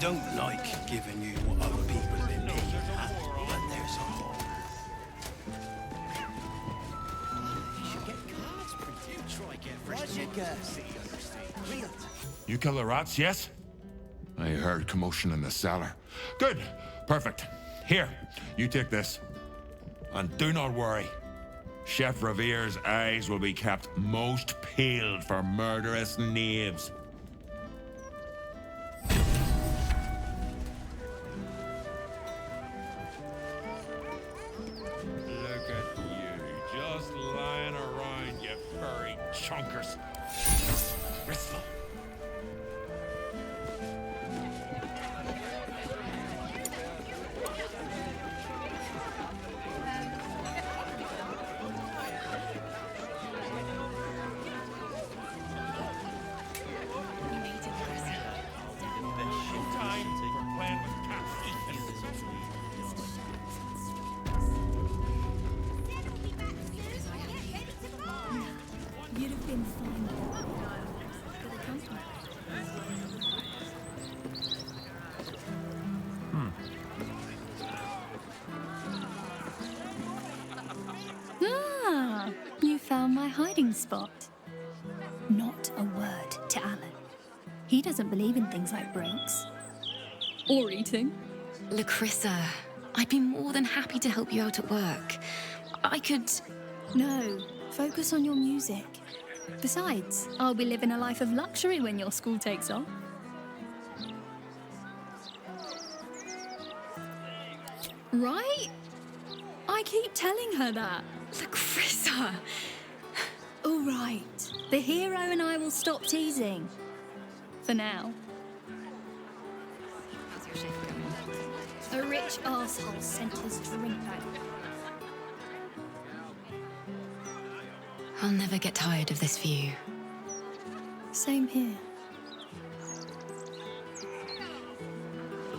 don't like giving you what other people have been picking at, but there's a hole. You kill the rats, yes? I heard commotion in the cellar. Good. Perfect. Here, you take this. And do not worry. Chef Revere's eyes will be kept most peeled for murderous knaves. Look at you, just lying around, you furry chunkers. Disgraceful. You'd have been fine. But it comes back. Ah, you found my hiding spot. Not a word to Alan. He doesn't believe in things like breaks. Or eating. Lacrissa, I'd be more than happy to help you out at work. I could... No, focus on your music. Besides, I'll be living a life of luxury when your school takes off. Right? I keep telling her that. Lacrissa! All right. The hero and I will stop teasing. For now. How's your shift going? A rich arsehole sent his drink back. I'll never get tired of this view. Same here.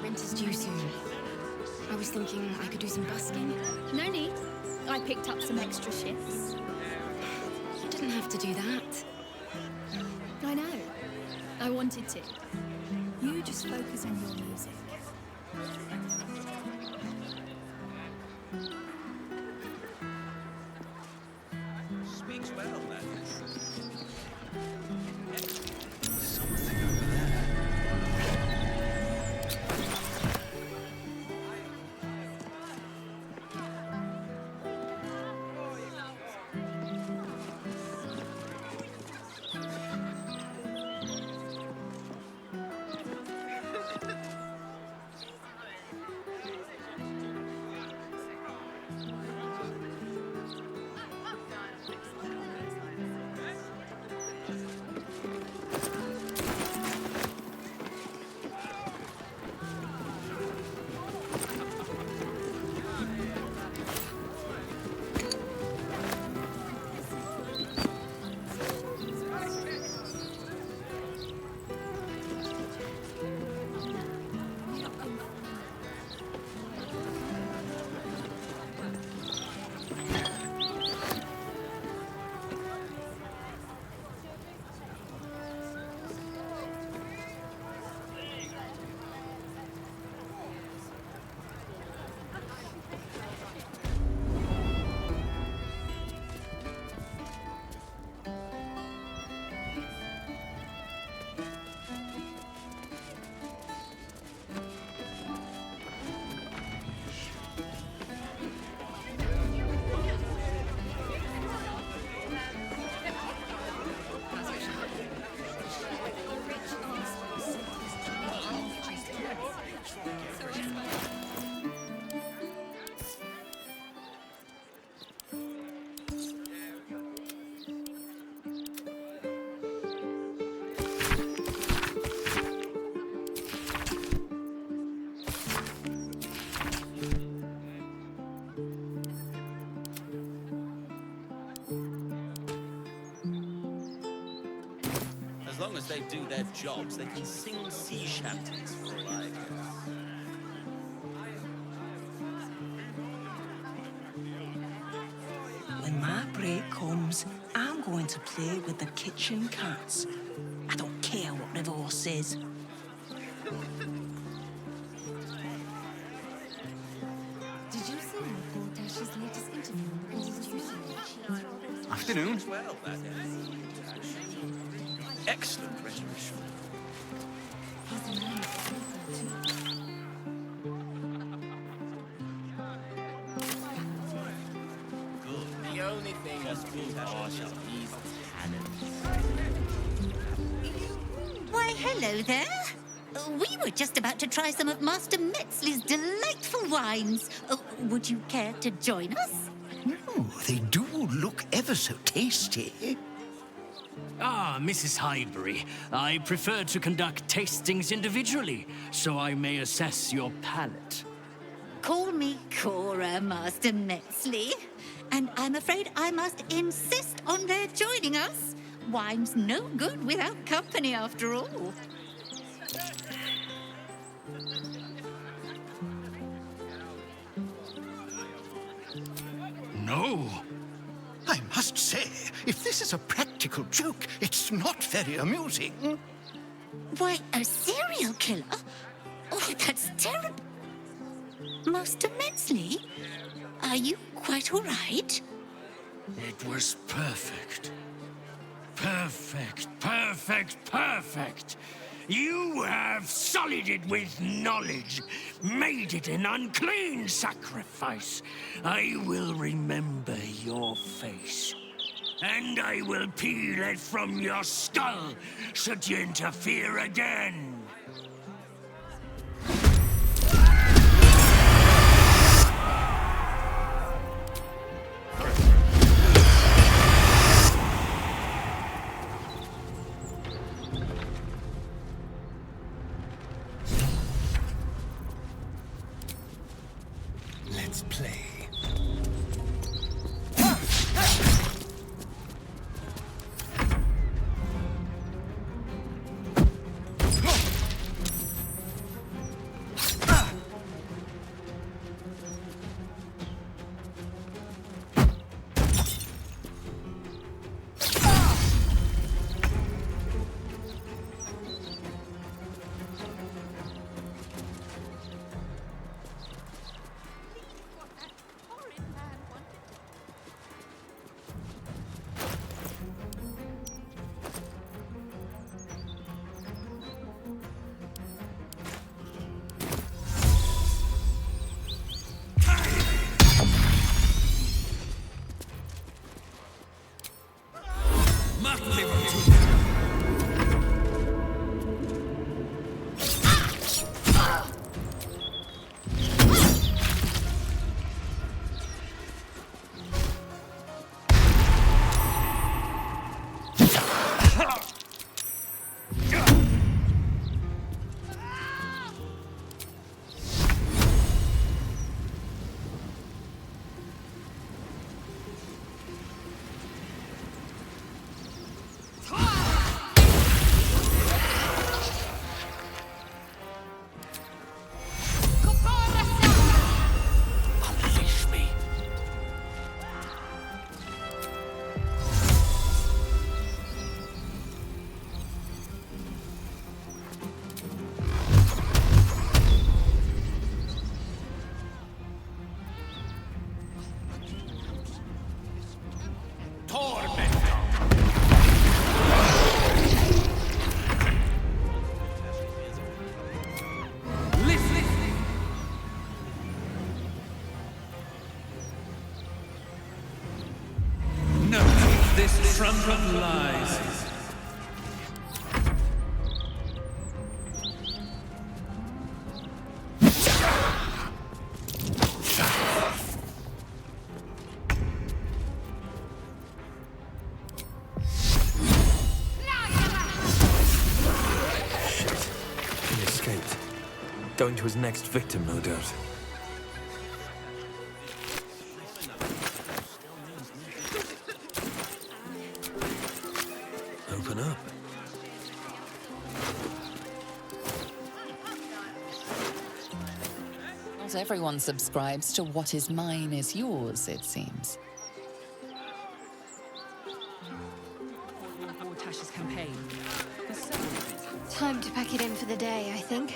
Rent is due soon. I was thinking I could do some busking. No need. I picked up some extra shifts. You didn't have to do that. I know. I wanted to. You just focus on your music. Speaks well, that. Something over there. As long as they do their jobs, they can sing sea shanties for all I care. When my break comes, I'm going to play with the kitchen cats. I don't care what Rivor says. afternoon. Excellent rhetoric. The only thing that's good are these Why, hello there. We were just about to try some of Master Metzley's delightful wines. Would you care to join us? Oh, they do look ever so tasty. Ah, Mrs. Highbury, I prefer to conduct tastings individually, so I may assess your palate. Call me Cora, Master Metzley. And I'm afraid I must insist on their joining us. Wine's no good without company, after all. No. I must say, if this is a practical joke, it's not very amusing. Why, a serial killer? Oh, that's terrible. Master Metzley, are you quite all right? It was perfect. Perfect, perfect, perfect. You have sullied it with knowledge, made it an unclean sacrifice. I will remember your face, and I will peel it from your skull should you interfere again. Let's play. This trumpet lies. He escaped. Going to his next victim, no doubt. Open up. Not everyone subscribes to what is mine is yours, it seems. Tash's campaign. Time to pack it in for the day, I think.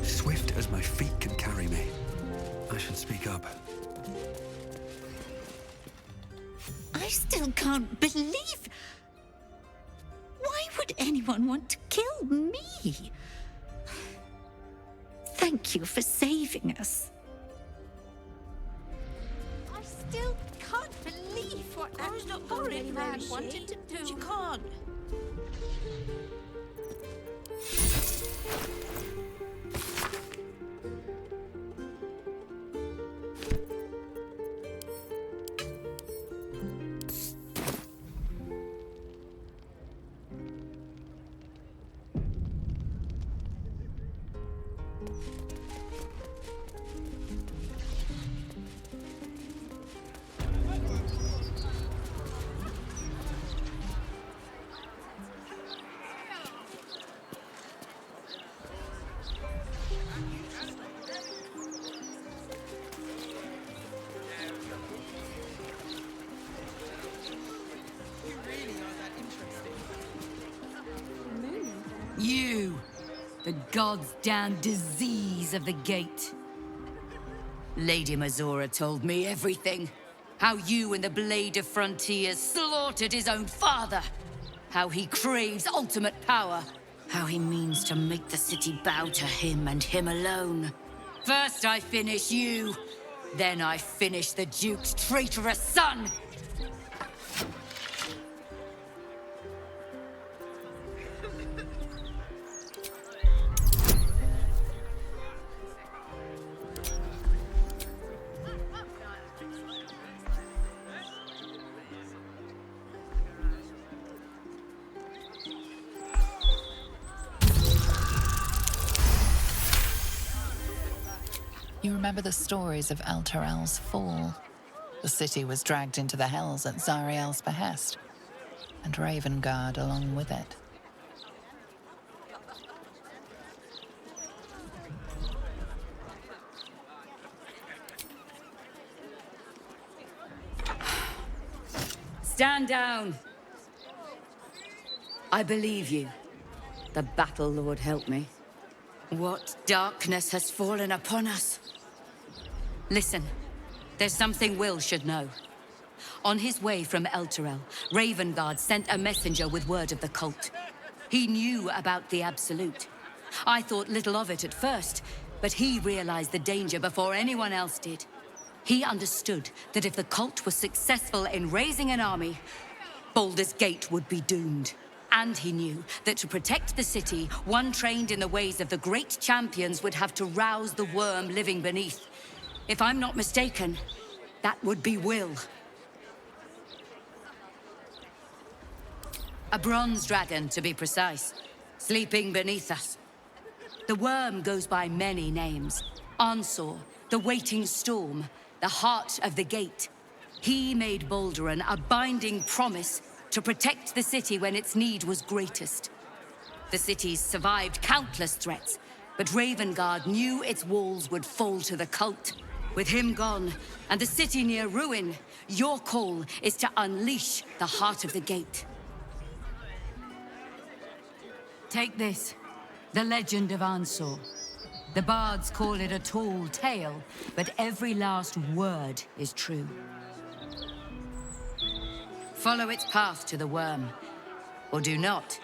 Swift as as my feet can carry me. I should speak up. I still can't believe... Why would anyone want to kill me? Thank you for saving us. I still can't believe what that horrid man wanted to do. She can't. You, the god's damn disease of the gate. Lady Mazora told me everything. How you and the Blade of Frontiers slaughtered his own father. How he craves ultimate power. How he means to make the city bow to him and him alone. First I finish you, then I finish the Duke's traitorous son! You remember the stories of Elturel's fall? The city was dragged into the Hells at Zariel's behest, and Ravengard along with it. Stand down! I believe you. The Battle Lord help me. What darkness has fallen upon us? Listen, there's something Will should know. On his way from Elturel, Ravengard sent a messenger with word of the cult. He knew about the Absolute. I thought little of it at first, but he realized the danger before anyone else did. He understood that if the cult was successful in raising an army, Baldur's Gate would be doomed. And he knew that to protect the city, one trained in the ways of the great champions would have to rouse the worm living beneath. If I'm not mistaken, that would be Will. A bronze dragon, to be precise, sleeping beneath us. The worm goes by many names. Ansor, the Waiting Storm, the Heart of the Gate. He made Balduran a binding promise to protect the city when its need was greatest. The city's survived countless threats, but Ravengard knew its walls would fall to the cult. With him gone, and the city near ruin, your call is to unleash the Heart of the Gate. Take this, the legend of Ansor. The bards call it a tall tale, but every last word is true. Follow its path to the worm, or do not,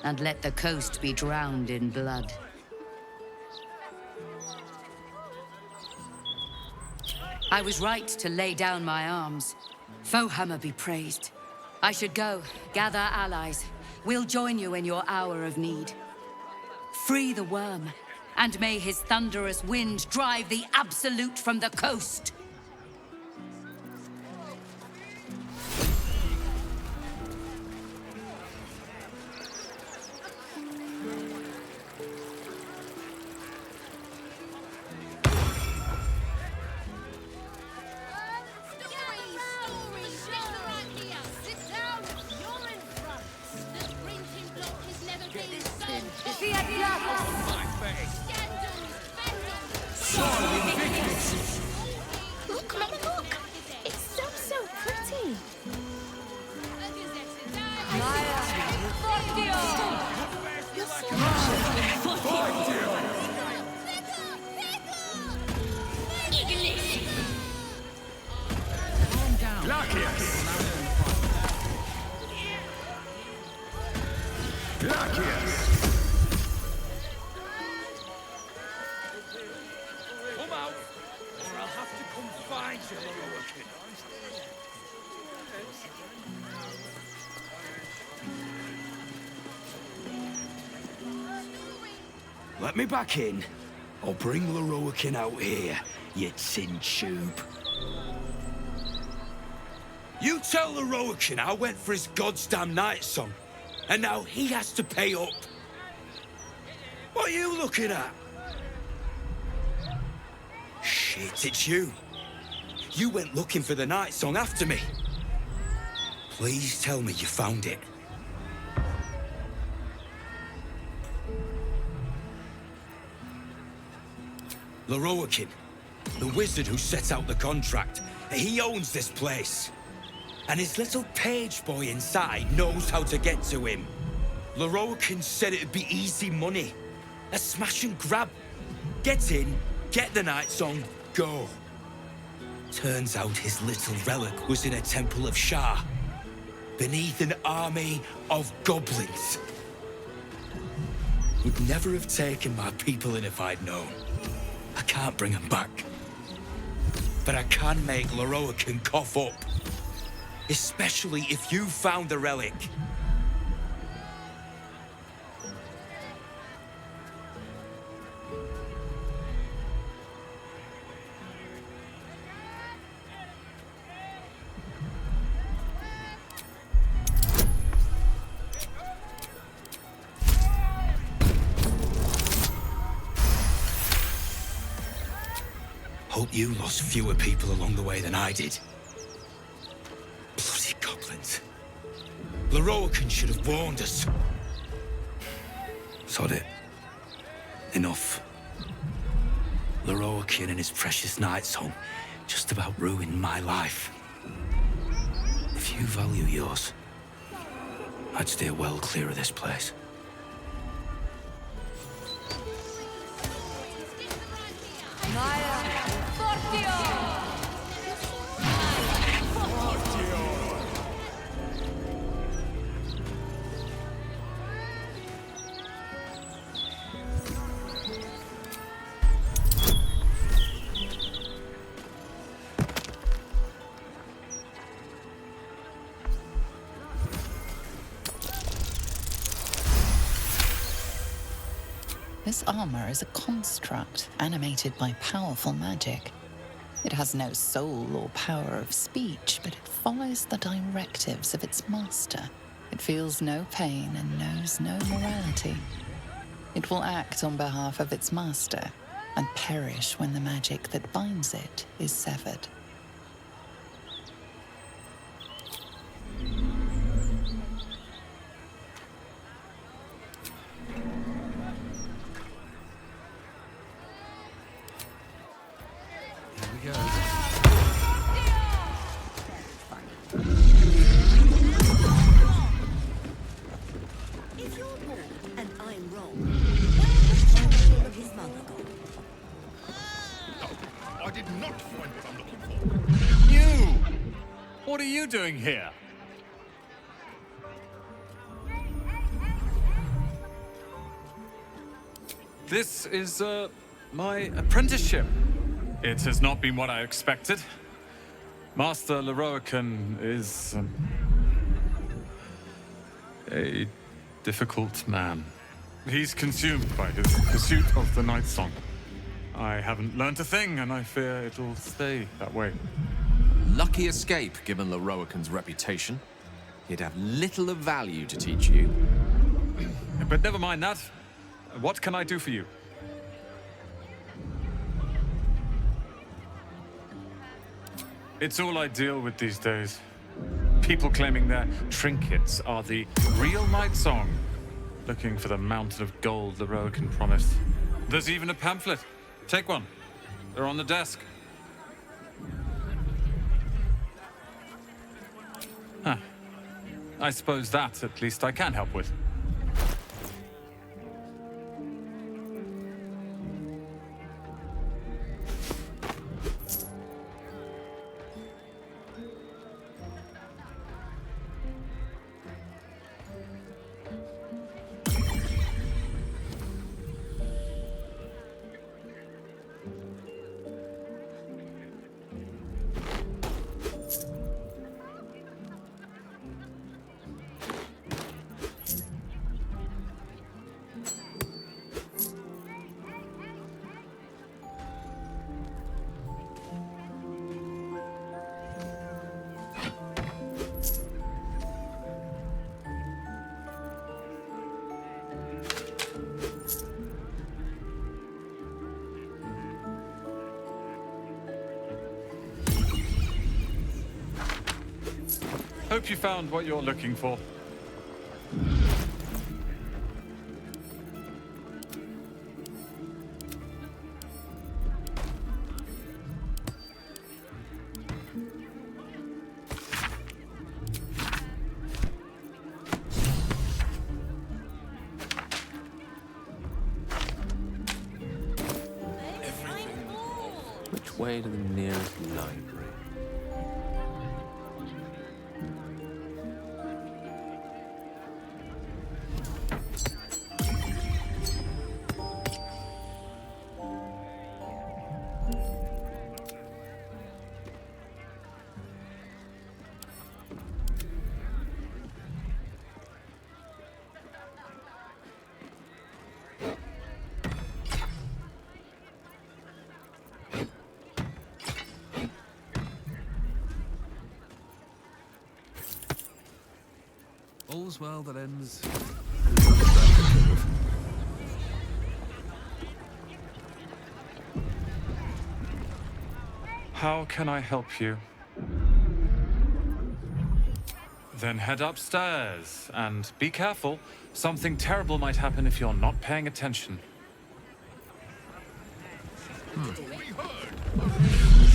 and let the coast be drowned in blood. I was right to lay down my arms. Fohammer be praised. I should go, gather allies. We'll join you in your hour of need. Free the worm, and may his thunderous wind drive the Absolute from the coast. Look, Mama, look! It's so pretty! Come out, or I'll have to come find you, lorroakan. Let me back in. I'll bring lorroakan out here, you tin tube. You tell lorroakan I went for his goddamn night song, and now he has to pay up. What are you looking at? Shit, it's you. You went looking for the night song after me. Please tell me you found it. Lorroakan, the wizard who set out the contract, he owns this place. And his little page boy inside knows how to get to him. Lorroakan said it'd be easy money. A smash and grab. Get in, get the night song, go. Turns out his little relic was in a temple of Shah, beneath an army of goblins. Would never have taken my people in if I'd known. I can't bring him back. But I can make lorroakan cough up. Especially if you found the relic. Hope you lost fewer people along the way than I did. Bloody goblins. Lorroakan should have warned us. Sod it. Enough. Lorroakan and his precious night song just about ruined my life. If you value yours, I'd steer well clear of this place. This armor is a construct animated by powerful magic. It has no soul or power of speech, but it follows the directives of its master. It feels no pain and knows no morality. It will act on behalf of its master and perish when the magic that binds it is severed. If you're wrong and I'm wrong, where has the of his mother gone? No, I did not find what I'm looking for. You! What are you doing here? This is, my apprenticeship. It has not been what I expected. Master lorroakan is a difficult man. He's consumed by his pursuit of the night song. I haven't learnt a thing, and I fear it'll stay that way. Lucky escape, given lorroakan's reputation. He'd have little of value to teach you. But never mind that. What can I do for you? It's all I deal with these days. People claiming their trinkets are the real night song, looking for the mountain of gold lorroakan promised. There's even a pamphlet. Take one. They're on the desk. Huh. I suppose that, at least, I can help with. Hope you found what you're looking for. Which way to the nearest library? All's well that ends. How can I help you? Then head upstairs, and be careful. Something terrible might happen if you're not paying attention.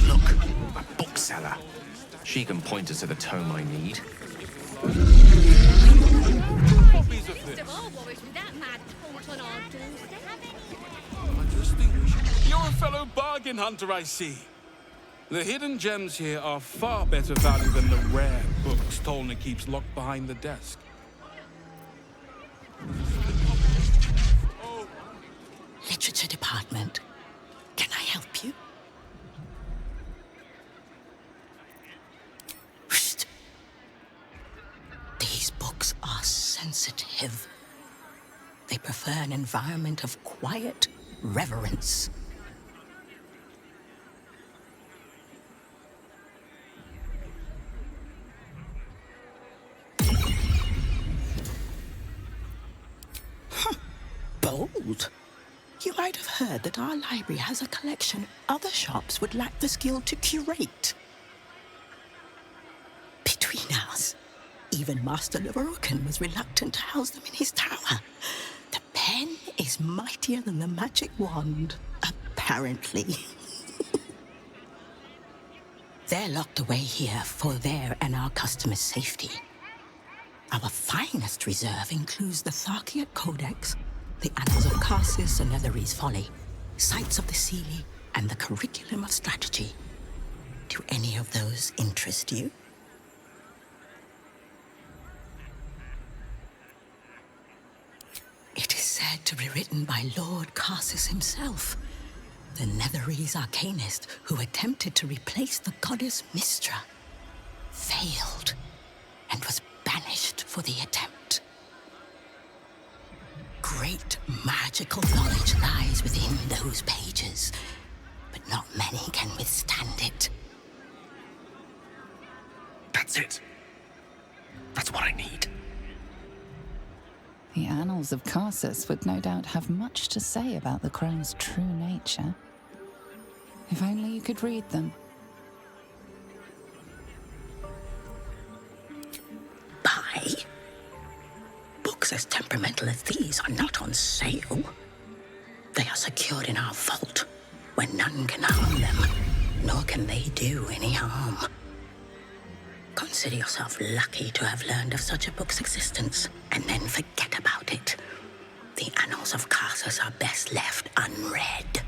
Look, a bookseller. She can point us to the tome I need. You're a fellow bargain hunter, I see. The hidden gems here are far better value than the rare books Tolna keeps locked behind the desk. Literature department. Can I help you? Shh. These books are sensitive. They prefer an environment of quiet reverence. Bold. You might have heard that our library has a collection other shops would lack the skill to curate. Between us, even Master lorroakan was reluctant to house them in his tower. The pen is mightier than the magic wand, apparently. They're locked away here for their and our customers' safety. Our finest reserve includes the Tharkiat Codex, the Annals of Karsus and Netherese Folly, Sights of the Seelie, and the Curriculum of Strategy. Do any of those interest you? It is said to be written by Lord Karsus himself, the Netherese arcanist who attempted to replace the goddess Mystra, failed, and was banished for the attempt. Great magical knowledge lies within those pages, but not many can withstand it. That's it. That's what I need. The Annals of Karsus would no doubt have much to say about the crone's true nature. If only you could read them. Buy? Books as temperamental as these are not on sale. They are secured in our vault, where none can harm them, nor can they do any harm. Consider yourself lucky to have learned of such a book's existence, and then forget about it. The Annals of Karsus are best left unread.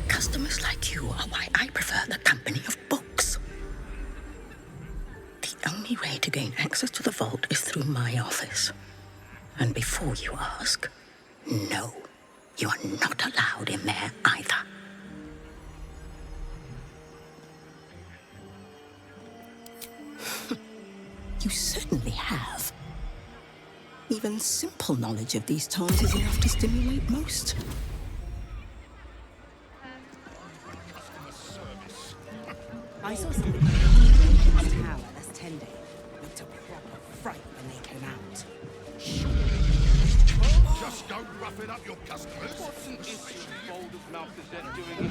Customers like you are why I prefer the company of books. The only way to gain access to the vault is through my office. And before you ask, no, you are not allowed in there either. You certainly have. Even simple knowledge of these tones is enough to stimulate most. saw something in this tower that's tending. Looked a proper fright when they came out. Just don't rough it up your customers. What's an issue Boulder's Malcazette doing?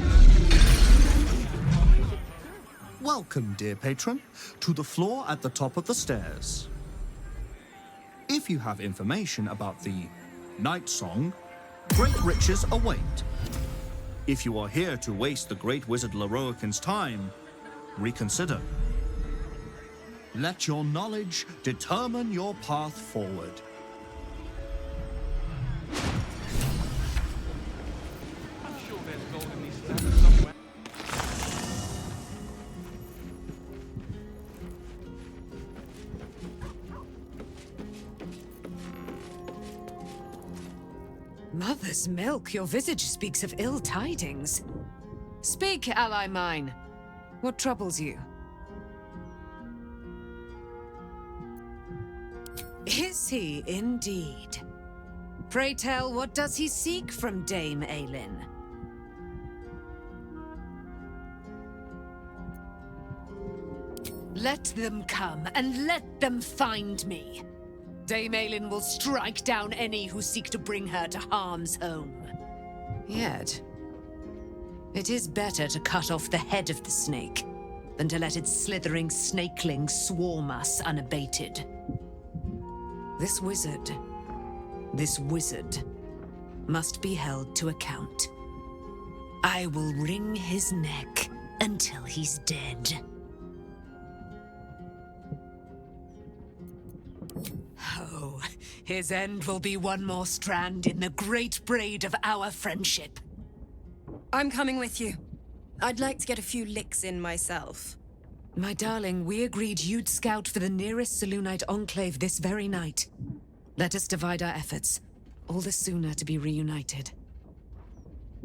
Welcome, dear patron, to the floor at the top of the stairs. If you have information about the Night Song, great riches await. If you are here to waste the great wizard lorroakan's time, reconsider. Let your knowledge determine your path forward. I'm sure there's gold in these stacks somewhere. Mother's milk, your visage speaks of ill tidings. Speak, ally mine. What troubles you? Is he indeed? Pray tell, what does he seek from Dame Aylin? Let them come, and let them find me. Dame Aylin will strike down any who seek to bring her to harm's home. Yet, it is better to cut off the head of the snake than to let its slithering snakelings swarm us unabated. This wizard must be held to account. I will wring his neck until he's dead. Oh, his end will be one more strand in the great braid of our friendship. I'm coming with you. I'd like to get a few licks in myself. My darling, we agreed you'd scout for the nearest Selûnite enclave this very night. Let us divide our efforts, all the sooner to be reunited.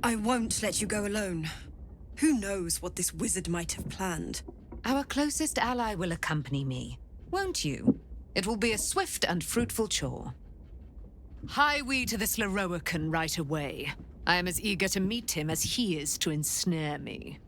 I won't let you go alone. Who knows what this wizard might have planned? Our closest ally will accompany me, won't you? It will be a swift and fruitful chore. Hie we to this lorroakan right away. I am as eager to meet him as he is to ensnare me.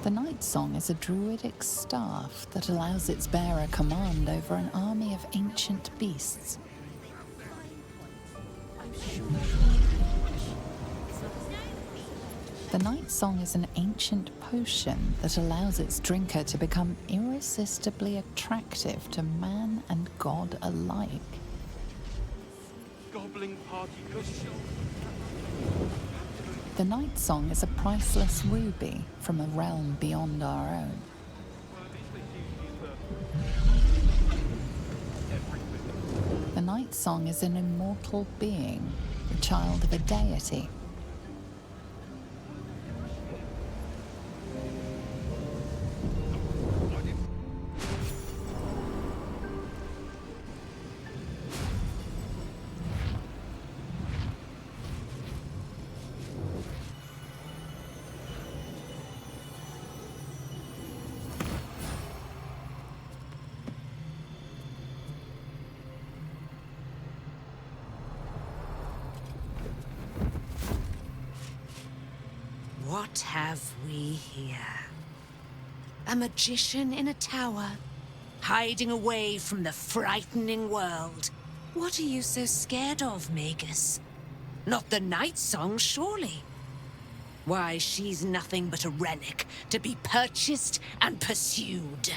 The Night Song is a druidic staff that allows its bearer command over an army of ancient beasts. The Night Song is an ancient potion that allows its drinker to become irresistibly attractive to man and god alike. Gobbling party cushion. The Night Song is a priceless ruby from a realm beyond our own. The Night Song is an immortal being, the child of a deity. What have we here? A magician in a tower, hiding away from the frightening world. What are you so scared of, Magus? Not the Night Song, surely? Why, she's nothing but a relic to be purchased and pursued.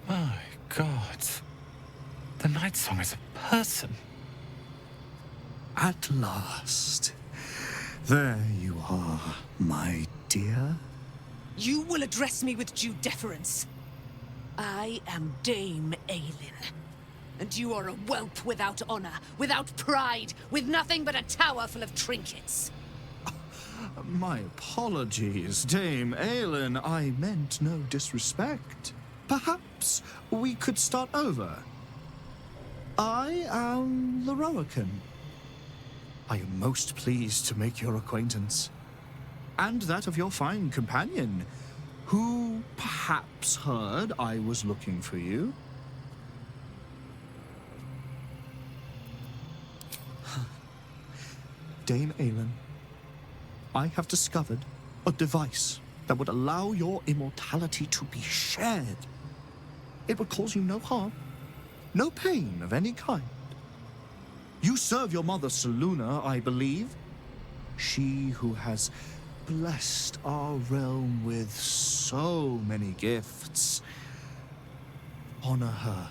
My God. The Night Song is a person. At last. There you are, my dear. You will address me with due deference. I am Dame Aylin. And you are a whelp without honor, without pride, with nothing but a tower full of trinkets. My apologies, Dame Aylin. I meant no disrespect. Perhaps we could start over. I am Lorroakan. I am most pleased to make your acquaintance. And that of your fine companion, who perhaps heard I was looking for you. Dame Aylin, I have discovered a device that would allow your immortality to be shared. It would cause you no harm, no pain of any kind. You serve your mother Seluna, I believe. She who has blessed our realm with so many gifts. Honor her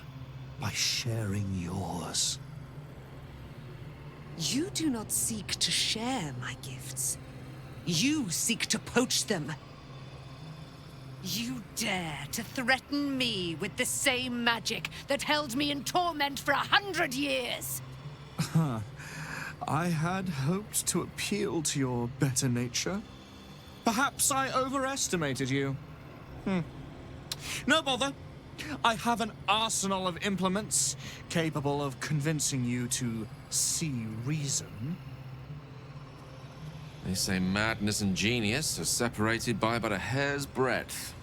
by sharing yours. You do not seek to share my gifts. You seek to poach them. You dare to threaten me with the same magic that held me in torment for 100 years? I had hoped to appeal to your better nature. Perhaps I overestimated you. No bother. I have an arsenal of implements capable of convincing you to see reason. They say madness and genius are separated by but a hair's breadth.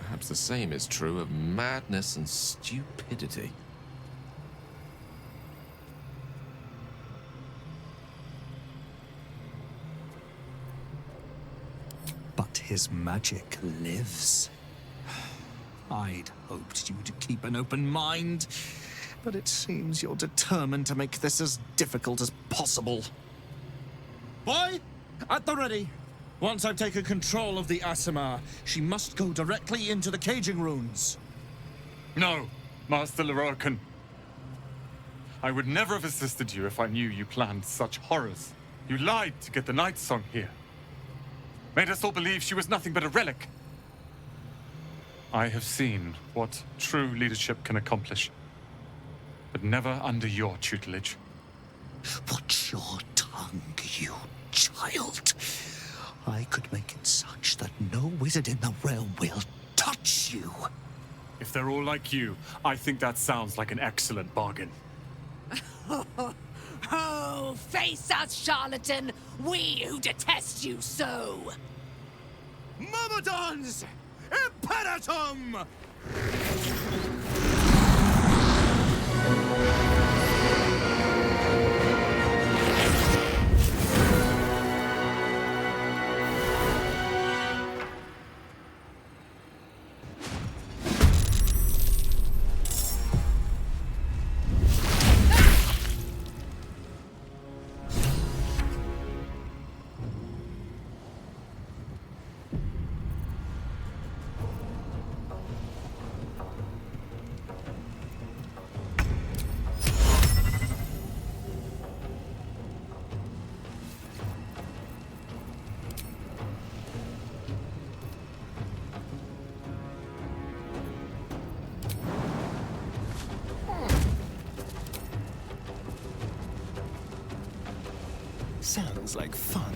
Perhaps the same is true of madness and stupidity. But his magic lives. I'd hoped you would keep an open mind, but it seems you're determined to make this as difficult as possible. Boy, at the ready. Once I've taken control of the Asimar, she must go directly into the caging runes. No, Master lorroakan. I would never have assisted you if I knew you planned such horrors. You lied to get the Night Song here. Made us all believe she was nothing but a relic. I have seen what true leadership can accomplish, but never under your tutelage. Watch your tongue, you child. I could make it such that no wizard in the realm will touch you. If they're all like you, I think that sounds like an excellent bargain. Oh, face us, charlatan! We who detest you so! Myrmidons! Imperatum! Sounds like fun.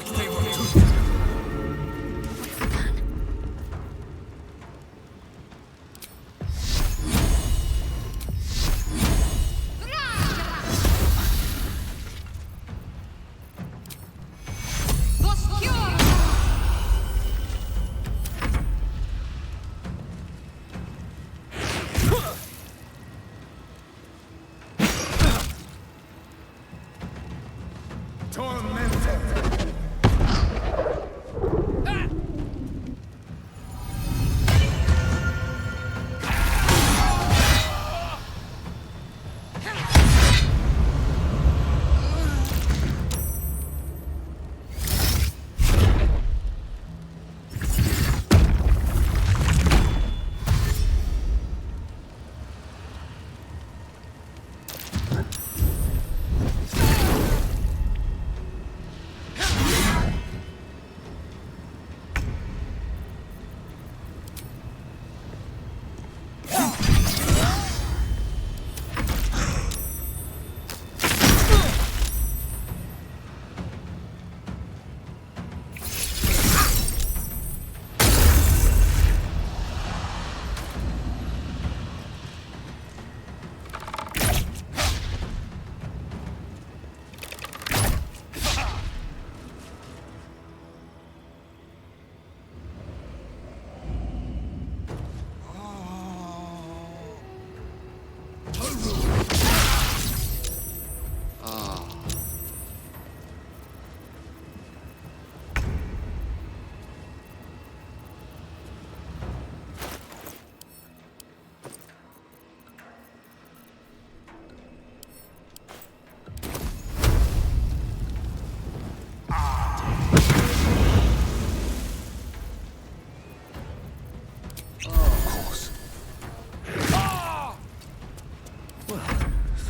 back they were too.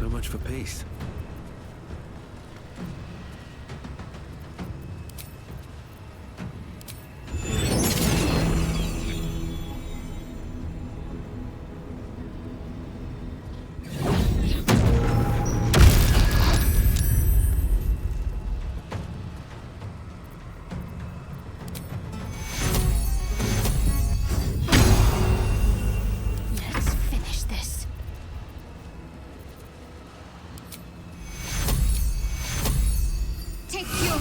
So much for peace. Let's finish this. Take your...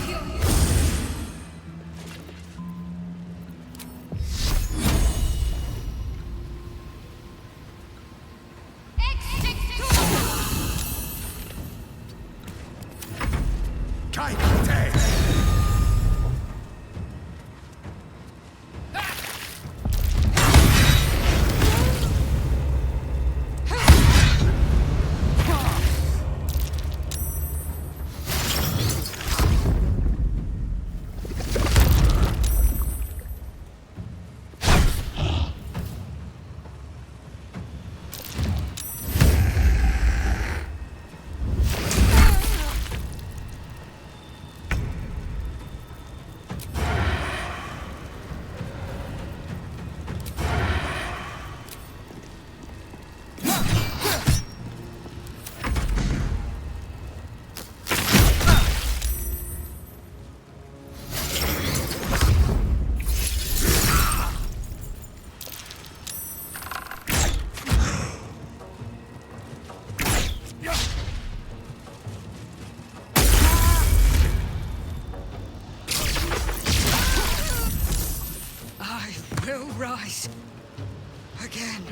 I will rise again.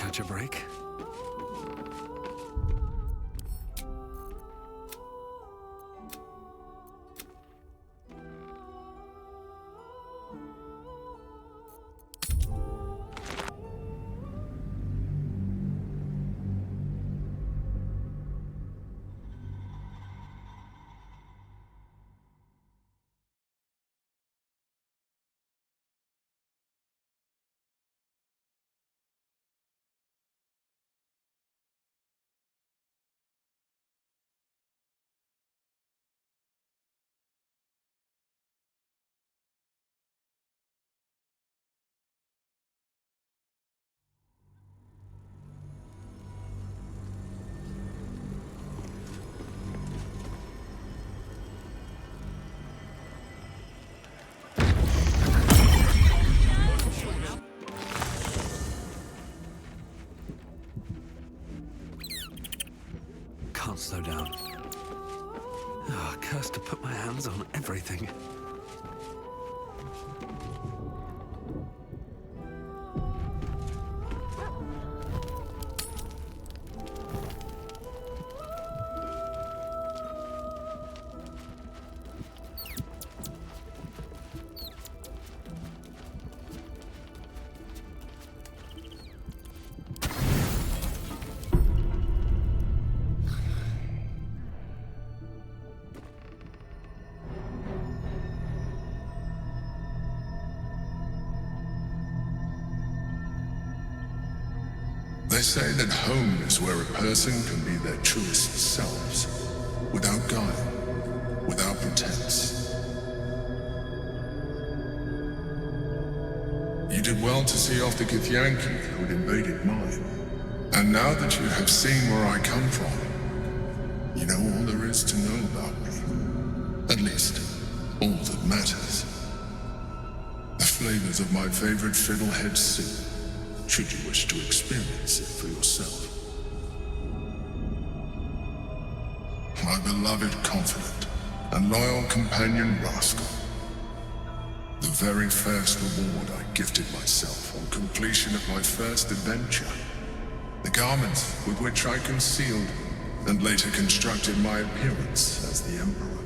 catch a break. Can't slow down. Ah, cursed to put my hands on everything. They say that home is where a person can be their truest selves, without guile, without pretense. You did well to see off the Githyanki who had invaded mine. And now that you have seen where I come from, you know all there is to know about me. At least, all that matters. The flavors of my favorite fiddlehead soup, should you wish to experience it for yourself. My beloved confidant and loyal companion Rascal. The very first reward I gifted myself on completion of my first adventure. The garments with which I concealed and later constructed my appearance as the Emperor.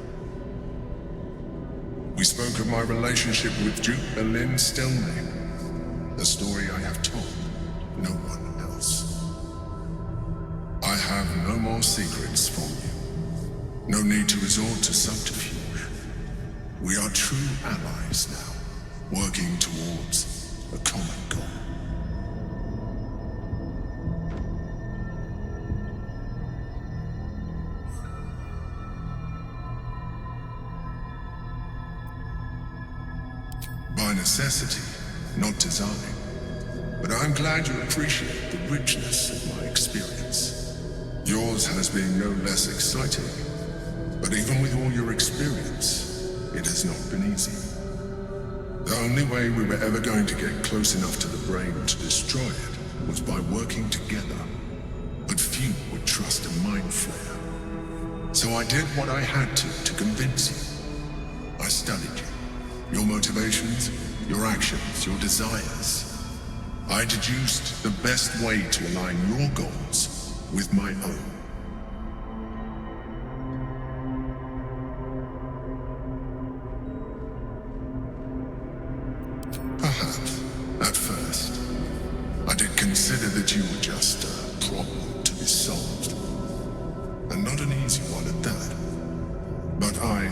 We spoke of my relationship with Duke Aylin Stillmane, a story I have told no one else. I have no more secrets from you. No need to resort to subterfuge. We are true allies now, working towards a common goal. By necessity, not design. But I'm glad you appreciate the richness of my experience. Yours has been no less exciting. But even with all your experience, it has not been easy. The only way we were ever going to get close enough to the brain to destroy it was by working together. But few would trust a mind flayer. So I did what I had to convince you. I studied you. Your motivations, your actions, your desires. I deduced the best way to align your goals with my own. Perhaps, at first, I did consider that you were just a problem to be solved. And not an easy one at that. But I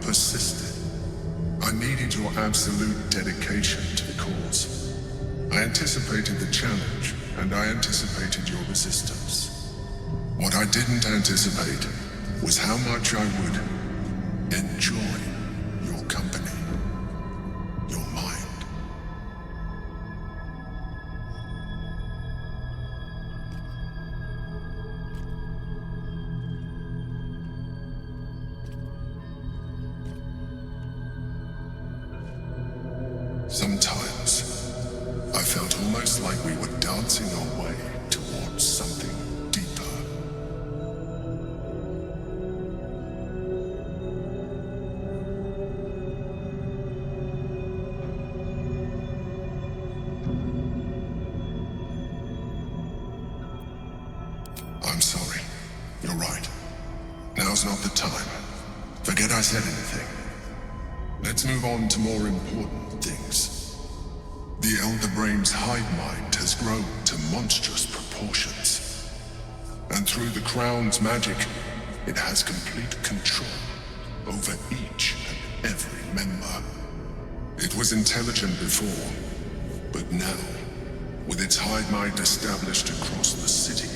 persisted. I needed your absolute dedication to the cause. I anticipated the challenge, and I anticipated your resistance. What I didn't anticipate was how much I would enjoy your company, your mind. Sometimes, I felt almost like we were dancing our way towards something deeper. said anything. Let's move on to more important things. The Elder Brain's hive mind has grown to monstrous proportions. And through the Crown's magic, it has complete control over each and every member. It was intelligent before, but now, with its hive mind established across the city,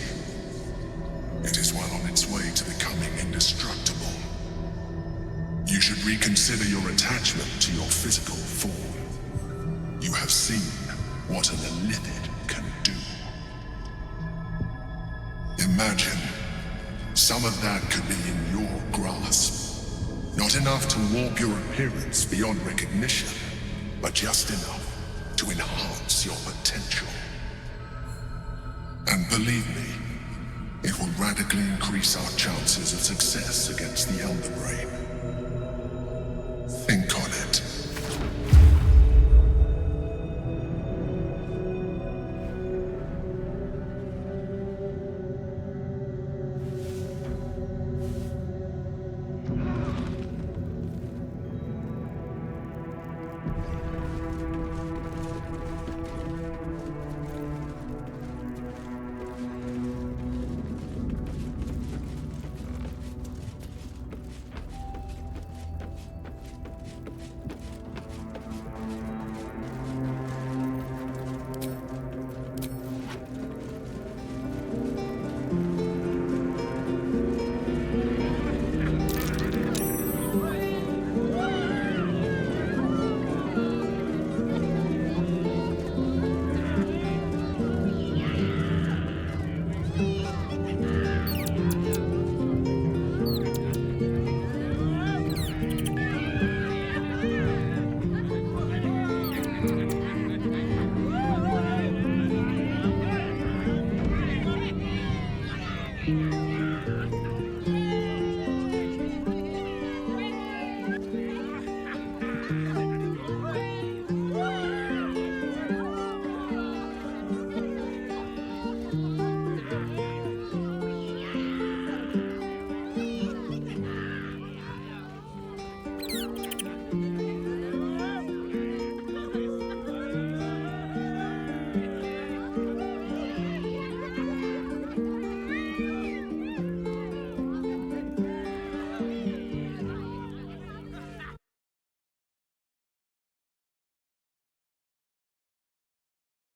it is well on its way to becoming indestructible. You should reconsider your attachment to your physical form. You have seen what an Illithid can do. Imagine some of that could be in your grasp. Not enough to warp your appearance beyond recognition, but just enough to enhance your potential. And believe me, it will radically increase our chances of success against the Elder Brain. Think on it.